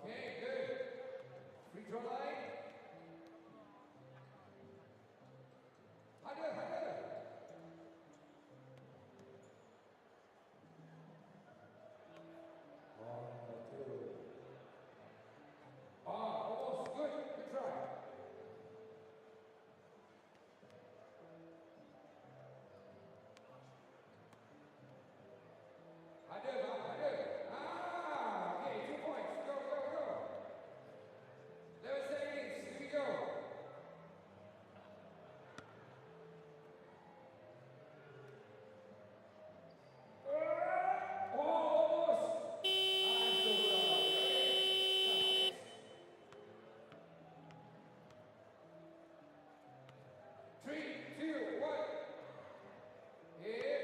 Okay, good. Free throw line. Harder, harder. Almost good. Good try. Harder, harder. Okay, 2 points. Go, go, go. 11 seconds. Here we go. Almost. I'm so sorry. Okay. 3, 2, 1. Here.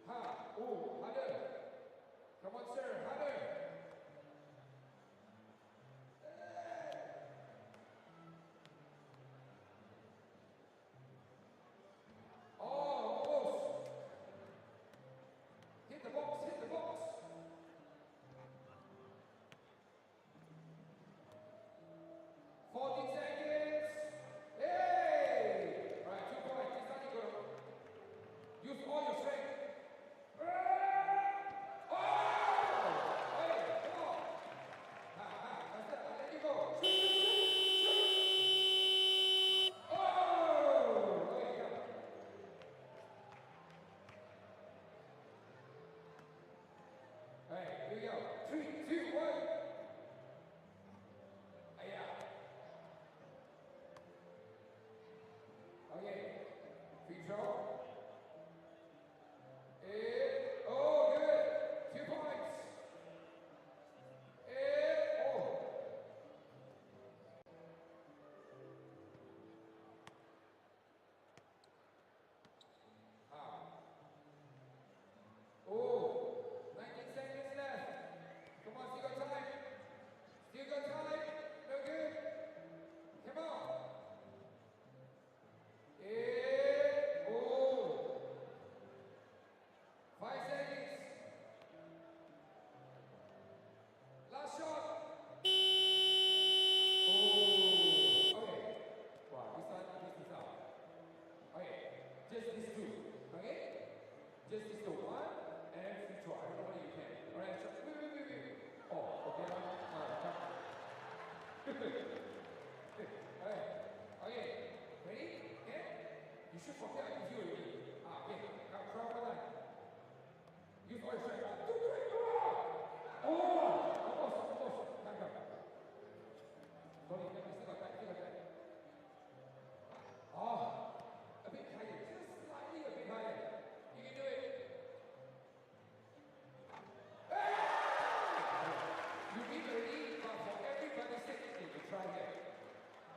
Harder. Come on, sir, harder. Almost. Hit the box, hit the box. Fourteen seconds. Hey! All right, 2 points. It's not good. Use all your strength. Alright, here we go. 3, 2, 1. Yeah. Okay. Free throw. Good. 2 points. Oh. 19 seconds left. Come on, still got time. Still got time. No good. Come on. 5 seconds. Last shot. Okay. Wow, this is out. Okay. Just these two. Okay? Just these two. 1 and free throw. I don't know whether you can. Alright, so wait. Okay. Alright. Okay. Ready? Okay? You should forget I use you already. Okay. Now try one line. Use all your strength. 2, 3, almost. Time up. Sorry, still got time. A bit higher. Just slightly a bit higher. You can do it. You win already, but for everybody's sake, you try here.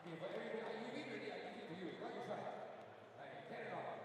Okay, for everybody, you win already, I give it to you. Why you try? Alright, get it off.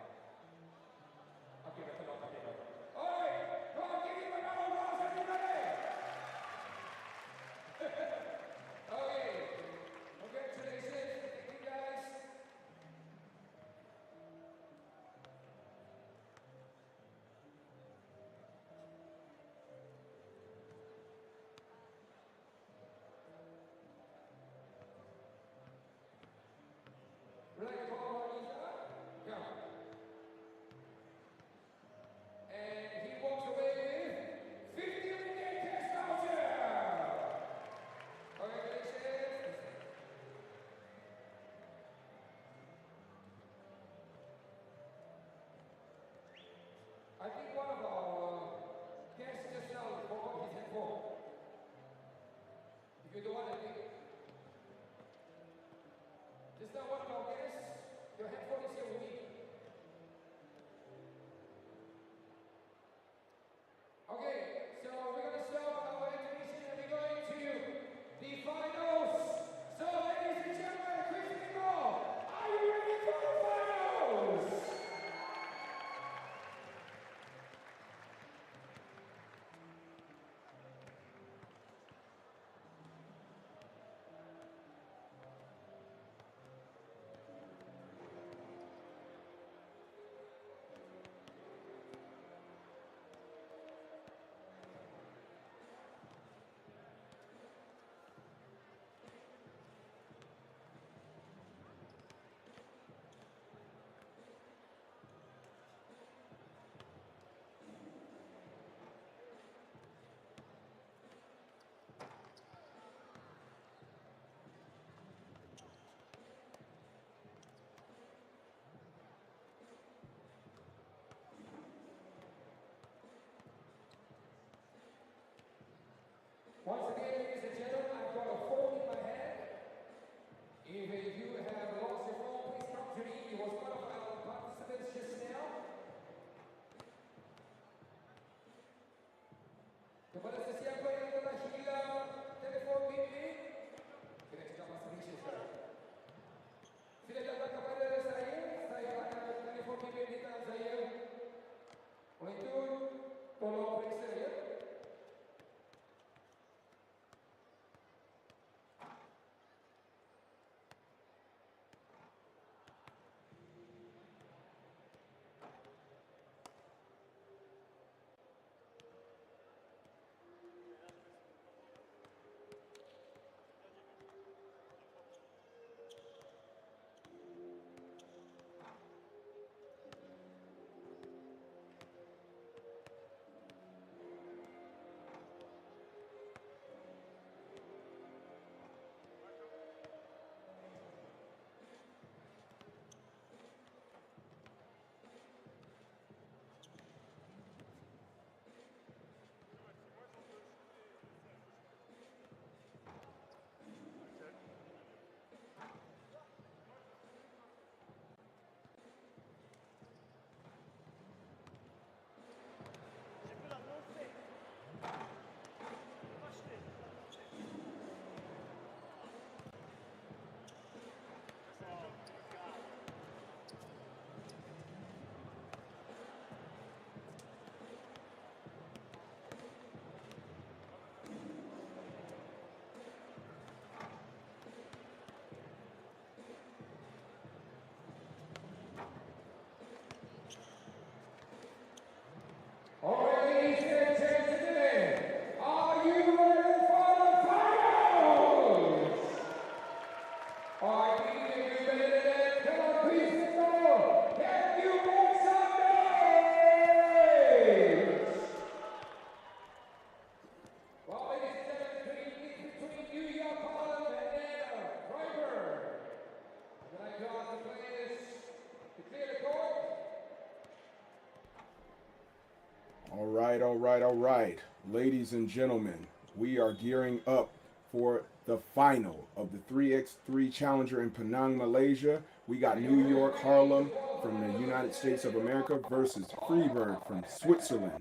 All right. Ladies and gentlemen, we are gearing up for the final of the 3x3 Challenger in Penang, Malaysia. We got New York, Harlem from the United States of America versus Fribourg from Switzerland.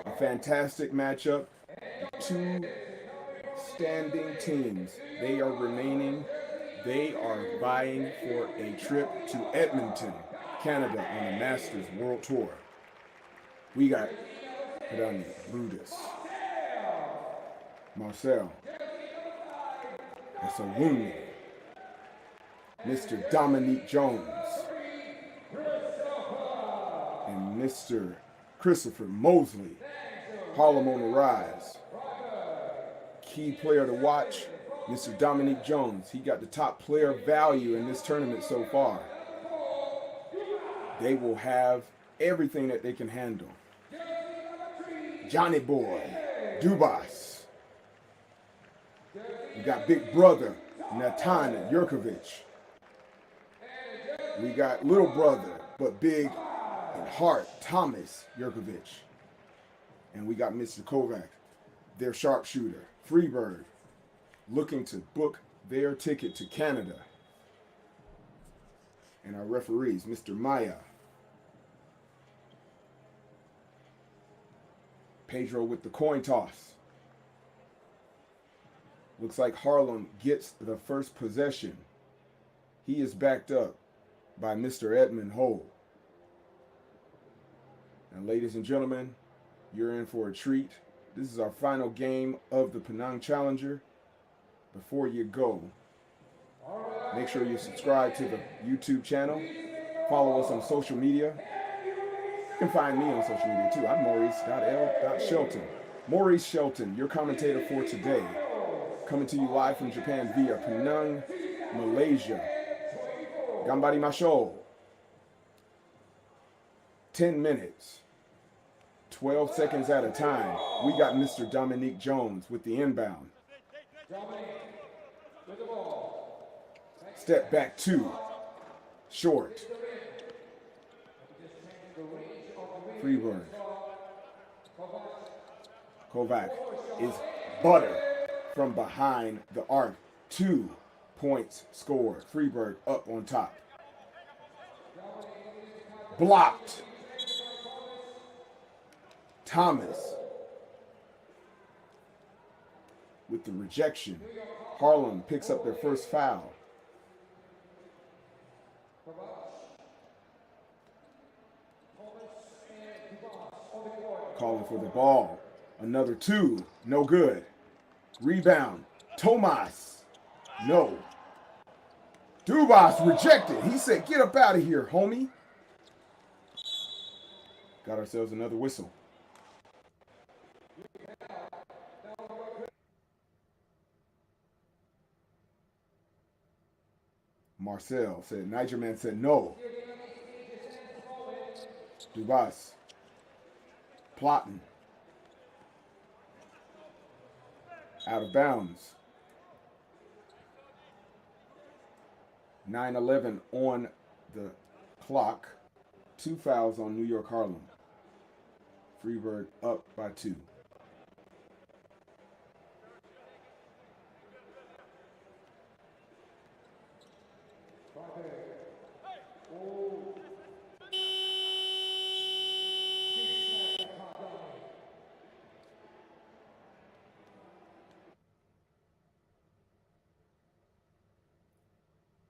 A fantastic matchup. Two standing teams. They are vying for a trip to Edmonton, Canada on the Masters World Tour. We got Brutus, Marcel, Utsunomiya, Mr. Dominique Jones, and Mr. Christopher Mosley. Harlem on the rise. Key player to watch, Mr. Dominique Jones. He got the top player value in this tournament so far. They will have everything that they can handle. Johnny Boy, Dubas. We got big brother, Natan Jurkovic. We got little brother, but big in heart, Thomas Jurkovic. And we got Mr. Kovac, their sharpshooter. Fribourg, looking to book their ticket to Canada. And our referees, Mr. Maya, Pedro with the coin toss. Looks like Harlem gets the first possession. He is backed up by Mr. Edmund Hole. And ladies and gentlemen, you're in for a treat. This is our final game of the Penang Challenger. Before you go, make sure you subscribe to the YouTube channel. Follow us on social media. You can find me on social media too. I'm Maurice.L.Shelton. Maurice Shelton, your commentator for today. Coming to you live from Japan via Penang, Malaysia. Ganbarimashou. 10 minutes. 12 seconds at a time. We got Mr. Dominique Jones with the inbound. Step back two. Short. Fribourg. Kovac is butter from behind the arc. 2 points scored. Fribourg up on top. Blocked. Thomas with the rejection. Harlem picks up their first foul. Calling for the ball. Another 2. No good. Rebound. Tomas. No. Dubas rejected. He said, get up out of here, homie. Got ourselves another whistle. Marcel said, Niger Man said no. Dubas. Plotting. Out of bounds. 9:11 on the clock. 2 fouls on New York Harlem. Fribourg up by 2.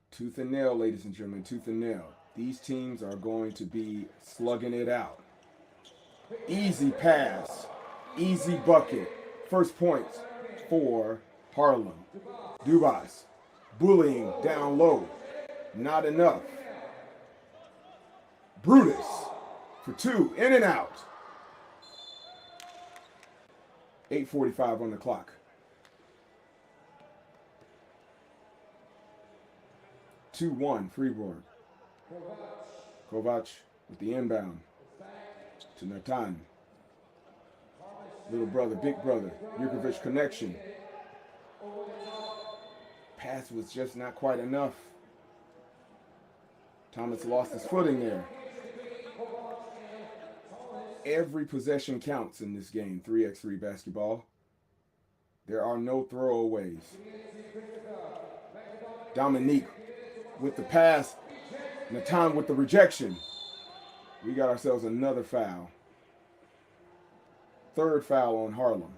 Tooth and nail, ladies and gentlemen, tooth and nail. These teams are going to be slugging it out. Easy pass, easy bucket. First points for Harlem. Dubas, bullying down low. Not enough. Brutus for 2, in and out. 8:45 on the clock. 2-1 Fribourg. Kovac with the inbound to Natan. Little brother, big brother. Jurkovic connection. Pass was just not quite enough. Thomas lost his footing there. Every possession counts in this game, 3x3 basketball. There are no throwaways. Dominique with the pass, Natan with the rejection. We got ourselves another foul. Third foul on Harlem.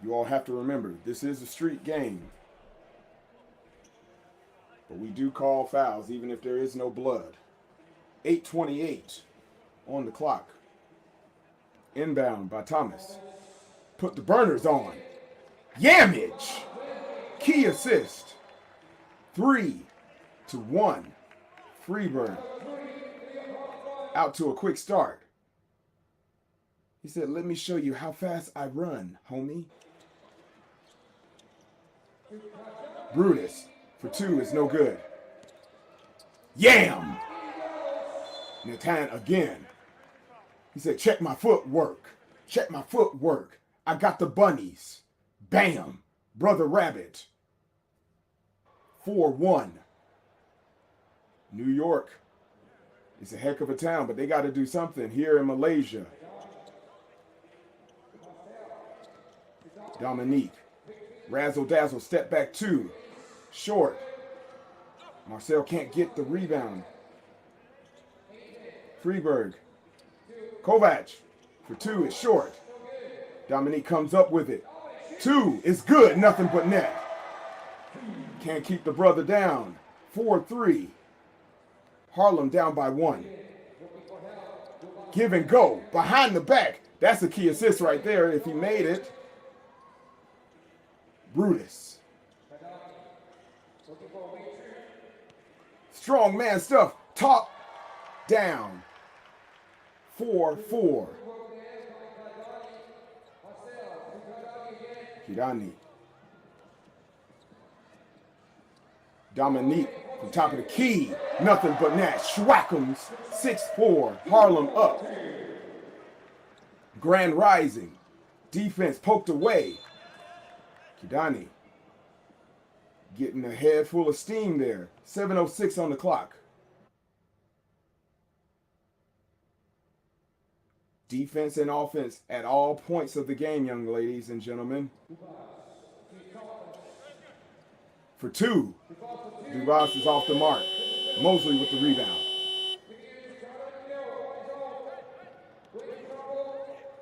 You all have to remember, this is a street game. But we do call fouls even if there is no blood. 8:28 on the clock. Inbound by Thomas. Put the burners on. Yamage. Key assist. 3-1. Fribourg. Out to a quick start. He said, let me show you how fast I run, homie. Brutus for 2 is no good. Yam! Natan again. He said, check my footwork. Check my footwork. I got the bunnies. Bam! Brother Rabbit. 4-1. New York. It's a heck of a town, but they got to do something here in Malaysia. Dominique. Razzle dazzle, step back 2. Short. Marcel can't get the rebound. Fribourg. Kovac for 2 is short. Dominique comes up with it. 2 is good, nothing but net. Can't keep the brother down. 4-3. Harlem down by 1. Give and go. Behind the back. That's a key assist right there if he made it. Brutus. Strong man stuff. Top down. 4-4. Kirani. Dominique from top of the key. Nothing but net. Schwackums. 6-4. Harlem up. Grand Rising. Defense poked away. Kidani getting a head full of steam there. 7:06 on the clock. Defense and offense at all points of the game, young ladies and gentlemen. For 2, Dubas is off the mark. Mosley with the rebound.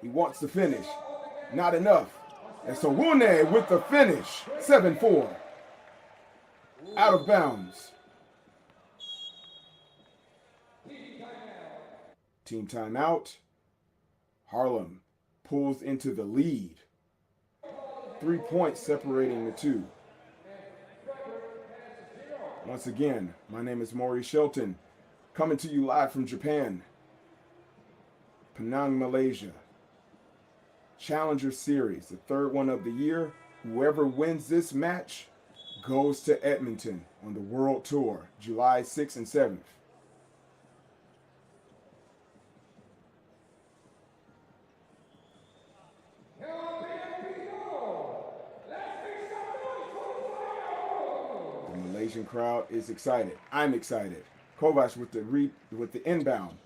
He wants to finish. Not enough. And Sowune with the finish. 7-4. Out of bounds. Team timeout. Harlem pulls into the lead. 3 points separating the two. Once again, my name is Maury Shelton, coming to you live from Japan. Penang, Malaysia. Challenger Series, the 3rd one of the year. Whoever wins this match goes to Edmonton on the World Tour, July 6th and 7th. The Malaysian crowd is excited. I'm excited. Kovac with the inbound.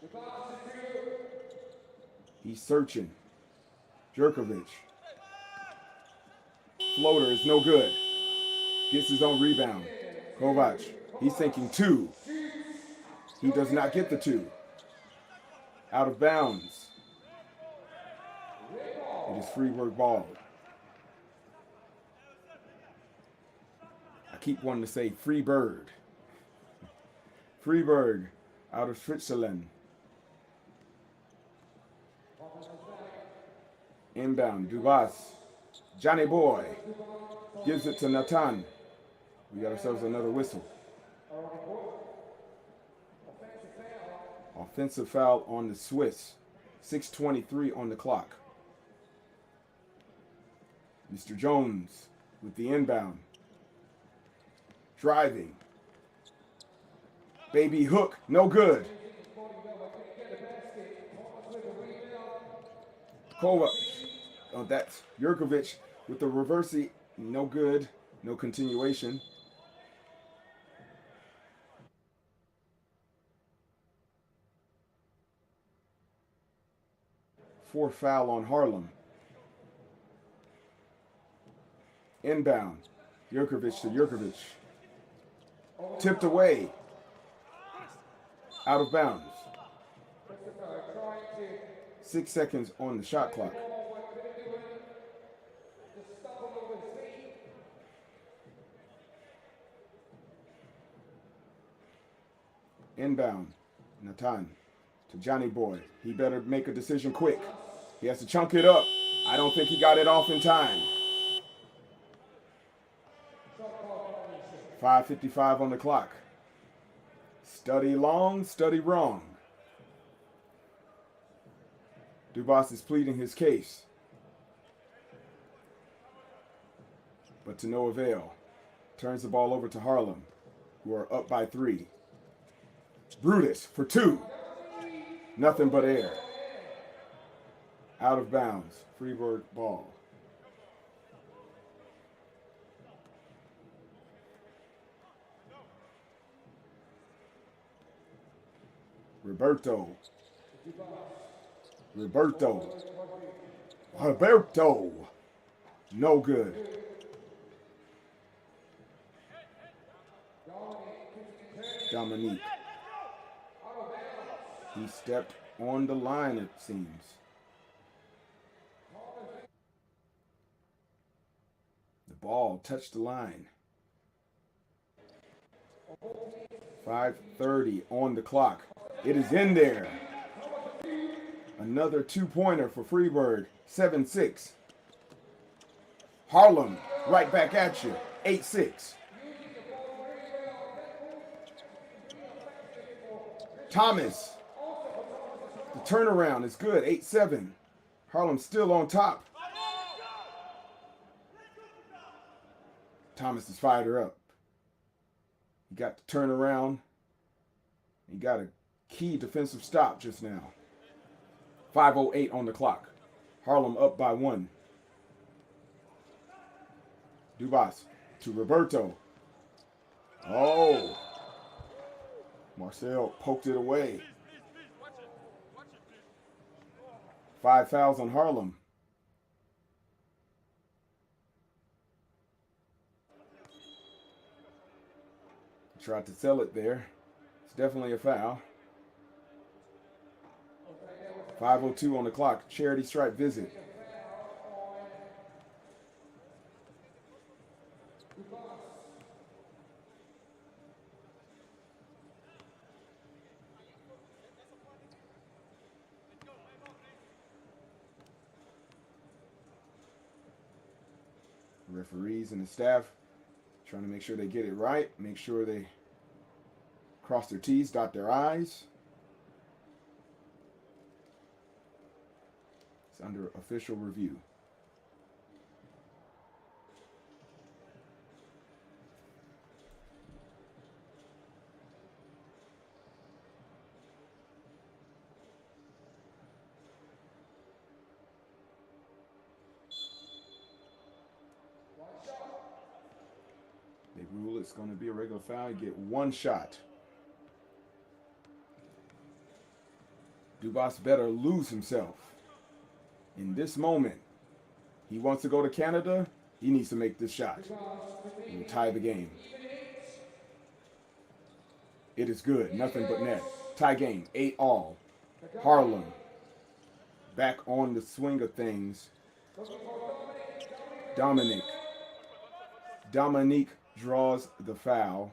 He's searching. Jerkovic. Floater is no good. Gets his own rebound. Kovac. He's thinking 2. He does not get the 2. Out of bounds. It is Fribourg ball. I keep wanting to say Freebird. Fribourg out of Switzerland. Inbound, Dubas. Johnny Boy gives it to Natan. We got ourselves another whistle. Offensive foul on the Swiss. 6:23 on the clock. Mr. Jones with the inbound. Driving. Baby hook, no good. Kovac. Oh, that's Jurkovic with the reversey. No good. No continuation. Fourth foul on Harlem. Inbound. Jurkovic to Jurkovic. Tipped away. Out of bounds. 6 seconds on the shot clock. Inbound. Natan to Johnny Boy. He better make a decision quick. He has to chunk it up. I don't think he got it off in time. 5:55 on the clock. Study long, study wrong. Dubas is pleading his case, but to no avail. Turns the ball over to Harlem, who are up by 3. Brutus for 2. Nothing but air. Out of bounds. Fribourg ball. Roberto. No good. Dominique. He stepped on the line, it seems. The ball touched the line. 5:30 on the clock. It is in there. Another 2-pointer for Fribourg. 7-6. Harlem right back at you. 8-6. Thomas. The turnaround is good. 8-7. Harlem still on top. Thomas is fired her up. He got the turnaround. He got a key defensive stop just now. 5:08 on the clock. Harlem up by 1. Dubas to Roberto. Oh. Marcel poked it away. 5 fouls on Harlem. Tried to sell it there. It's definitely a foul. 5:02 on the clock. Charity stripe visit. Referees and the staff trying to make sure they get it right. Make sure they cross their T's, dot their I's. It's under official review. They rule it's going to be a regular foul. You get 1 shot. Dubas better lose himself. In this moment, he wants to go to Canada. He needs to make this shot and tie the game. It is good. Nothing but net. Tie game. 8-all. Harlem back on the swing of things. Dominique draws the foul.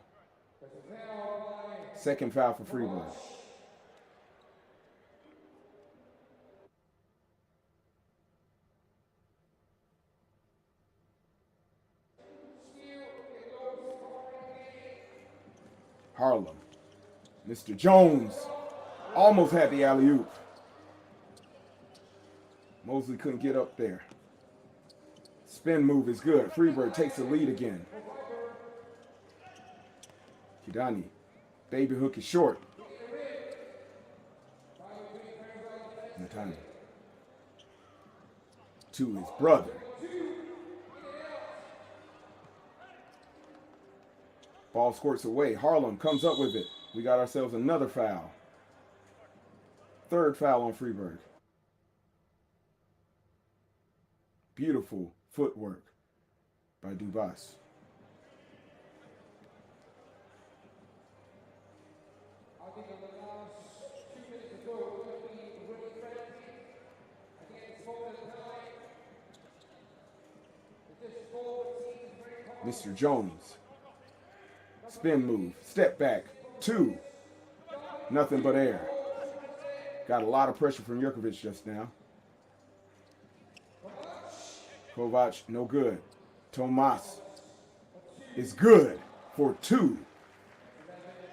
Second foul for Fribourg. Harlem. Mr. Jones almost had the alley-oop. Mosley couldn't get up there. Spin move is good. Fribourg takes the lead again. Kidani. Baby hook is short. Natani. To his brother. Ball squirts away. Harlem comes up with it. We got ourselves another foul. Third foul on Fribourg. Beautiful footwork by Dubas. Mr. Jones. Spin move. Step back. 2. Nothing but air. Got a lot of pressure from Jurkovic just now. Kovac, no good. Tomas is good for 2.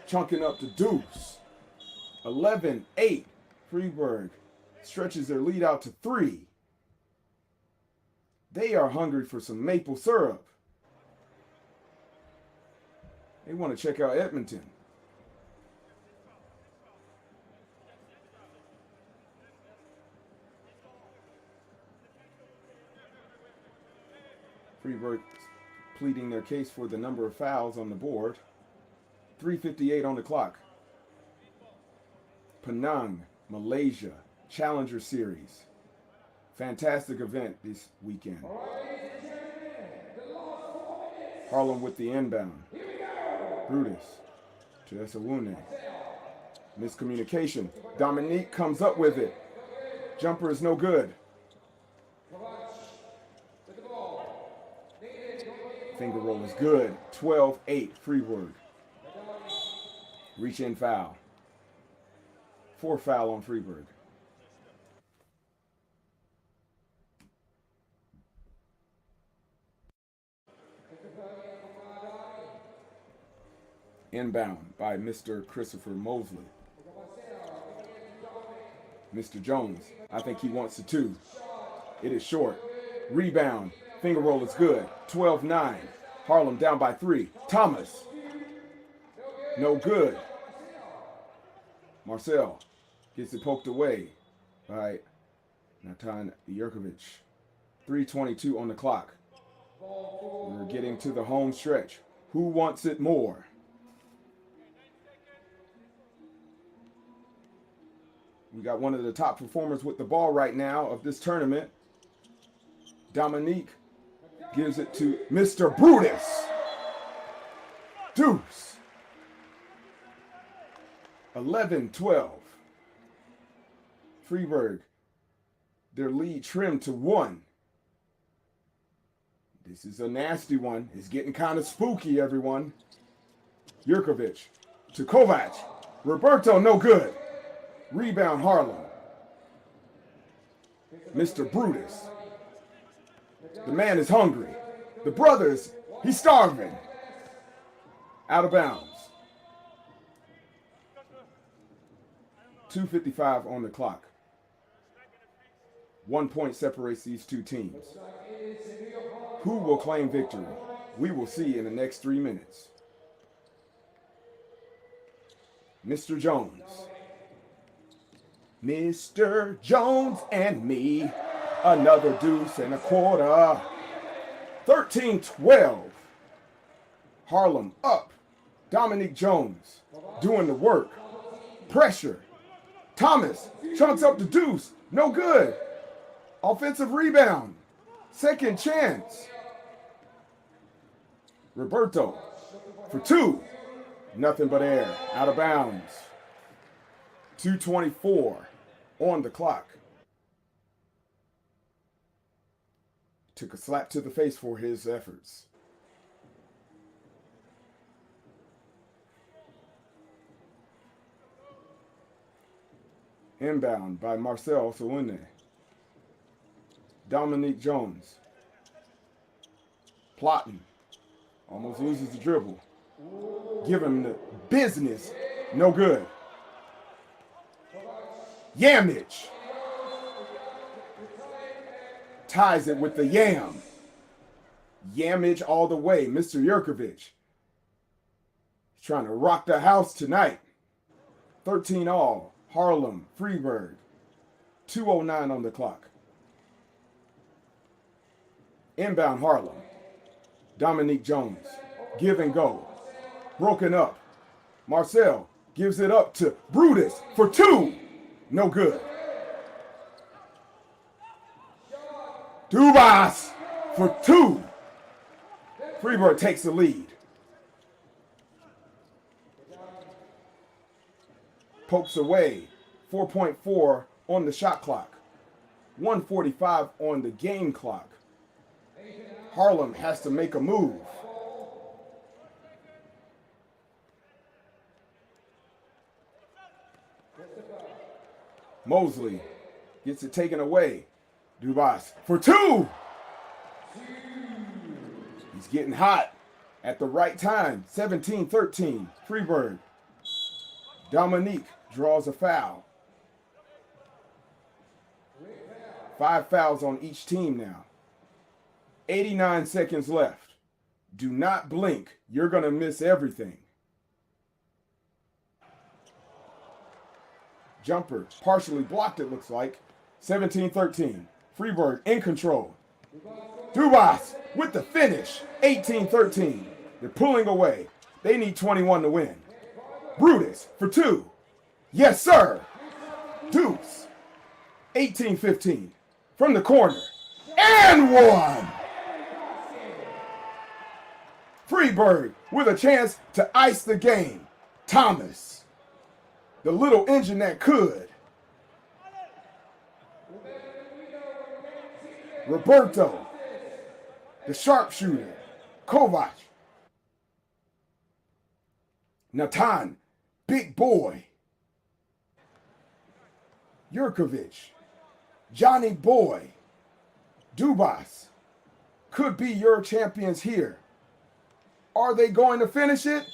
Chunking up the deuce. 11-8. Fribourg stretches their lead out to 3. They are hungry for some maple syrup. They want to check out Edmonton. Fribourg pleading their case for the number of fouls on the board. 3:58 on the clock. Penang, Malaysia, Challenger Series. Fantastic event this weekend. Harlem with the inbound. Brutus to Utsunomiya. Miscommunication. Dominique comes up with it. Jumper is no good. Finger roll is good. 12-8 Fribourg. Reach in foul. 4 foul on Fribourg. Inbound by Mr. Christopher Mosley. Mr. Jones, I think he wants the 2. It is short. Rebound. Finger roll is good. 12-9. Harlem down by 3. Thomas. No good. Marcel gets it poked away by Natan Jurkovic. 3:22 on the clock. We're getting to the home stretch. Who wants it more? We got one of the top performers with the ball right now of this tournament. Dominique gives it to Mr. Brutus. Deuce. 11-12. Fribourg, their lead trimmed to 1. This is a nasty one. It's getting kind of spooky, everyone. Jurkovic to Kovac. Roberto, no good. Rebound Harlem. Mr. Brutus. The man is hungry. The brothers, he's starving. Out of bounds. 2:55 on the clock. 1 point separates these two teams. Who will claim victory? We will see in the next 3 minutes. Mr. Jones. Mr. Jones and me. Another deuce and a quarter. 13-12. Harlem up. Dominique Jones doing the work. Pressure. Thomas chunks up the deuce. No good. Offensive rebound. Second chance. Roberto for 2. Nothing but air. Out of bounds. 2:24 on the clock. Took a slap to the face for his efforts. Inbound by Marcel Utsunomiya. Dominique Jones. Plotting. Almost loses the dribble. Give him the business. No good. Yamage. Ties it with the yam. Yamage all the way. Mr. Jurkovic. He's trying to rock the house tonight. 13 all. Harlem, Fribourg. 2:09 on the clock. Inbound Harlem. Dominique Jones. Give and go. Broken up. Marcel gives it up to Brutus for 2. No good. Dubas for 2. Fribourg takes the lead. Pokes away. 4.4 on the shot clock. 1:45 on the game clock. Harlem has to make a move. Mosley gets it taken away. Dubas for 2. He's getting hot at the right time. 17-13. Fribourg. Dominique draws a foul. 5 fouls on each team now. 89 seconds left. Do not blink. You're going to miss everything. Jumper partially blocked, it looks like. 17-13. Fribourg in control. Dubas with the finish. 18-13. They're pulling away. They need 21 to win. Brutus for 2. Yes, sir. Deuce. 18-15. From the corner. And 1. Fribourg with a chance to ice the game. Thomas. The little engine that could. Roberto. The sharpshooter. Kovac. Natan. Big boy. Jurkovic. Johnny Boy. Dubas. Could be your champions here. Are they going to finish it?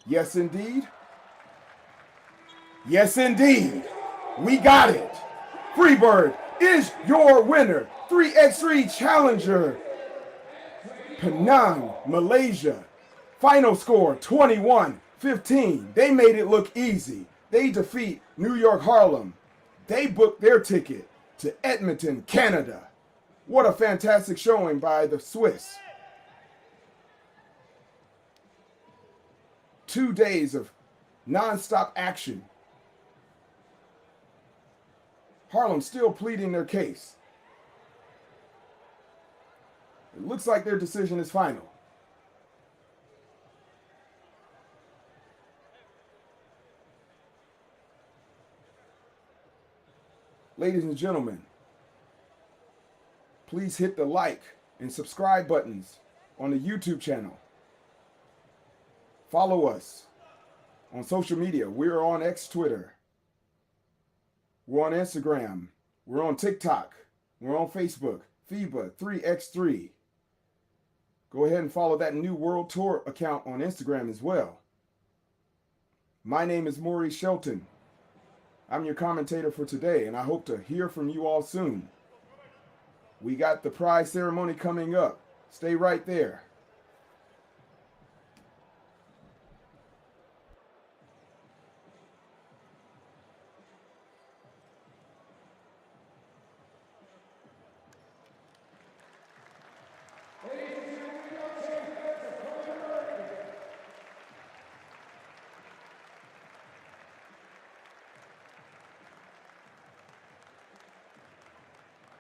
Yes, indeed. Yes, indeed. We got it. Fribourg is your winner. 3x3 Challenger. Penang, Malaysia. Final score 21-15. They made it look easy. They defeat New York Harlem. They booked their ticket to Edmonton, Canada. What a fantastic showing by the Swiss. 2 days of non-stop action. Harlem still pleading their case. It looks like their decision is final. Ladies and gentlemen, please hit the like and subscribe buttons on the YouTube channel. Follow us on social media. We're on X Twitter. We're on Instagram. We're on TikTok. We're on Facebook. FIBA 3x3. Go ahead and follow that new World Tour account on Instagram as well. My name is Maurice Shelton. I'm your commentator for today, and I hope to hear from you all soon. We got the prize ceremony coming up. Stay right there.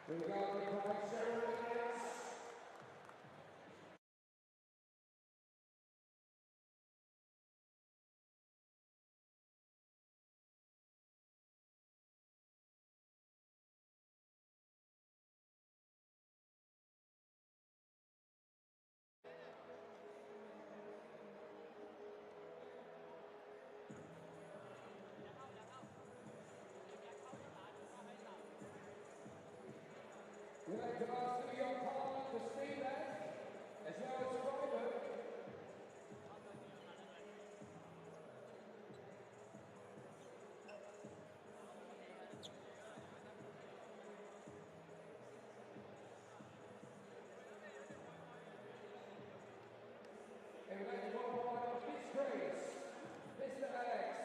We got the prize ceremony. We'd like to ask for your comment to stay back, as well as Fribourg. And we'd like to welcome one of His Grace, Mr. Alex,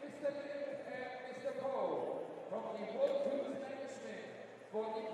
Mr. Lynn, and Mr. Cole, from the World Tour Edmonton for the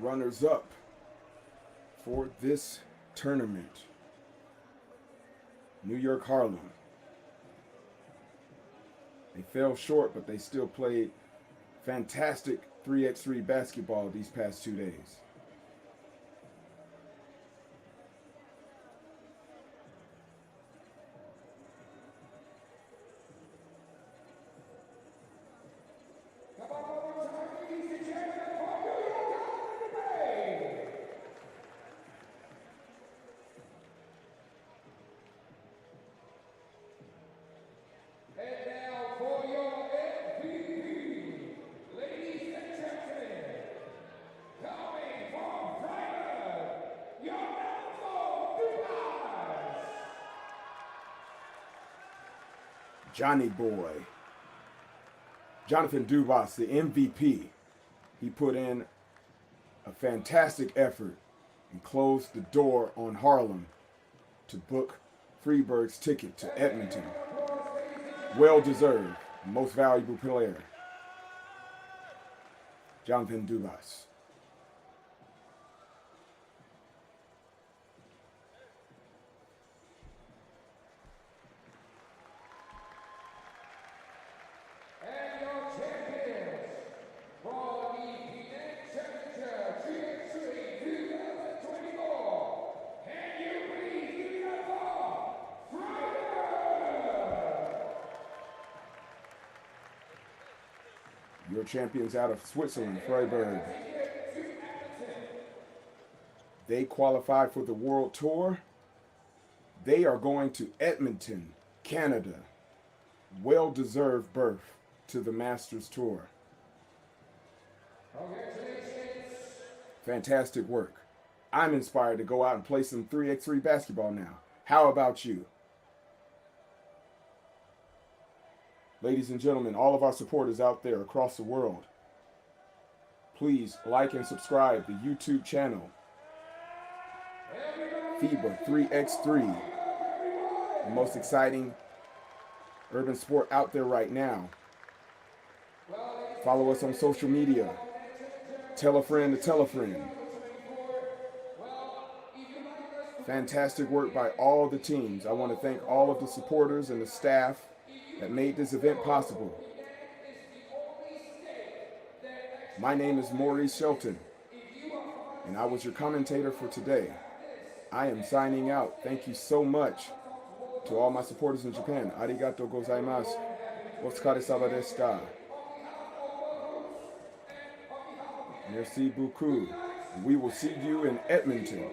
runners-up for this tournament. New York Harlem. They fell short, but they still played fantastic 3x3 basketball these past 2 days. Johnny Boy, Jonathan Dubas, the MVP. He put in a fantastic effort and closed the door on Harlem to book Fribourg's ticket to Edmonton. Well deserved, most valuable player, Jonathan Dubas. And your champions for the Penang Challenger 3x3 2024. Can you please give it up for Fribourg? Your champions out of Switzerland, Fribourg. They qualified for the World Tour. They are going to Edmonton, Canada. Well-deserved berth to the Masters Tour. Fantastic work. I'm inspired to go out and play some 3x3 basketball now. How about you? Ladies and gentlemen, all of our supporters out there across the world, please like and subscribe the YouTube channel, FIBA 3x3, the most exciting urban sport out there right now. Follow us on social media. Tell a friend to tell a friend. Fantastic work by all the teams. I want to thank all of the supporters and the staff that made this event possible. My name is Maurice Shelton, and I was your commentator for today. I am signing out. Thank you so much to all my supporters in Japan. Arigatou gozaimasu. Otsukaresama deshita. Merci beaucoup. We will see you in Edmonton.